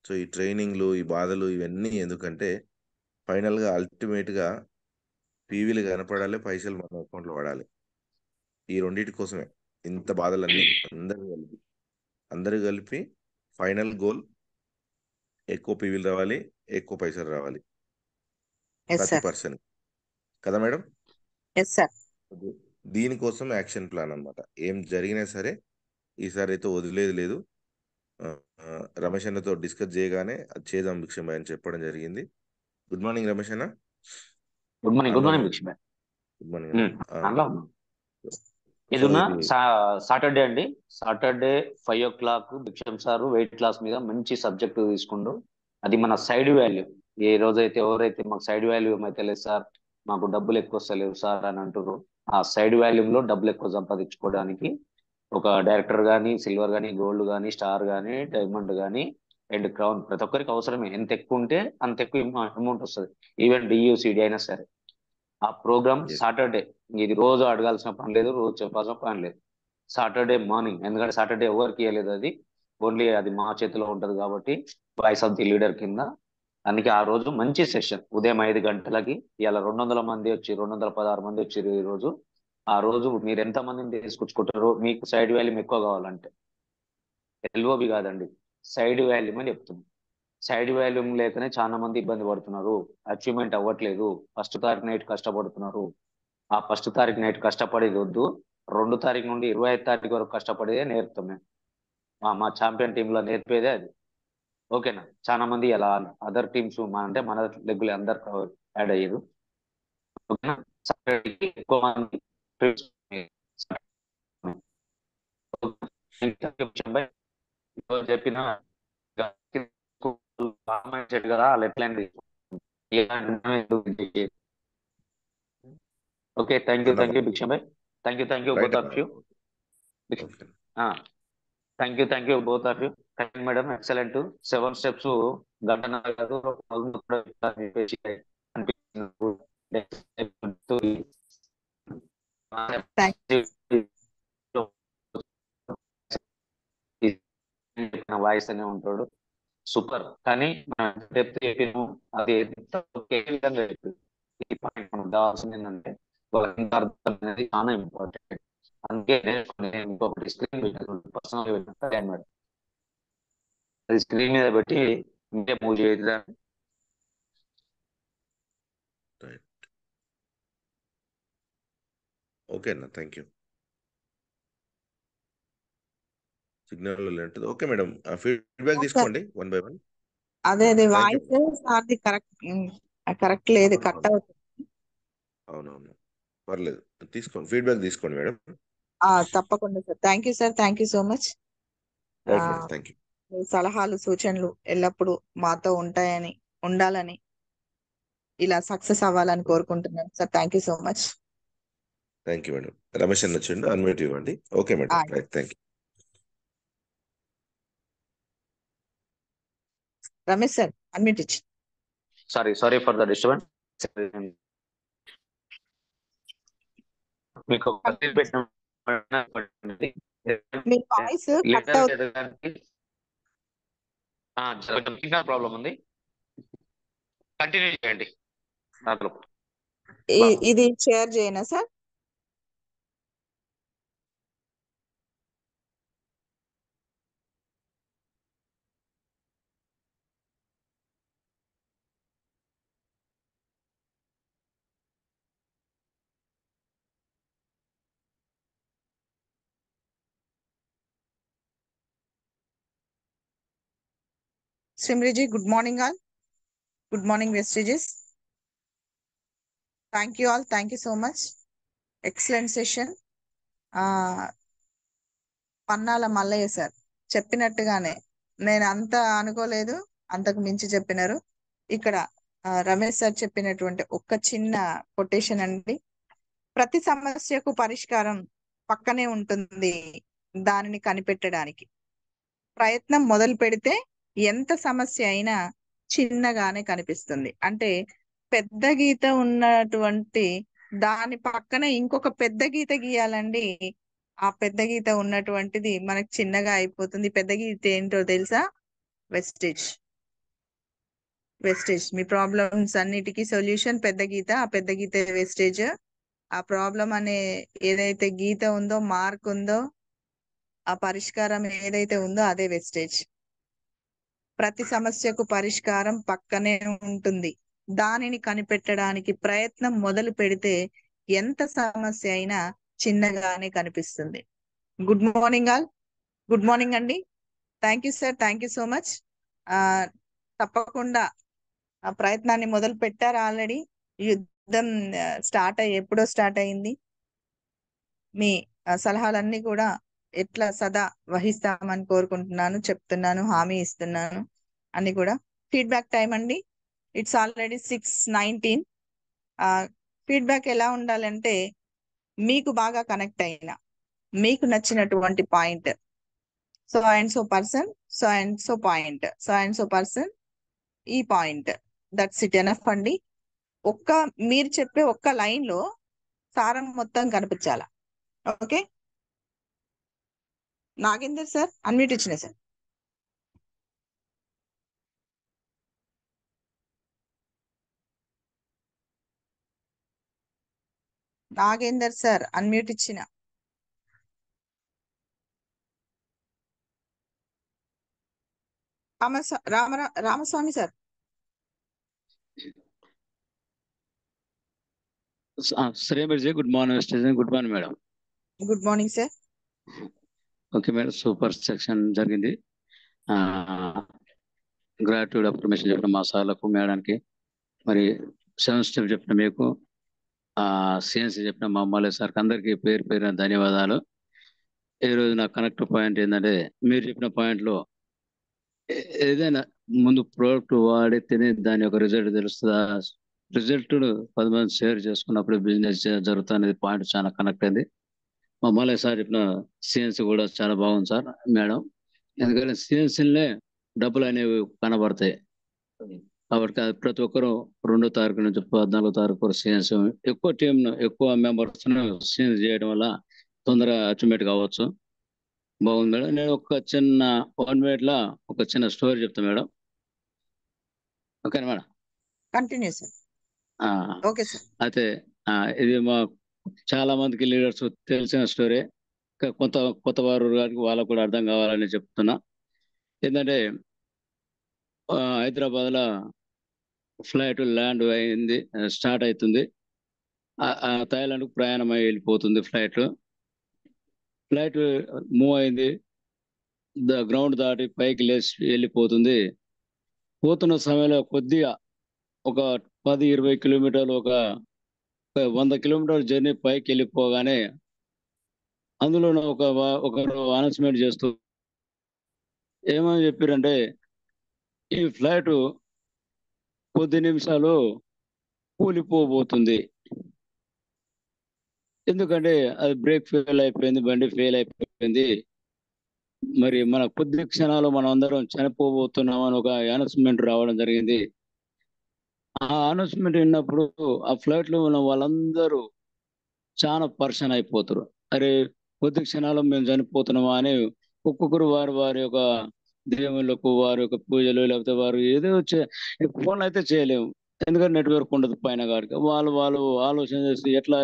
సో ఈ ట్రైనింగ్లు, ఈ బాధలు ఇవన్నీ ఎందుకంటే ఫైనల్గా అల్టిమేట్గా పీవీలు కనపడాలి, పైసలు మన అకౌంట్లో పడాలి. ఈ రెండింటి కోసమే ఇంత బాధలన్నీ. అందరూ కలిపి ఫైనల్ గోల్ ఎక్కువ పీవీలు రావాలి, ఎక్కువ పైసలు రావాలి ప్రతి పర్సన్. కదా మేడం? Yes sir. దీనికోసం యాక్షన్ ప్లాన్ అన్నమాట. ఏం జరిగినా సరే ఈసారి అయితే వదిలేది లేదు. రమేష్ అన్నతో డిస్కస్ చేయగానే అది చేద్దాం భిక్షం అని చెప్పడం జరిగింది. గుడ్ మార్నింగ్ రమేష్ అన్న. గుడ్ మార్నింగ్ అందులో భిక్షం. గుడ్ మార్నింగ్ అన్న. అందులో ఇది సో ఉన్న ఇది సాటర్డే అండి. సాటర్డే 5 o'clock భిక్షం సార్ వెయిట్ లాస్ మీద మంచి సబ్జెక్ట్ తీసుకుండు. అది మన సైడ్ వాల్యూ. ఏ రోజైతే ఎవరైతే మాకు సైడ్ వాల్యూ అయితే లేదు సార్, మాకు డబ్బులు ఎక్కువ వస్తలేవు సార్ అని అంటారు, ఆ సైడ్ వాల్యూలో డబ్బులు ఎక్కువ సంపాదించుకోవడానికి ఒక డైరెక్టర్ కానీ, సిల్వర్ కానీ, గోల్డ్ కానీ, స్టార్ కానీ, డైమండ్ కానీ అండ్ క్రౌన్ ప్రతి ఒక్కరికి అవసరమే. ఎంత ఎక్కువ ఉంటే అంత ఎక్కువ అమౌంట్ వస్తుంది. ఈవెన్ డియూసిడి అయినా సరే. ఆ ప్రోగ్రామ్ yes. సాటర్డే. ఇది రోజు అడగాల్సిన పని లేదు, రోజు చెప్పాల్సిన పని లేదు. Saturday morning. ఎందుకంటే సాటర్డే ఎవరికి ఇవ్వలేదు, అది ఓన్లీ అది మా చేతిలో ఉంటది కాబట్టి వాయిస్ ఆఫ్ ది లీడర్ కింద. అందుకే ఆ రోజు మంచి సెషన్ ఉదయం 5 గంటలకి. ఇలా 200 మంది వచ్చి 216 మంది వచ్చారు ఈ రోజు. ఆ రోజు మీరు ఎంత మందిని తీసుకొచ్చుకుంటారో, మీకు సైడ్ వాల్యూమ్ ఎక్కువ కావాలంటే, ఎల్ఓబి కాదండి, సైడ్ వాల్యూమ్ అని చెప్తున్నాం. సైడ్ వాల్యూమ్ లేకనే చాలా మంది ఇబ్బంది పడుతున్నారు, అచీవ్మెంట్ అవ్వట్లేదు. ఫస్ట్ తారీఖు నైట్ కష్టపడుతున్నారు. ఆ ఫస్ట్ తారీఖు నైట్ కష్టపడేది వద్దు, 2 తారీఖు నుండి 25 తారీఖు వరకు కష్టపడేదే నేర్పుతాం మేము. మా ఛాంపియన్ టీంలో నేర్పేదే అది. ఓకేనా? చాలా మంది అలా అదర్ టీమ్స్ అంటే మన లెగ్గులు అందరు యాడ్ అయ్యారు. ఓకేనా? సాటర్డేకి ఎక్కువ మంది చెప్పిన కదా left okay. Thank you Bhiksham Bhai. Thank you right both of you. Thank you both of you. Thank you madam, excellent. 7 steps గంటన్నర కాదు, కూడా చెప్పేసి వాయిస్ అనే ఉంటాడు, సూపర్. కానీ డెప్త్ చెప్పినాము, అది ఈ పాయింట్ మనకు కావాల్సింది ఏంటంటే అర్థం అనేది చాలా ఇంపార్టెంట్. అందుకే నేను ఇంకొకటి స్క్రీన్ పర్సనల్ మేడం, అది స్క్రీన్ మీద పెట్టి ఇంకే మూవ్ చేయదా. ఓకే అన్న, థ్యాంక్ యూ. సిగ్నల్ ఉంటుంది. ఓకే మేడం, ఫీడ్బ్యాక్ తీసుకోండి 1 by 1. అదే థ్యాంక్ యూ. వాయిస్ సార్ది కరెక్ట్ లేదు, కట్ అవుతుంది. అవునవును, పర్లేదు, తీసుకోండి, ఫీడ్బ్యాక్ తీసుకోండి మేడం. తప్పకుండా sir. Thank you sir, thank you so much. Right madam, thank you. మీ సలహాలు సూచనలు ఎల్లప్పుడూ మాతో ఉండాలని, ఇలా సక్సెస్ అవ్వాలని కోరుకుంటున్నాను sir. Thank you so much. Thank you madam. Ramesh అన్న వచ్చిండు, అన్మ్యూట్ ఇవ్వండి. Okay madam, right, thank you. Ramesh sir unmute ఇచ్చి. Sorry for the disturbance. మీకు మీ వాయిస్ కట్ అవుతుంది. సిగ్నల్ ప్రాబ్లం ఉంది, కంటిన్యూ చేయండి. ఇది షేర్ చేయనా sir? Simriji, good morning all. Good morning, Vestiges. Thank you all. Thank you so much. Excellent session. Pannala Mallayya sir చెప్పినట్టుగానే నేను అంత అనుకోలేదు, అంతకు మించి చెప్పినారు. ఇక్కడ రమేష్ సార్ చెప్పినటువంటి ఒక చిన్న కొటేషన్ అండి. ప్రతి సమస్యకు పరిష్కారం పక్కనే ఉంటుంది, దానిని కనిపెట్టడానికి ప్రయత్నం మొదలు పెడితే ఎంత సమస్య అయినా చిన్నగానే కనిపిస్తుంది. అంటే పెద్ద గీత ఉన్నటువంటి దాని పక్కన ఇంకొక పెద్ద గీత గీయాలండి. ఆ పెద్ద గీత ఉన్నటువంటిది మనకు చిన్నగా అయిపోతుంది. పెద్ద గీత ఏంటో తెలుసా? వెస్టేజ్. మీ ప్రాబ్లమ్స్ అన్నిటికీ సొల్యూషన్ పెద్ద గీత. ఆ పెద్ద గీత వెస్టేజ్. ఆ ప్రాబ్లం అనే ఏదైతే గీత ఉందో, మార్క్ ఉందో, ఆ పరిష్కారం ఏదైతే ఉందో అదే వెస్టేజ్. ప్రతి సమస్యకు పరిష్కారం పక్కనే ఉంటుంది, దానిని కనిపెట్టడానికి ప్రయత్నం మొదలు పెడితే ఎంత సమస్య అయినా చిన్నగానే కనిపిస్తుంది. Good morning all. Good morning అండి. Thank you sir. Thank you so much. తప్పకుండా ఆ ప్రయత్నాన్ని మొదలు పెట్టారు ఆల్రెడీ. యుద్ధం ఎప్పుడో స్టార్ట్ అయింది. మీ సలహాలన్నీ కూడా ఎట్లా సదా వహిస్తామని కోరుకుంటున్నాను, చెప్తున్నాను, హామీ ఇస్తున్నాను అని కూడా. ఫీడ్బ్యాక్ టైం అండి. It's already 6:19. ఫీడ్బ్యాక్ ఎలా ఉండాలంటే మీకు బాగా కనెక్ట్ అయిన, మీకు నచ్చినటువంటి point, so and so person, so and so point, so and so person, ఈ పాయింట్, దట్స్ ఇట్ ఎనఫ్ అండి. మీరు చెప్పే ఒక్క లైన్ లో సారం మొత్తం కనిపించాలా. ఓకే. నాగేందర్ సార్ అన్మ్యూట్ ఇచ్చిన సార్. Nagender sir unmute Ramaswamy. రామస్వామి సార్. శ్రీమతి good morning station. Good morning madam. Good morning sir. Okay madam, super section జరిగింది. గ్రాట్యూడ్ అప్రిమేషన్ చెప్పిన మా సార్లకు, మేడానికి, మరి 7 స్టెప్ చెప్పిన మీకు, సిఎన్సీ చెప్పిన మా అమ్మాయి సార్కి అందరికీ పేరు పేరున ధన్యవాదాలు. ఈరోజు నా కనెక్ట్ పాయింట్ ఏంటంటే, మీరు చెప్పిన పాయింట్లో ఏదైనా ముందు ప్రోడక్ట్ వాడి తిని దాని యొక్క రిజల్ట్ తెలుస్తుందా, రిజల్ట్ 10 మంది షేర్ చేసుకున్నప్పుడు బిజినెస్ జరుగుతుంది అనేది పాయింట్ చాలా కనెక్ట్ అయింది. మా మల్లయ్య సార్ చెప్పిన సిఎన్సీ కూడా చాలా బాగుంది సార్ మేడం. ఎందుకంటే సిఎన్సీలనే డబ్బులు అనేవి కనబడతాయి కాబట్టి అది ప్రతి ఒక్కరు 2వ తారీఖు నుంచి 14వ తారీఖు వరకు సిఎన్సీ ఎక్కువ టీంను, ఎక్కువ మెంబర్స్ సిఎన్సీ చేయడం వల్ల తొందరగా అచీవ్మెంట్ కావచ్చు. బాగుంది మేడం. నేను ఒక చిన్న 1 minute లా ఒక చిన్న స్టోరీ చెప్తాను మేడం. ఓకేనా madam? Continue sir. Okay sir. అయితే ఇది మా చాలా మందికి లీడర్స్ తెలిసిన స్టోరీ. కొత్త వారు వాళ్ళకు కూడా అర్థం కావాలని చెప్తున్నా. ఏంటంటే హైదరాబాద్లో ఫ్లైట్ ల్యాండ్ అయింది, స్టార్ట్ అవుతుంది. థాయిలాండ్కు ప్రయాణం అయి వెళ్ళిపోతుంది. ఫ్లైట్ మూవ్ అయింది, గ్రౌండ్ దాటి పైకి లేచి వెళ్ళిపోతుంది. పోతున్న సమయంలో కొద్దిగా ఒక 10-20 కిలోమీటర్లు, ఒక 100 కిలోమీటర్ల జర్నీ పైకి వెళ్ళిపోగానే అందులో ఒకరు అనౌన్స్మెంట్ చేస్తూ ఏమని చెప్పారంటే, ఈ ఫ్లైట్ కొద్ది నిమిషాలు కూలిపోబోతుంది. ఎందుకంటే అది బ్రేక్ ఫెయిల్ అయిపోయింది, బండి ఫెయిల్ అయిపోయింది. మరి మన కొద్ది క్షణాలు మనం అందరం చనిపోబోతున్నాం అని ఒక అనౌన్స్మెంట్ రావడం జరిగింది. ఆ అనౌన్స్మెంట్ విన్నప్పుడు ఆ ఫ్లైట్ లో ఉన్న వాళ్ళందరూ చాలా పర్షన్ అయిపోతారు. అరే కొద్ది క్షణాలు మేము చనిపోతున్నామా అని ఒక్కొక్కరు వారి యొక్క దేవుళ్ళకు, వారి యొక్క పూజలు, లేకపోతే వారు ఏదో ఫోన్ అయితే చేయలేము, ఎందుకంటే నెట్వర్క్ ఉండదు పైన కాడికి. వాళ్ళు ఆలోచన చేసి ఎట్లా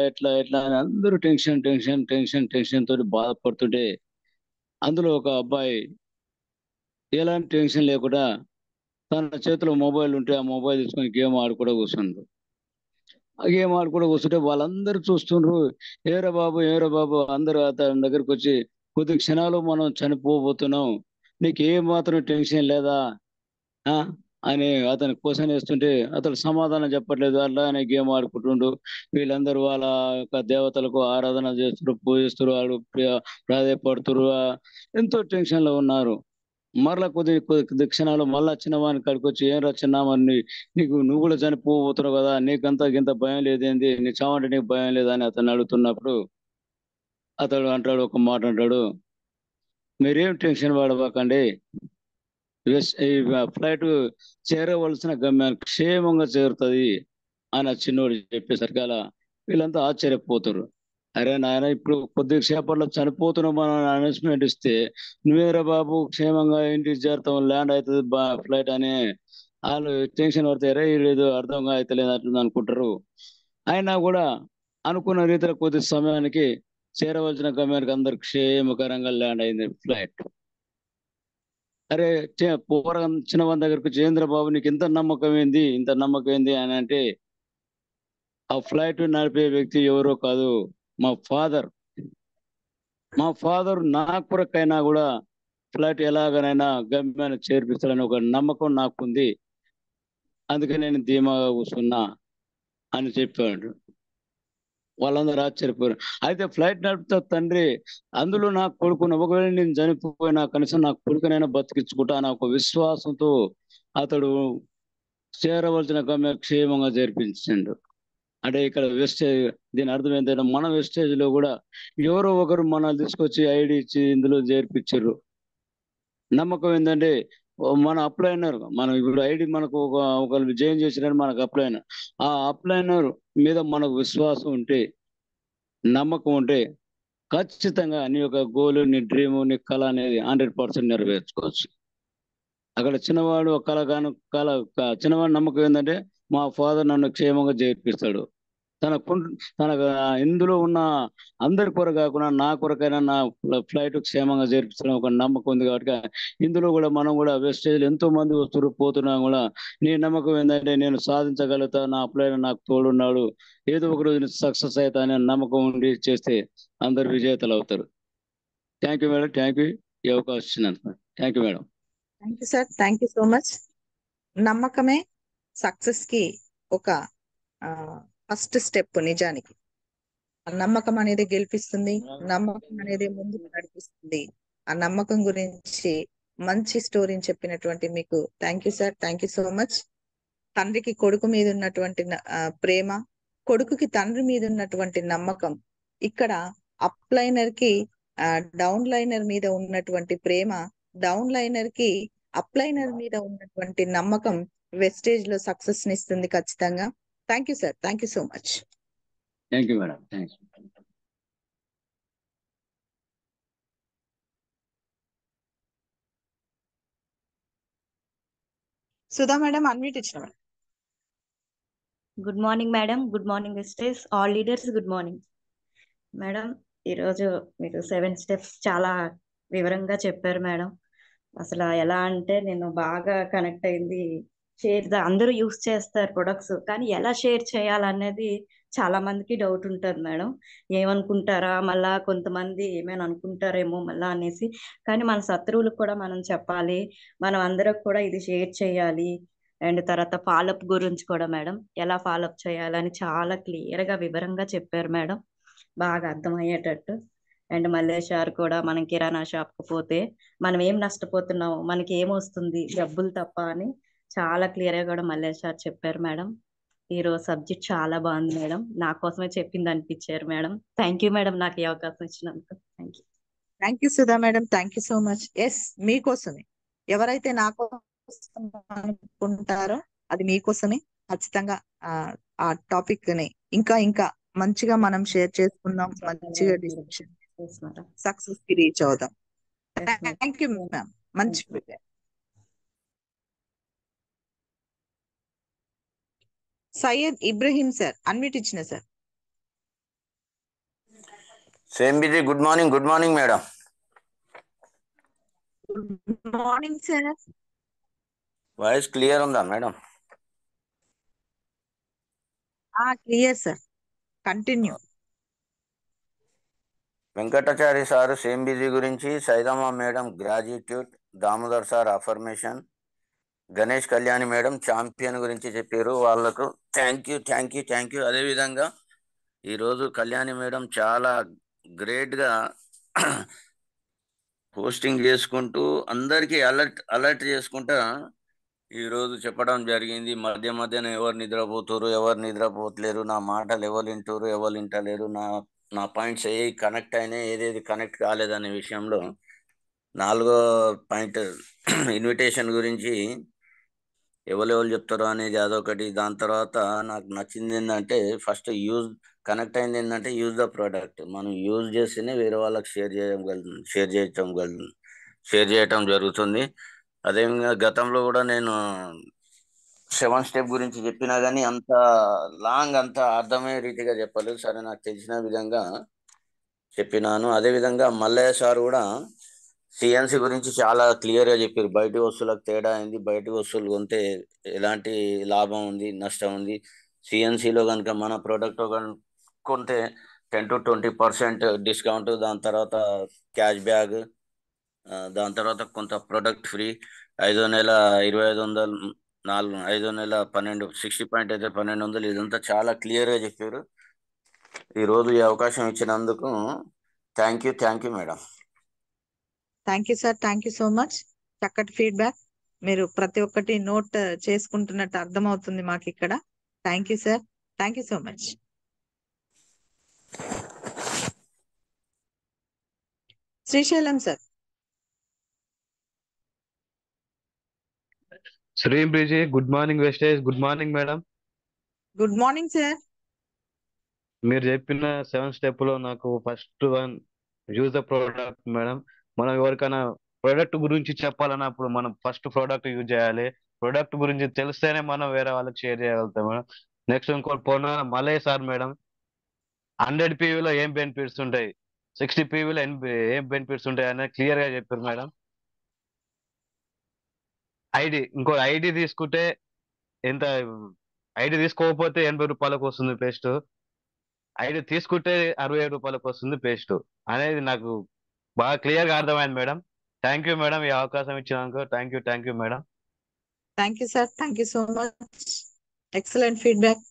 అని అందరూ టెన్షన్ తోటి బాధపడుతుంటే, అందులో ఒక అబ్బాయి ఎలాంటి టెన్షన్ లేకుండా తన చేతిలో మొబైల్ ఉంటే ఆ మొబైల్ తీసుకొని గేమ్ ఆడుకుంటూ కూర్చుండ్రు. ఆ గేమ్ ఆడుకుంటూ కూర్చుంటే వాళ్ళందరూ చూస్తుండ్రు. ఏరా బాబు అందరూ అతని దగ్గరికి వచ్చి, కొద్ది క్షణాలు మనం చనిపోబోతున్నాం, నీకు ఏ మాత్రం టెన్షన్ లేదా అని అతను క్వశ్చన్ వేస్తుంటే అతను సమాధానం చెప్పట్లేదు. అలానే గేమ్ ఆడుకుంటుండు. వీళ్ళందరూ వాళ్ళ యొక్క దేవతలకు ఆరాధన చేస్తారు, పూజిస్తారు, వాళ్ళు ప్రాధాయపడుతురు, ఎంతో టెన్షన్ లో ఉన్నారు. మరలా కొద్ది క్షణాలు మళ్ళా చిన్నవాని కాడికి వచ్చి, ఏం రా చిన్నవాడిని, నువ్వు కూడా చనిపోబోతున్నావు కదా, నీకంతా గింత భయం లేదేంది, నీ చావంటే నీకు భయం లేదా అని అతను అడుగుతున్నప్పుడు అతడు అంటాడు, ఒక మాట అంటాడు, మీరేం టెన్షన్ పడబాకండి, ఫ్లైట్ చేరవలసిన గమ్యాన్ని క్షేమంగా చేరుతుంది అని ఆ చిన్నోడు చెప్పేసరికి అలా వీళ్ళంతా ఆశ్చర్యపోతారు. అరే నాయన, ఇప్పుడు కొద్ది సేపట్లో చనిపోతున్నాం అని అనౌన్స్మెంట్ ఇస్తే నువ్వేరా బాబు క్షేమంగా ఇంటికి చేరుతాం, ల్యాండ్ అవుతుంది ఫ్లైట్ అని వాళ్ళు టెన్షన్ పడతారే, లేదు అర్థంగా అవుతలేదు అట్లా అనుకుంటారు. అయినా కూడా అనుకున్న రీతిలో కొద్ది సమయానికి చేరవలసిన గమ్యానికి అందరు క్షేమకరంగా ల్యాండ్ అయింది ఫ్లైట్. అరే పూర్వం చిన్నవాని దగ్గరకు చంద్రబాబు నీకు ఇంత నమ్మకం ఏంది అని అంటే ఆ ఫ్లైట్ నడిపే వ్యక్తి ఎవరో కాదు, మా ఫాదర్. మా ఫాదర్ నా కొరకైనా కూడా ఫ్లైట్ ఎలాగనైనా గమ్యాన్ని చేర్పిస్తాడని ఒక నమ్మకం నాకుంది, అందుకే నేను ధీమాగా కూర్చున్నా అని చెప్పాడు. వాళ్ళందరూ ఆశ్చర్యపోయారు. అయితే ఫ్లైట్ నడుపుతా తండ్రి, అందులో నా కొడుకును, ఒకవేళ నేను చనిపోయినా కనీసం నా కొడుకునైనా బతికించుకుంటా అనే ఒక విశ్వాసంతో అతడు చేరవలసిన గమ్య క్షేమంగా చేర్పించిండు. అంటే ఇక్కడ వెస్టేజ్, దీని అర్థం ఏంటంటే మన వెస్టేజ్ లో కూడా ఎవరో ఒకరు మనల్ని తీసుకొచ్చి ఐడి ఇచ్చి ఇందులో చేర్పించారు. నమ్మకం ఏంటంటే మన అప్లైనర్, మనం ఇప్పుడు ఐడి మనకు ఒకరు జాయిన్ చేసినారు, మనకు అప్లైనర్, ఆ అప్లైనర్ మీద మనకు విశ్వాసం ఉంటే, నమ్మకం ఉంటే ఖచ్చితంగా నీ యొక్క గోల్, నీ డ్రీమ్, నీ కళ అనేది 100% నెరవేర్చుకోవచ్చు. అక్కడ చిన్నవాడు చిన్నవాడు నమ్మకం ఏంటంటే మా ఫాదర్ నన్ను క్షేమంగా చేర్పిస్తాడు. తన ఇందులో ఉన్న అందరి కొరకు కాకుండా నా కొరకైనా నా ఫ్లైట్ క్షేమంగా చేర్పించడం ఒక నమ్మకం ఉంది. కాబట్టి ఇందులో కూడా మనం కూడా వెస్టేజ్ ఎంతో మంది వస్తున్నారు పోతున్నాం కూడా, నీ నమ్మకం ఏంటంటే నేను సాధించగలుగుతా, నా అప్లైనర్ నాకు తోడున్నాడు, ఏదో ఒక రోజు సక్సెస్ అవుతా అనే నమ్మకం ఉండి చేస్తే అందరు విజేతలు అవుతారు. Thank you madam, thank you ఈ అవకాశం ఇచ్చినందుకు. Thank you madam. Thank you sir, thank you so much. నమ్మకమే సక్సెస్ కి ఒక ఫస్ట్ స్టెప్. నిజానికి నమ్మకం అనేది గెలిపిస్తుంది, నమ్మకం అనేది ముందుకు నడిపిస్తుంది. ఆ నమ్మకం గురించి మంచి స్టోరీని చెప్పినటువంటి మీకు thank you sir, thank you so much. తండ్రికి కొడుకు మీద ఉన్నటువంటి ప్రేమ, కొడుకుకి తండ్రి మీద ఉన్నటువంటి నమ్మకం, ఇక్కడ అప్లైనర్ కి డౌన్ లైనర్ మీద ఉన్నటువంటి ప్రేమ, డౌన్ లైనర్ కి అప్లైనర్ మీద ఉన్నటువంటి నమ్మకం వెస్టేజ్ లో సక్సెస్ ని ఇస్తుంది ఖచ్చితంగా. Thank you sir, thank you so much. Thank you madam, thanks. Sudha madam unmute ఇచ్చిన madam. Good morning madam, good morning Vestige, all leaders good morning. Madam ఈరోజు మీరు 7 స్టెప్స్ చాలా వివరంగా చెప్పారు మేడం. అసలు ఎలా అంటే నేను బాగా కనెక్ట్ అయింది. అందరూ యూస్ చేస్తారు ప్రొడక్ట్స్, కానీ ఎలా షేర్ చేయాలనేది చాలా మందికి డౌట్ ఉంటుంది మేడం. ఏమనుకుంటారా మళ్ళా, కొంతమంది ఏమైనా అనుకుంటారేమో మళ్ళా అనేసి. కానీ మన శత్రువులకు కూడా మనం చెప్పాలి, మనం అందరికి కూడా ఇది షేర్ చేయాలి. అండ్ తర్వాత ఫాలోఅప్ గురించి కూడా మేడం, ఎలా ఫాలోఅప్ చేయాలని చాలా క్లియర్ గా వివరంగా చెప్పారు మేడం, బాగా అర్థమయ్యేటట్టు. అండ్ మల్లేష్ సార్ కూడా, మనం కిరాణా షాప్ కు పోతే మనం ఏం నష్టపోతున్నాము, మనకి ఏమొస్తుంది, డబ్బులు తప్ప అని చాలా క్లియర్ గా కూడా మల్లేష్ సార్ చెప్పారు మేడం. ఈరోజు సబ్జెక్ట్ చాలా బాగుంది మేడం, నా కోసమే చెప్పింది అనిపించారు మేడం. థ్యాంక్ యూ మేడం, నాకు ఈ అవకాశం ఇచ్చినందుకు. Thank you. Thank you Sudha madam, thank you so much. Yes, మీకోసమే. ఎవరైతే నా కోసం అనుకుంటారో అది మీకోసమే. ఖచ్చితంగా ఆ టాపిక్ ని ఇంకా ఇంకా మంచిగా మనం షేర్ చేసుకుందాం, మంచిగా డిస్కషన్ సక్సెస్ కి రీచ్ అవుదాం. థ్యాంక్ యూ మ్యామ్, మంచి సయ్యద్ ఇబ్రహీం సార్ అన్మ్యూట్ ఇచ్చిన sir. Same busy, good morning madam. Good morning sir. Voice clear ఉందా madam? Clear sir, continue. Venkatachari sir same busy గురించి, Saidamma madam graduate, Damodar sir affirmation, Ganesh Kalyani madam champion గురించి చెప్పారు. వాళ్ళకు థ్యాంక్ యూ. అదేవిధంగా ఈరోజు కళ్యాణి మేడం చాలా గ్రేట్గా పోస్టింగ్ చేసుకుంటూ అందరికీ అలర్ట్ చేసుకుంటా ఈరోజు చెప్పడం జరిగింది. మధ్యన ఎవరు నిద్రపోతారు, ఎవరు నిద్రపోతలేరు, నా మాటలు ఎవరు వింటారు, ఎవరు వింటలేరు, నా పాయింట్స్ ఏ కనెక్ట్ అయినాయి, ఏదేది కనెక్ట్ కాలేదనే విషయంలో 4వ పాయింట్ ఇన్విటేషన్ గురించి ఎవరు చెప్తారో అనేది అదొకటి. దాని తర్వాత నాకు నచ్చింది ఏంటంటే, ఫస్ట్ కనెక్ట్ అయింది ఏంటంటే యూజ్ ద ప్రోడక్ట్. మనం యూజ్ చేస్తేనే వేరే వాళ్ళకి షేర్ చేయటం జరుగుతుంది. అదేవిధంగా గతంలో కూడా నేను 7 స్టెప్ గురించి చెప్పినా కానీ అంత లాంగ్, అంత అర్థమయ్యే రీతిగా చెప్పలేదు. సరే, నాకు తెలిసిన విధంగా చెప్పినాను. అదేవిధంగా మల్లయ్య సార్ కూడా సిఎన్సి గురించి చాలా క్లియర్ గా చెప్పారు. బయటి వస్తువులకు తేడా అయింది. బయటి వస్తువులు కొంటే ఎలాంటి లాభం ఉంది, నష్టం ఉంది. సిఎన్సిలో కనుక మన ప్రోడక్ట్ కొంటే 10 to 20% డిస్కౌంట్, దాని తర్వాత క్యాష్ బ్యాగ్, దాని తర్వాత కొంత ప్రొడక్ట్ ఫ్రీ, 5వ నెల 2500, 5వ నెల 12 60 పాయింట్ అయితే 1200. ఇదంతా చాలా క్లియర్ గా చెప్పారు. ఈరోజు ఈ అవకాశం ఇచ్చినందుకు thank you madam. Thank you sir, thank you so much. చక్కటి ఫీడ్బ్యాక్. మీరు ప్రతి ఒక్కటి నోట్ చేసుకుంటున్నట్టు అర్థమవుతుంది మాకు ఇక్కడ. Thank you sir, thank you so much. Srisailam sir. శ్రీం బ్రిజి, good morning Vestige. Good morning madam. Good morning sir. మీరు చెప్పిన 7 స్టెప్ లో నాకు first one use the product madam. మనం ఎవరికైనా ప్రోడక్ట్ గురించి చెప్పాలన్నప్పుడు మనం ఫస్ట్ ప్రోడక్ట్ యూజ్ చేయాలి. ప్రోడక్ట్ గురించి తెలిస్తేనే మనం వేరే వాళ్ళకి షేర్ చేయగలుగుతాం మేడం. నెక్స్ట్ ఇంకోటి పొన్న మలే సార్ మేడం, 100 PVలో ఏం బెనిఫిట్స్ ఉంటాయి, 60 PVలో ఏం బెనిఫిట్స్ ఉంటాయి అనేది క్లియర్ గా చెప్పారు మేడం. ఇంకో ఐడి తీసుకుంటే ఎంత, ఐడి తీసుకోకపోతే 80 రూపాయలకు వస్తుంది పేస్ట్, ఐడి తీసుకుంటే 65 రూపాయలకు వస్తుంది పేస్ట్ అనేది నాకు బాగా క్లియర్ గా అర్థమైంది మేడం. థ్యాంక్ యూ మేడం, ఈ అవకాశం ఇచ్చినందుకు. Thank you madam. Thank you sir, thank you so much. Excellent feedback.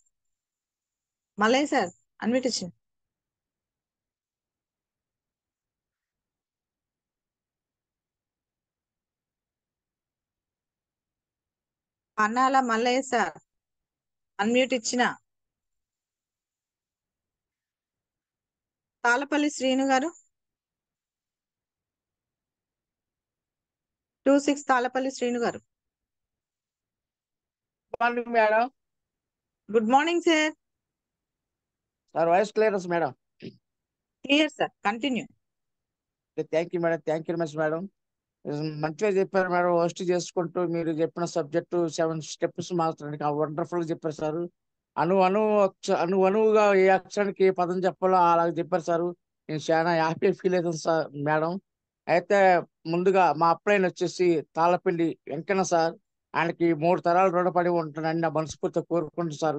Malay sir unmute ఇచ్చింది. అన్నాల మల్లయ్య సార్ అన్మ్యూట్ ఇచ్చిన. తాళపల్లి శ్రీను గారు 26 తాళపల్లి శ్రీను గారు. Morning madam. Good morning sir. Sir voice clears madam. Clear sir, continue. Thank you madam, thank you much madam. మంచిగా చెప్పారు మేడం. హోస్ట్ చేసుకుంటూ మీరు చెప్పిన సబ్జెక్టు 7 స్టెప్స్ మాత్రం వండర్ఫుల్ గా చెప్పారు సార్. అనువుగా ఏ అక్షరానికి ఏ పదం చెప్పాలో అలాగే చెప్పారు సార్. నేను చాలా హ్యాపీ ఫీల్ అవుతాను సార్ మేడం. అయితే ముందుగా మా అప్లైన్ వచ్చేసి తాళపల్లి వెంకన్న సార్. ఆయనకి 3 తరాలు రుణపడి ఉంటానని నా మనస్ఫూర్తిగా కోరుకుంటున్నాను సార్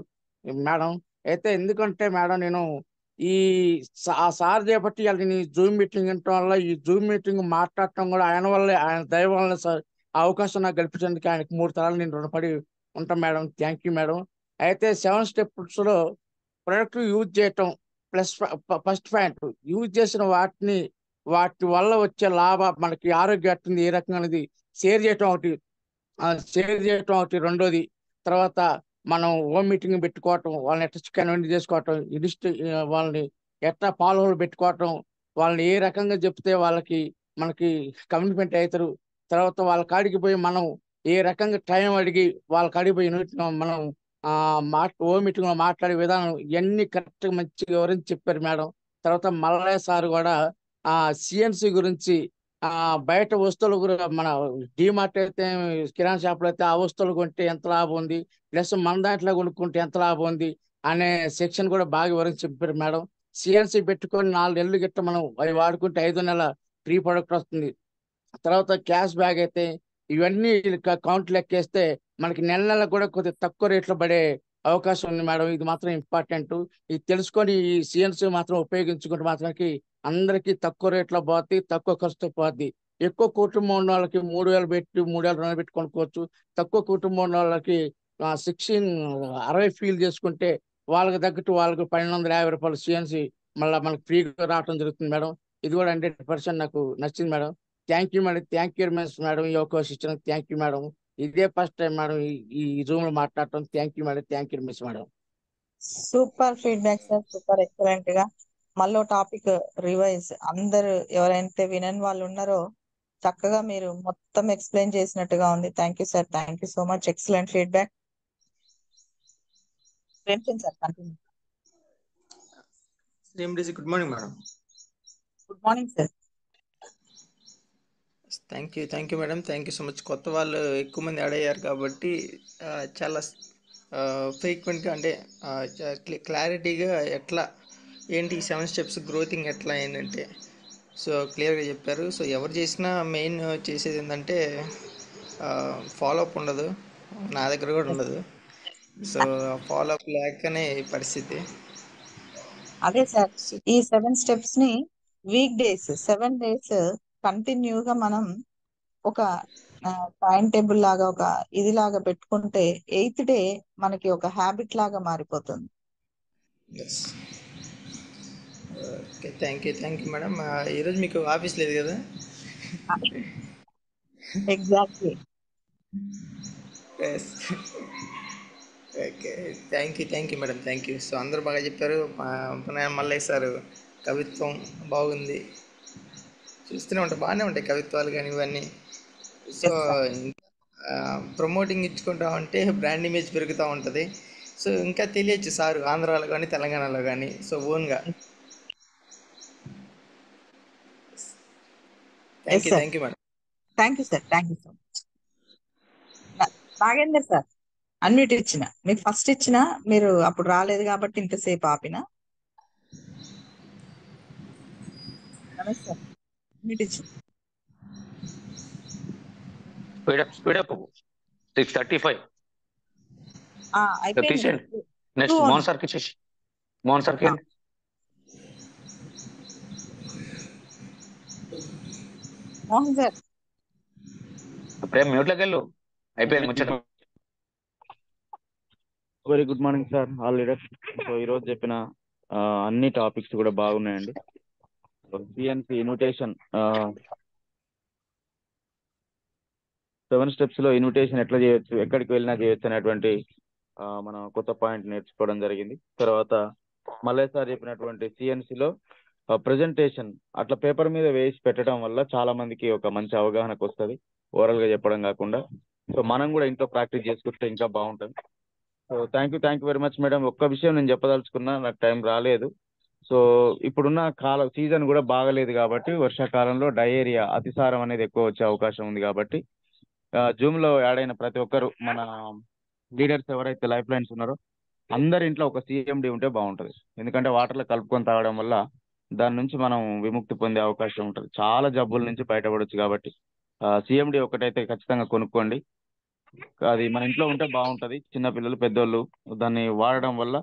మేడం. అయితే ఎందుకంటే మేడం నేను ఈ సార్ చేపట్టి వాళ్ళని జూమ్ మీటింగ్ వినటం వల్ల, ఈ జూమ్ మీటింగ్ మాట్లాడటం కూడా ఆయన వల్లే, ఆయన దయ వల్లనే సార్ ఆ అవకాశం నాకు కల్పించడానికి ఆయనకి 3 తరాలు నేను రుణపడి ఉంటాం మేడం. Thank you madam. అయితే 7 స్టెప్స్ లో ప్రొడక్ట్ యూజ్ చేయటం ప్లస్ ఫస్ట్ పాయింట్ యూజ్ చేసిన వాటి వల్ల వచ్చే మనకి ఆరోగ్యం ఎట్టుంది, ఏ రకంగా అనేది షేర్ చేయటం ఒకటి. రెండోది తర్వాత మనం హోమ్ మీటింగ్ పెట్టుకోవటం, వాళ్ళని ఎట్లా చికెన్ వండి చేసుకోవటం, వాళ్ళని ఎట్లా పాలు పెట్టుకోవటం, వాళ్ళని ఏ రకంగా చెప్తే మనకి కమిట్మెంట్ అవుతారు. తర్వాత వాళ్ళ కాడికి పోయి మనం ఏ రకంగా టైం అడిగి వాళ్ళ కాడికి పోయి మనం హోమ్ మీటింగ్ లో మాట్లాడే విధానం ఇవన్నీ కరెక్ట్గా మంచిగా వివరించి చెప్పారు మేడం. తర్వాత మల్లయ్య సార్ కూడా సిఎన్సి గురించి బయట వస్తువులు మన డిమార్ట్ అయితే, కిరాణా షాపులో అయితే ఆ వస్తువులు కొంటే ఎంత లాభం ఉంది, ప్లస్ మన దాంట్లో కొనుక్కుంటే ఎంత లాభం ఉంది అనే సెక్షన్ కూడా బాగా వివరించి చెప్పారు మేడం. సిఎన్సి పెట్టుకొని 4 నెలలు గిట్ట మనం అవి వాడుకుంటే 5వ నెల ఫ్రీ ప్రొడక్ట్ వస్తుంది. తర్వాత క్యాష్ బ్యాగ్ అయితే ఇవన్నీ కౌంట్ లెక్కేస్తే మనకి నెల కూడా కొద్దిగా తక్కువ రేట్లో పడే అవకాశం ఉంది మేడం. ఇది మాత్రం ఇంపార్టెంట్. ఇది తెలుసుకొని ఈ సిఎన్సి మాత్రం ఉపయోగించుకుంటే మాత్రానికి అందరికీ తక్కువ రేట్లో పోద్ది, తక్కువ ఖర్చుతో పోద్ది. ఎక్కువ కుటుంబం ఉన్న వాళ్ళకి 3000 పెట్టి 3200 పెట్టి కొనుక్కోవచ్చు. తక్కువ కుటుంబం ఉన్న వాళ్ళకి 60 ఫీల్ చేసుకుంటే వాళ్ళకి తగ్గట్టు వాళ్ళకి 1250 రూపాయలు సిఎన్సి మళ్ళీ మనకి ఫ్రీగా రావడం జరుగుతుంది మేడం. ఇది కూడా 100% నాకు నచ్చింది madam. Thank you madam, thank you very madam. ఈ అవకాశం ఇచ్చిన థ్యాంక్ యూ మేడం. ఇదే ఫస్ట్ టైం మేడం ఈ జూమ్ లో మాట్లాడటం. Thank you madam, thank you madam. Super feedback sir, super excellent గా. మళ్ళీ టాపిక్ రివైజ్ అందరు ఎవరైతే వినని వాళ్ళు ఉన్నారో చక్కగా మీరు మొత్తం ఎక్స్ప్లెయిన్ చేసినట్టుగా ఉంది. Thank you sir, thank you so much. Excellent feedback. Sir continue. Good morning madam. Good morning sir. Thank you madam, thank you so much. కొత్త వాళ్ళు ఎక్కువ మంది యాడ్ అయ్యారు కాబట్టి చాలా ఫ్రీక్వెంట్గా అంటే క్లారిటీగా ఎట్లా ఏంటి 7 స్టెప్స్ గ్రోతింగ్ ఎట్లా ఏంటంటే సో క్లియర్గా చెప్పారు. సో ఎవరు చేసినా మెయిన్ చేసేది ఏంటంటే ఫాలో అప్ ఉండదు, నా దగ్గర కూడా ఉండదు. సో ఫాలో అప్ లేకనే ఈ పరిస్థితి. అదే సార్, సో ఈ 7 స్టెప్స్ ని వీక్ డేస్ 7 డేస్ కంటిన్యూగా మనం ఒక టైం టేబుల్ లాగా, ఒక ఇది లాగా పెట్టుకుంటే 8th డే మనకి ఒక హ్యాబిట్ లాగా మారిపోతుంది. Yes, okay, thank you madam. ఈరోజు మీకు ఆఫీస్ లేదు కదా? Exactly. Yes, okay, thank you madam, thank you. So అందరూ బాగా చెప్పారు. మల్లయ్య సార్ కవిత్వం బాగుంది, చూస్తూనే ఉంటాయి, బాగానే ఉంటాయి కవిత్వాలు కానీ ఇవన్నీ. So yes sir. ప్రమోటింగ్ ఇచ్చుకుంటా ఉంటే బ్రాండ్ ఇమేజ్ పెరుగుతూ ఉంటుంది. సో ఇంకా తెలియచ్చు సార్ ఆంధ్రాలో కానీ తెలంగాణలో కానీ, సో ఓన్గా. Yes sir. Thank you madam. Thank you sir, thank you so much. Nagender sir, unmute ఇచ్చిన మీకు ఫస్ట్ ఇచ్చిన, మీరు అప్పుడు రాలేదు కాబట్టి ఇంతసేపు ఆపిన. రమేష్ సార్, అన్మ్యూట్ ఇచ్చిన. స్పీడప్ 6:35 అయిపోయింది. తీసేయండి. నెక్స్ట్ మోహన్ సార్కి ఇచ్చేసి, మోహన్ సార్కి వెళ్ళి. మోహన్ సార్, ప్రేమ్ మ్యూట్లోకి వెళ్ళు, అయిపోయింది ముచ్చట. Very good morning sir, all leaders. So ఈరోజు చెప్పిన అన్ని టాపిక్స్ కూడా బాగున్నాయండి. సిఎన్సి ఇన్విటేషన్ 7 steps లో ఇన్విటేషన్ ఎట్లా చేయొచ్చు, ఎక్కడికి వెళ్ళినా చేయొచ్చు అనేటువంటి మనం కొత్త పాయింట్ నేర్చుకోవడం జరిగింది. తర్వాత మల్లయ్య సార్ చెప్పినటువంటి సిఎన్సిలో ప్రెజెంటేషన్ అట్లా పేపర్ మీద వేసి పెట్టడం వల్ల చాలా మందికి ఒక మంచి అవగాహనకు వస్తుంది, ఓవరాల్ గా చెప్పడం కాకుండా. సో మనం కూడా ఇంట్లో ప్రాక్టీస్ చేసుకుంటే ఇంకా బాగుంటుంది. So thank you very much madam. ఒక్క విషయం నేను చెప్పదలుచుకున్నా, నాకు టైం రాలేదు. సో ఇప్పుడున్న సీజన్ కూడా బాగలేదు కాబట్టి వర్షాకాలంలో డయేరియా, అతిసారం అనేది ఎక్కువ వచ్చే అవకాశం ఉంది కాబట్టి జూమ్ లో యాడ్ అయిన ప్రతి ఒక్కరు, మన లీడర్స్ ఎవరైతే లైఫ్ లైన్స్ ఉన్నారో అందరి ఇంట్లో ఒక సిఎండి ఉంటే బాగుంటుంది. ఎందుకంటే వాటర్లో కలుపుకొని తాగడం వల్ల దాని నుంచి మనం విముక్తి పొందే అవకాశం ఉంటుంది, చాలా జబ్బుల నుంచి బయటపడవచ్చు. కాబట్టి సిఎండి ఒకటైతే ఖచ్చితంగా కొనుక్కోండి, అది మన ఇంట్లో ఉంటే బాగుంటుంది. చిన్నపిల్లలు, పెద్దోళ్ళు దాన్ని వాడడం వల్ల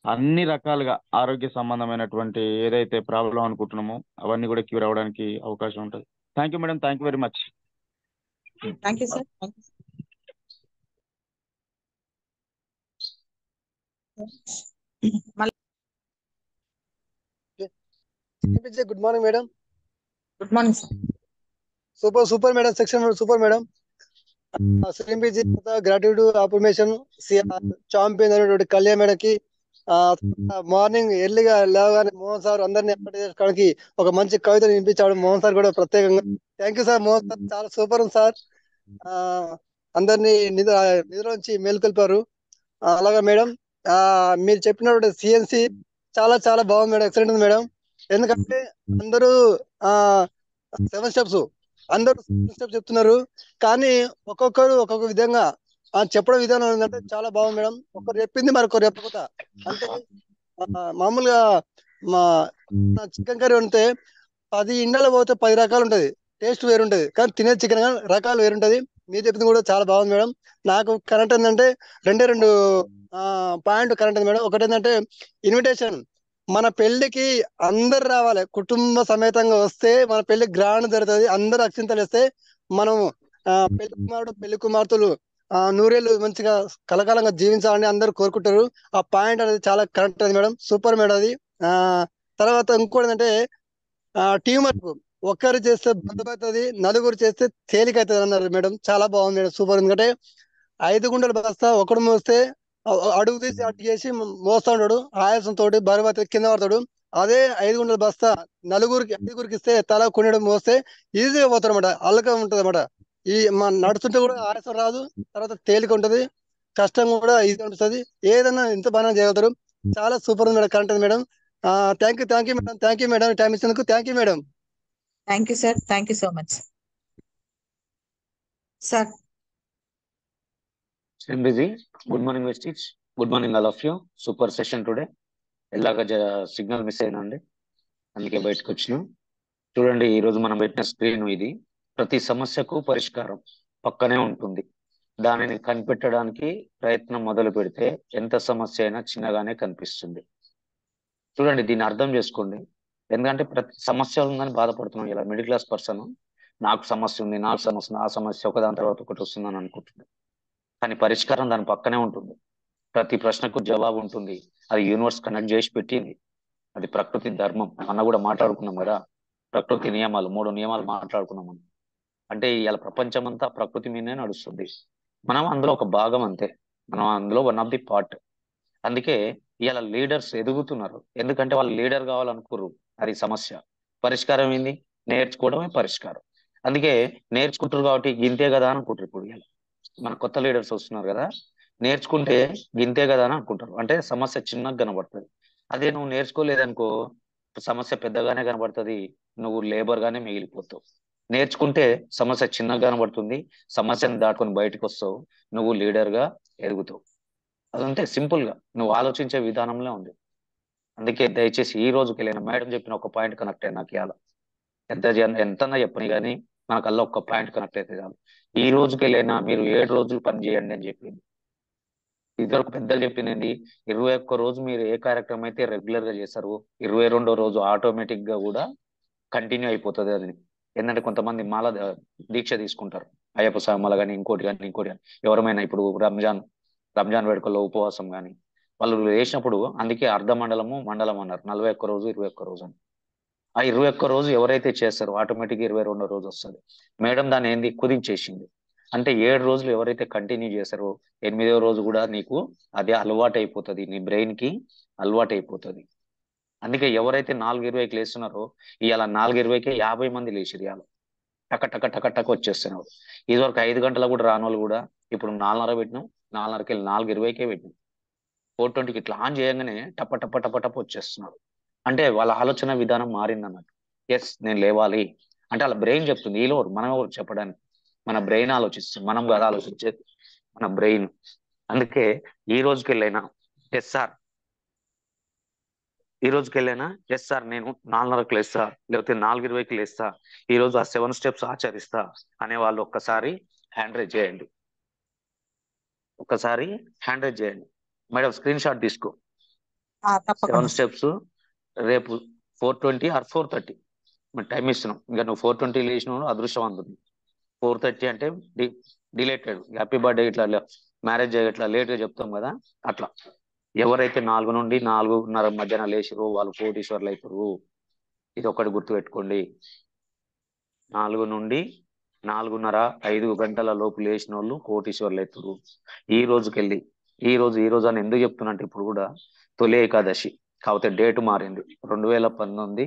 అన్ని రకాలుగా ఆరోగ్య సంబంధమైనటువంటి ఏదైతే ప్రాబ్లం అనుకుంటున్నామో అవన్నీ కూడా క్యూర్ అవ్వడానికి అవకాశం ఉంటుంది. Thank you madam, thank you very much. Thank you sir. Good morning madam. Good morning sir. Super madam, section super madam. సిఎంపిజి గ్రాట్యూడ్ అఫర్మేషన్ చాంపియన్ అనేటువంటి కళ్యాణ్ మేడంకి మార్నింగ్ ఎర్లీగా లేవగానే మోహన్ సార్ అందరినీ అప్డేట్ చేసుకోవడానికి ఒక మంచి కవిత వినిపించాడు. మోహన్ సార్ కూడా ప్రత్యేకంగా thank you sir. Mohan sir చాలా సూపర్ ఉంది సార్, అందరినీ నిద్రలోంచి మేలుకొల్పారు. అలాగా మేడం, మీరు చెప్పినటువంటి సిఎన్సి చాలా చాలా బాగుంది మేడం, ఎక్సలెంట్ ఉంది మేడం. ఎందుకంటే అందరూ 7 steps అందరూ 7 steps చెప్తున్నారు, కానీ ఒక్కొక్కరు ఒక్కొక్క విధంగా చెప్పడం విధానం ఏంటంటే చాలా బాగుంది మేడం. ఒకరు చెప్పింది మరొకరు చెప్పకుండా, అంటే మామూలుగా మా చికెన్ కర్రీ ఉంటే 10 ఇండ్లలో పోతే 10 రకాలు ఉంటది, టేస్ట్ వేరుంటది, కానీ తినే చికెన్ రకాలు వేరుంటది. మీరు చెప్పింది కూడా చాలా బాగుంది మేడం. నాకు కరెంట్ ఏంటంటే రెండు పాయింట్ కరెంట్ ఉంది మేడం. ఒకటి ఏంటంటే ఇన్విటేషన్, మన పెళ్లికి అందరు రావాలి, కుటుంబ సమేతంగా వస్తే మన పెళ్లి గ్రాండ్ జరుగుతుంది. అందరు అక్షింతలు వేస్తే మనం పెళ్లి కుమారుడు పెళ్లి కుమార్తెలు నూరేళ్ళు మంచిగా కలకాలంగా జీవించాలని అందరూ కోరుకుంటారు. ఆ పాయింట్ అనేది చాలా కరెక్ట్ అది మేడం, సూపర్ మేడం అది. తర్వాత ఇంకోటి ఏంటంటే టీం వర్క్, ఒక్కరు చేస్తే బద్దపడుతుంది, నలుగురు చేస్తే తేలిక అవుతుంది అన్నారు మేడం, చాలా బాగుంది మేడం, సూపర్. ఎందుకంటే 5 గుంటల బస్తా ఒకడు మోస్తే అడుగు తీసి అటు చేసి మోస్తా ఉంటాడు, ఆయాసంతో బరువు కింద పడతాడు. అదే 5 గుంటల బస్తా 5గురికి ఇస్తే తల కొనడం మోస్తే ఈజీగా పోతాడు అనమాట, అల్లగా ఉంటది అనమాట. నడుస్తుంటే కూడా ఆయాసం రాదు, తర్వాత తేలిక ఉంటది, కష్టం కూడా ఈజీగా ఉంటుంది, ఏదైనా ఎంత బాగా చేయగలుగుతారు. చాలా సూపర్ ఉంది మేడం, కరెంట్ ఉంది madam. Thank you madam, thank you madam, time ఇచ్చినందుకు thank you madam. Thank you sir, thank you so much sir. Busy. Good morning Vestige, good morning all of you. Super session today. ఎలాగ సిగ్నల్ మిస్ అయినండి, అందుకే బయటకు వచ్చినాం. చూడండి, ఈ రోజు మనం పెట్టిన స్క్రీన్ ఇది. ప్రతి సమస్యకు పరిష్కారం పక్కనే ఉంటుంది. దానిని కనిపెట్టడానికి ప్రయత్నం మొదలు పెడితే ఎంత సమస్య అయినా చిన్నగానే కనిపిస్తుంది. చూడండి, దీన్ని అర్థం చేసుకోండి. ఎందుకంటే ప్రతి సమస్య ఉందని బాధపడుతున్నాం. ఇలా మిడిల్ క్లాస్ పర్సన్ నాకు సమస్య ఉంది, నాకు సమస్య ఉంది, ఆ సమస్య ఒకదాని తర్వాత ఒకటి వస్తుందని అనుకుంటుంది. కానీ పరిష్కారం దాని పక్కనే ఉంటుంది. ప్రతి ప్రశ్నకు జవాబు ఉంటుంది. అది యూనివర్స్ కనెక్ట్ చేసి పెట్టింది. అది ప్రకృతి ధర్మం అన్న కూడా మాట్లాడుకున్నాం కదా. ప్రకృతి నియమాలు 3 నియమాలు మాట్లాడుకున్నాం మనం. అంటే ఇవాళ ప్రపంచం అంతా ప్రకృతి మీదనే నడుస్తుంది. మనం అందులో ఒక భాగం అంతే. మనం అందులో వన్ ఆఫ్ ది పార్ట్. అందుకే ఇవాళ లీడర్స్ ఎదుగుతున్నారు. ఎందుకంటే వాళ్ళు లీడర్ కావాలనుకోరు. అది సమస్య. పరిష్కారం ఏంది? నేర్చుకోవడమే పరిష్కారం. అందుకే నేర్చుకుంటారు కాబట్టి గింతే కదా అనుకుంటారు. ఇప్పుడు ఇవాళ మన కొత్త లీడర్స్ వస్తున్నారు కదా, నేర్చుకుంటే గింతే కదా అని అనుకుంటారు. అంటే సమస్య చిన్నగా కనబడుతుంది. అదే నువ్వు నేర్చుకోలేదనుకో సమస్య పెద్దగానే కనబడుతుంది. నువ్వు లేబర్ గానే మిగిలిపోతావు. నేర్చుకుంటే సమస్య చిన్నగా కనబడుతుంది. సమస్యను దాటుకొని బయటకు వస్తావు. నువ్వు లీడర్ గా ఎదుగుతావు. అదంతే సింపుల్ గా నువ్వు ఆలోచించే విధానంలో ఉంది. అందుకే దయచేసి ఈ రోజుకి వెళ్ళిన మేడం చెప్పిన ఒక పాయింట్ కనెక్ట్ అయ్యి నాకు ఇవాళ ఎంతన్నా చెప్పని కానీ మనకల్లా ఒక్క పాయింట్ కనెక్ట్ అయితే చాలు. ఈ రోజుకి వెళ్ళైనా మీరు 7 రోజులు పని చేయండి అని చెప్పింది. ఇదివరకు పెద్దలు చెప్పింది 21 రోజు మీరు ఏ కార్యక్రమం అయితే రెగ్యులర్ గా చేస్తారు 22వ రోజు ఆటోమేటిక్ గా కూడా కంటిన్యూ అయిపోతుంది. అది ఏంటంటే కొంతమంది మాల దీక్ష తీసుకుంటారు. అయ్యప్ప స్వామి మాల కానీ ఇంకోటి కానీ ఎవరమైనా ఇప్పుడు రంజాన్ వేడుకల్లో ఉపవాసం కానీ వాళ్ళు వేసినప్పుడు అందుకే అర్ధ మండలము మండలం అన్నారు. 41 రోజు 21 రోజు అని. ఆ 21 రోజు ఎవరైతే చేస్తారో ఆటోమేటిక్ 22వ రోజు వస్తుంది. మేడం దాన్ని ఏంది కుదించేసింది. అంటే 7 రోజులు ఎవరైతే కంటిన్యూ చేస్తారో 8వ రోజు కూడా నీకు అదే అలవాటు అయిపోతుంది. నీ బ్రెయిన్ కి అలవాటు అయిపోతుంది. అందుకే ఎవరైతే 4:20కి లేస్తున్నారో ఇవాళ 4:20కే 50 మంది లేచిరు. ఇవాళ టక టక టక టక వచ్చేస్తున్నారు. ఇదివరకు 5 గంటలకు కూడా రాని వాళ్ళు కూడా ఇప్పుడు 4:30 పెట్టినాం, 4:30కి వెళ్ళి 4:20కే పెట్టినాం. 4:20కి ఇట్లా ఆన్ చేయగానే టప టప టప టప వచ్చేస్తున్నారు. అంటే వాళ్ళ ఆలోచన విధానం మారింది అన్నట్టు. ఎస్ నేను లేవాలి అంటే వాళ్ళ బ్రెయిన్ చెప్తుంది. ఈలో మనం ఎవరు చెప్పడానికి? మన బ్రెయిన్ ఆలోచిస్తుంది. మనం కదా ఆలోచించేది, మన బ్రెయిన్. అందుకే ఈ రోజుకి వెళ్ళైనా ఎస్ సార్, ఈ రోజుకి వెళ్ళైనా ఎస్ సార్ నేను 4:30కి లేస్తా, లేకపోతే 4:20కి లేస్తా, ఈ రోజు ఆ 7 స్టెప్స్ ఆచరిస్తా అనే వాళ్ళు ఒక్కసారి హ్యాండ్ రైజ్ చేయండి. ఒక్కసారి హ్యాండ్ రైజ్ చేయండి. మేడం స్క్రీన్ షాట్ తీసుకో. 7 స్టెప్స్ రేపు 4:20 ఆర్ 4:30 మరి టైం ఇస్తున్నాం. ఇంకా నువ్వు 4:20 లేచినావు అదృష్టవంతుడు. 4:30 అంటే డిలేటెడ్ హ్యాపీ బర్త్డే ఇట్లా మ్యారేజ్ ఇట్లా లేట్ గా చెప్తాం కదా అట్లా. ఎవరైతే 4 నుండి 4:30 మధ్యాహ్నం లేచిరో వాళ్ళు కోటీశ్వర్లు అవుతారు. ఇది ఒకటి గుర్తుపెట్టుకోండి. 4 నుండి 4:30 5 గంటల లోపు లేచిన వాళ్ళు కోటీశ్వర్లు అవుతారు. ఈ రోజుకెళ్ళి ఈ రోజు అని ఎందుకు చెప్తున్నా అంటే ఇప్పుడు కూడా తొలి ఏకాదశి కాకపోతే డేట్ మారింది. 2019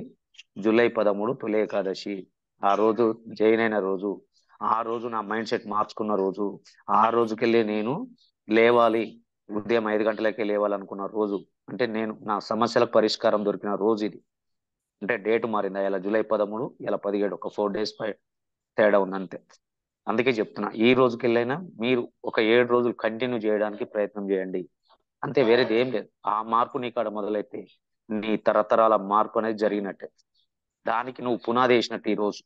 జూలై 13 తొలి ఏకాదశి. ఆ రోజు జైన్ అయిన రోజు, ఆ రోజు నా మైండ్ సెట్ మార్చుకున్న రోజు, ఆ రోజుకెళ్ళి నేను లేవాలి, ఉదయం 5 గంటలకే లేవాలనుకున్న రోజు. అంటే నేను నా సమస్యలకు పరిష్కారం దొరికిన రోజు ఇది. అంటే డేట్ మారింది. ఇలా జూలై 13 ఇలా 17 ఒక 4 days తేడా ఉంది అంతే. అందుకే చెప్తున్నా ఈ రోజుకెళ్ళైనా మీరు ఒక 7 రోజులు కంటిన్యూ చేయడానికి ప్రయత్నం చేయండి. అంతే, వేరేది ఏం లేదు. ఆ మార్పు నీ కాడ మొదలైతే నీ తరతరాల మార్పు అనేది జరిగినట్టే. దానికి నువ్వు పునాది వేసినట్టు. ఈ రోజు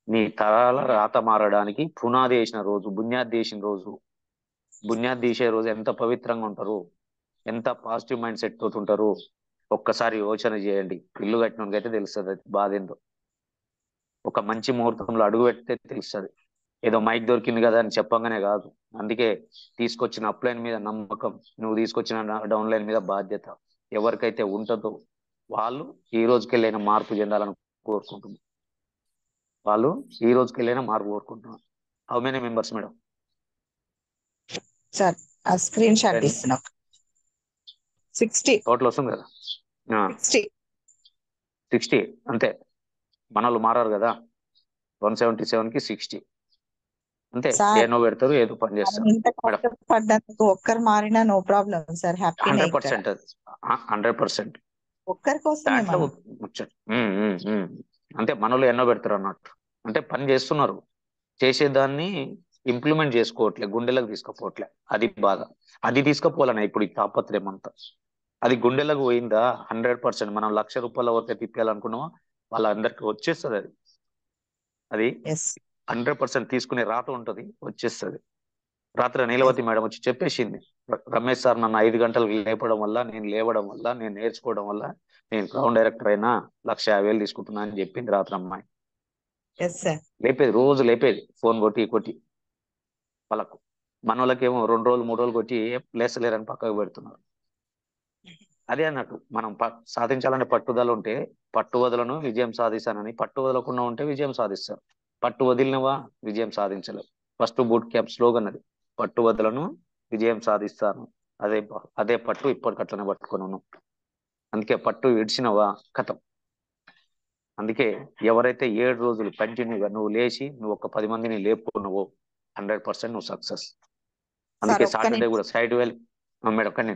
నీ తరాల రాత మారడానికి పునాది వేసిన రోజు, బునియాద్ వేసిన రోజు. బునియాద్ తీసే రోజు ఎంత పవిత్రంగా ఉంటారు, ఎంత పాజిటివ్ మైండ్ సెట్ తోటి ఉంటారు ఒక్కసారి యోచన చేయండి. ఇల్లు కట్టినకైతే తెలుస్తుంది అది బాధ ఏందో. ఒక మంచి ముహూర్తంలో అడుగు పెడితే తెలుస్తుంది. ఏదో మైక్ దొరికింది కదా అని చెప్పంగానే కాదు. అందుకే తీసుకొచ్చిన అప్లైన్ మీద నమ్మకం, నువ్వు తీసుకొచ్చిన డౌన్లైన్ మీద బాధ్యత ఎవరికైతే ఉంటుందో వాళ్ళు ఈ రోజుకెళ్ళైనా మార్పు చెందాలని కోరుకుంటున్నాను. వాళ్ళు ఈ రోజుకెళ్ళైనా మార్పు కోరుకుంటున్నారు. How many members madam? Sir ఆ స్క్రీన్ షాట్ తీస్తున్నా. 60 టోటల్ వస్తుంది కదా 60 అంతే. మనోళ్ళు మారారు కదా 177కి 60 అంతే. ఏనో పెడతారు, ఏదో పని చేస్తారు. ఇంత కష్టపడ్డందుకు ఒక్కరు మారినా నో ప్రాబ్లం సార్. హ్యాపీ 100% 100% ఒక్కరి కోసమే దాంట్లో మనం. ముచ్చట. అంటే మనోళ్ళు ఎన్నో పెడతారు అన్నట్టు. అంటే పని చేస్తున్నారు, చేసేదాన్ని ఇంప్లిమెంట్ చేసుకోవట్లే, గుండెలకు తీసుకుపోవట్లే. అది బాధ. అది తీసుకుపోవాలన్నా ఇప్పుడు ఈ తాపత్రయం అంతా. అది గుండెలకు పోయిందా 100%. మనం 1,00,000 రూపాయల వరకు తిప్పాలనుకున్నామా వాళ్ళందరికి వచ్చేస్తుంది. అది ఎస్ 100% తీసుకునే రాత ఉంటది, వచ్చేస్తుంది. రాత్రి నీలవతి మేడం వచ్చి చెప్పేసింది, రమేష్ సార్ నన్ను 5 గంటలకు లేపడం వల్ల, నేను లేవడం వల్ల, నేను నేర్చుకోవడం వల్ల నేను గ్రౌండ్ డైరెక్టర్ అయినా 1,50,000 తీసుకుంటున్నా అని చెప్పింది రాత్రి అమ్మాయి. ఎస్ సార్ లేపేది, రోజు లేపేది, ఫోన్ కొట్టి వాళ్ళకు. మన వాళ్ళకేమో 2 రోజులు 3 రోజులు కొట్టి లేసలేరని పక్కకు పెడుతున్నారు. అదే అన్నట్టు మనం సాధించాలనే పట్టుదల ఉంటే పట్టు వదలను విజయం సాధిస్తానని, పట్టు వదలకుండా ఉంటే విజయం సాధిస్తారు. పట్టు వదిలినవా విజయం సాధించలేవు. ఫస్ట్ బూట్ క్యాంప్ స్లోగన్ అది, పట్టు వదలను విజయం సాధిస్తాను. అదే పట్టు ఇప్పటికట్లనే పట్టుకొని ఉన్నాం. అందుకే పట్టు విడిచినవా కథం. అందుకే ఎవరైతే 7 రోజులు కంటిన్యూగా నువ్వు లేచి నువ్వు ఒక 10 మందిని లేపుకున్నావో 100% నువ్వు సక్సెస్. అందుకే ఒక్క సాటర్డే నిమిషం కూడా సైడ్ వెల్ మేడం కానీ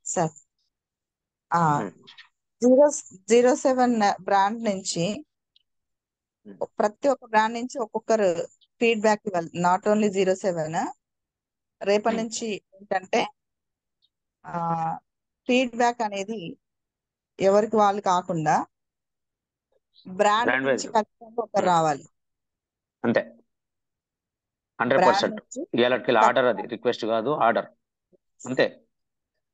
సార్ 007 బ్రాండ్ నుంచి ప్రతి ఒక్క బ్రాండ్ నుంచి ఒక్కొక్కరు ఫీడ్బ్యాక్ ఇవ్వాలి. Not only 07. రేపటి నుంచి ఏంటంటే ఫీడ్బ్యాక్ అనేది ఎవరికి వాళ్ళు కాకుండా బ్రాండ్ బ్రాండ్ నుంచి వైజ్ ఖచ్చితంగా ఒకరు రావాలి. అంతే బ్రాండ్ 100%. నుంచి ఇవాళకి ఆర్డర్, అది రిక్వెస్ట్ కాదు, ఆర్డర్. అంతే.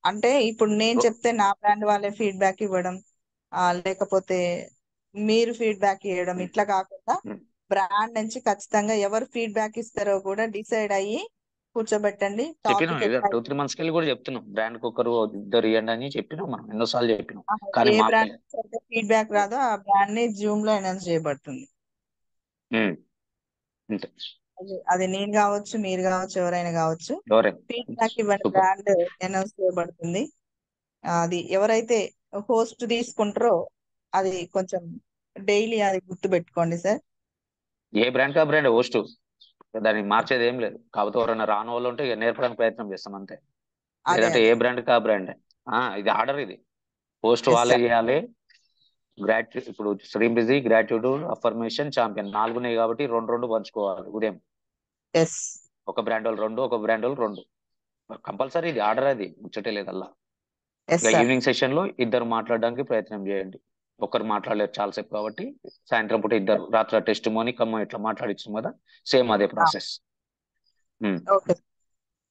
అంటే ఇప్పుడు నేను చెప్తే నా బ్రాండ్ వాళ్ళే ఫీడ్బ్యాక్ ఇవ్వడం, లేకపోతే మీరు ఫీడ్బ్యాక్ ఇవ్వడం, ఇట్లా కాకుండా బ్రాండ్ నుంచి ఖచ్చితంగా ఎవరు ఫీడ్బ్యాక్ ఇస్తారో కూడా డిసైడ్ అయ్యి కూర్చోబెట్టండి. చెప్పినాం, టాపిక్ ఎట్లా 2-3 months కెళ్ళి కూడా చెప్తున్నాం, బ్రాండ్ కు ఒకరు ఇద్దరు ఇవ్వండి అని చెప్పినాం. మనం ఎన్నోసార్లు చెప్పినాం, కానీ ఏ మాకు బ్రాండ్ నుంచి అయితే ఫీడ్బ్యాక్ రాదో ఆ బ్రాండ్ ని జూమ్ లో అనౌన్స్ చేయబడుతుంది. అంతే. అది నేను కావచ్చు, మీరు కావచ్చు, ఎవరైనా కావచ్చు, ఎవరైనా ఫీడ్బ్యాక్ ఇవ్వండి, సూపర్. బ్రాండ్ అనౌన్స్ చేయబడుతుంది. అది ఎవరైతే హోస్ట్ తీసుకుంటారో అది కొంచెం డైలీ అది గుర్తు పెట్టుకోండి సార్. ఏ బ్రాండ్ కా బ్రాండ్ హోస్ట్, దానికి మార్చేది ఏం లేదు. కాకపోతే ఎవరైనా రాని వాళ్ళు ఉంటే ఇక నేర్పడానికి ప్రయత్నం చేస్తాం అంతే. అదే లేదంటే అదే ఏ బ్రాండ్ కా బ్రాండ్. ఇది ఆర్డర్, ఇది హోస్ట్ ఎస్ వాళ్ళే సార్ చేయాలి. గ్రాట్యూడ్, ఇప్పుడు stream busy, gratitude, affirmation, champion 4 ఉన్నాయి కాబట్టి 2 పంచుకోవాలి ఉదయం. ఎస్ ఒక బ్రాండ్ వాళ్ళు 2, ఒక బ్రాండ్ వాళ్ళు 2 కంపల్సరీ. ఇది ఆర్డర్, అది ముచ్చటే లేదల్లా. ఎస్ ఇక సార్ ఈవినింగ్ సెషన్ లో ఇద్దరు మాట్లాడడానికి ప్రయత్నం చేయండి. ఒకరు మాట్లాడలేరు చాలాసేపు కాబట్టి సాయంత్రం పూట ఇద్దరు, రాత్రి టెస్ట్ మోని కమ్మ ఇట్లా మాట్లాడించాం కదా, సేమ్ అదే process. Okay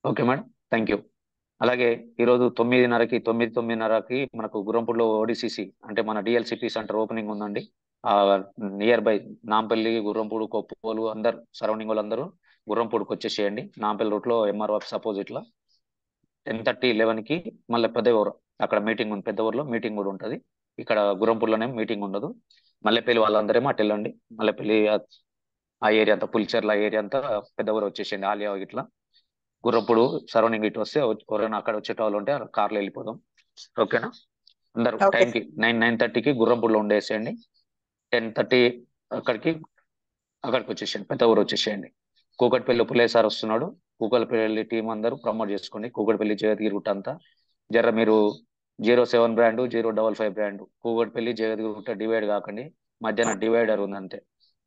okay madam, thank you. అలాగే ఈరోజు 9:30కి మనకు గుర్రంపూడిలో ఓడిసిసి అంటే మన డిఎల్సిపి సెంటర్ ఓపెనింగ్ ఉందండి. నియర్ బై నాంపల్లి, గుర్రంపూడి, కొప్పోలు అందరు సరౌండింగ్ వాళ్ళందరూ గుర్రంపూడికి వచ్చేసేయండి. నాంపల్లి రూట్ లో ఎంఆర్ఓ ఆఫీస్ అపోజిట్ లో 10:30, 11కి మళ్ళీ పెద్ద ఊరు అక్కడ మీటింగ్ ఉంది. పెద్ద ఊర్లో మీటింగ్ కూడా ఉంటుంది. ఇక్కడ గుర్రంపూడిలోనే మీటింగ్ ఉండదు. మల్లెపల్లి వాళ్ళందరేమో అటు వెళ్ళండి. మల్లెపల్లి ఆ ఏరియా అంతా, పులిచెర్ల ఏరియా అంతా పెద్ద ఊరు వచ్చేసేయండి. ఆలియా ఇట్లా గుర్రప్పుడు సరౌండింగ్ ఇటు వస్తే ఎవరైనా అక్కడ వచ్చేటోళ్ళు ఉంటే కార్లో వెళ్ళిపోదాం. ఓకేనా? అందరూ ఓకే టైంకి 9:30కి గుర్రంపూడిలో ఉండేసేయండి. 10:30 అక్కడికి వచ్చేసేయండి, పెద్ద ఊరు వచ్చేసేయండి. కూకట్పల్లి పుల్లయ్య సార్ వస్తున్నాడు. కూకట్పల్లి టీం అందరూ ప్రమోట్ చేసుకోండి. కూకట్పల్లి జగద్గిరి గుట్ట అంతా జర మీరు 07 బ్రాండ్, 055 బ్రాండ్, కూకట్పల్లి జగద్గిరి గుట్ట డివైడ్ కాకండి. మధ్యాహ్నం డివైడర్ ఉంది అంతే.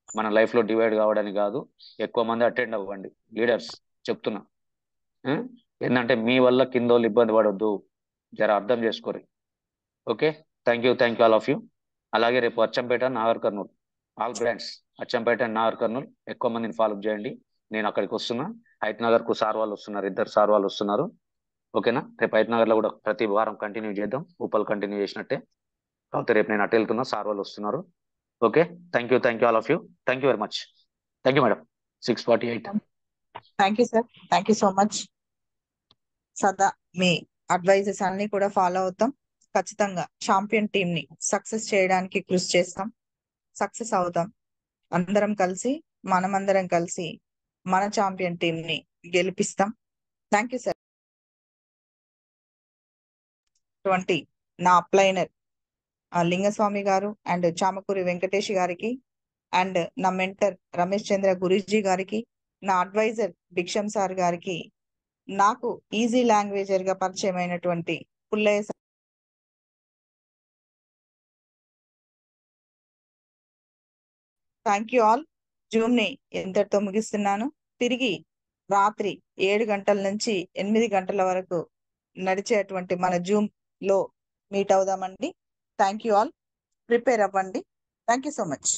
మన లైఫ్ లో డివైడ్ కావడానికి కాదు, ఎక్కువ మంది అటెండ్ అవ్వండి. లీడర్స్ చెప్తున్నా, ఏంటంటే మీ వల్ల కింద వాళ్ళు ఇబ్బంది పడొద్దు, జర అర్థం చేసుకోరు. Okay, thank you all of you. అలాగే రేపు Achampet, Nagar Kurnool all brands, Achampet and Nagar Kurnool ఎక్కువ మందిని ఫాలో చేయండి. నేను అక్కడికి వస్తున్నా. హైత్ కు సార్ వాళ్ళు వస్తున్నారు, 2 సార్ వాళ్ళు వస్తున్నారు. ఓకేనా? రేపు హైత్ లో కూడా ప్రతి వారం కంటిన్యూ చేద్దాం, ఉప్పల్ కంటిన్యూ చేసినట్టే. కాకపోతే రేపు నేను అటు వెళ్తున్నా, సార్ వాళ్ళు వస్తున్నారు. Okay, thank you all of you. Thank you very much. Thank you madam. 6:48. Thank you sir, thank you so much. సదా మీ అడ్వైజెస్ అన్ని కూడా ఫాలో అవుతాం. ఖచ్చితంగా ఛాంపియన్ టీం ని సక్సెస్ చేయడానికి కృషి చేస్తాం. సక్సెస్ అవుతాం. మనమందరం కలిసి మన ఛాంపియన్ టీం ని గెలిపిస్తాం. Thank you sir. నా అప్లైనర్ లింగస్వామి గారు అండ్ చామకూరి వెంకటేష్ గారికి, అండ్ నా మెంటర్ రమేష్ చంద్ర గురూజీ గారికి, నా అడ్వైజర్ భిక్షం సార్ గారికి, నాకు ఈజీ లాంగ్వేజర్ గా పరిచయం అయినటువంటి Pullayya sir, thank you all. Zoom ని ఎంతటితో ముగిస్తున్నాను. తిరిగి రాత్రి 7 గంటల నుంచి 8 గంటల వరకు నడిచేటువంటి మన జూమ్ లో మీట్ అవుదామండి. Thank you all. ప్రిపేర్ అవ్వండి. Thank you so much.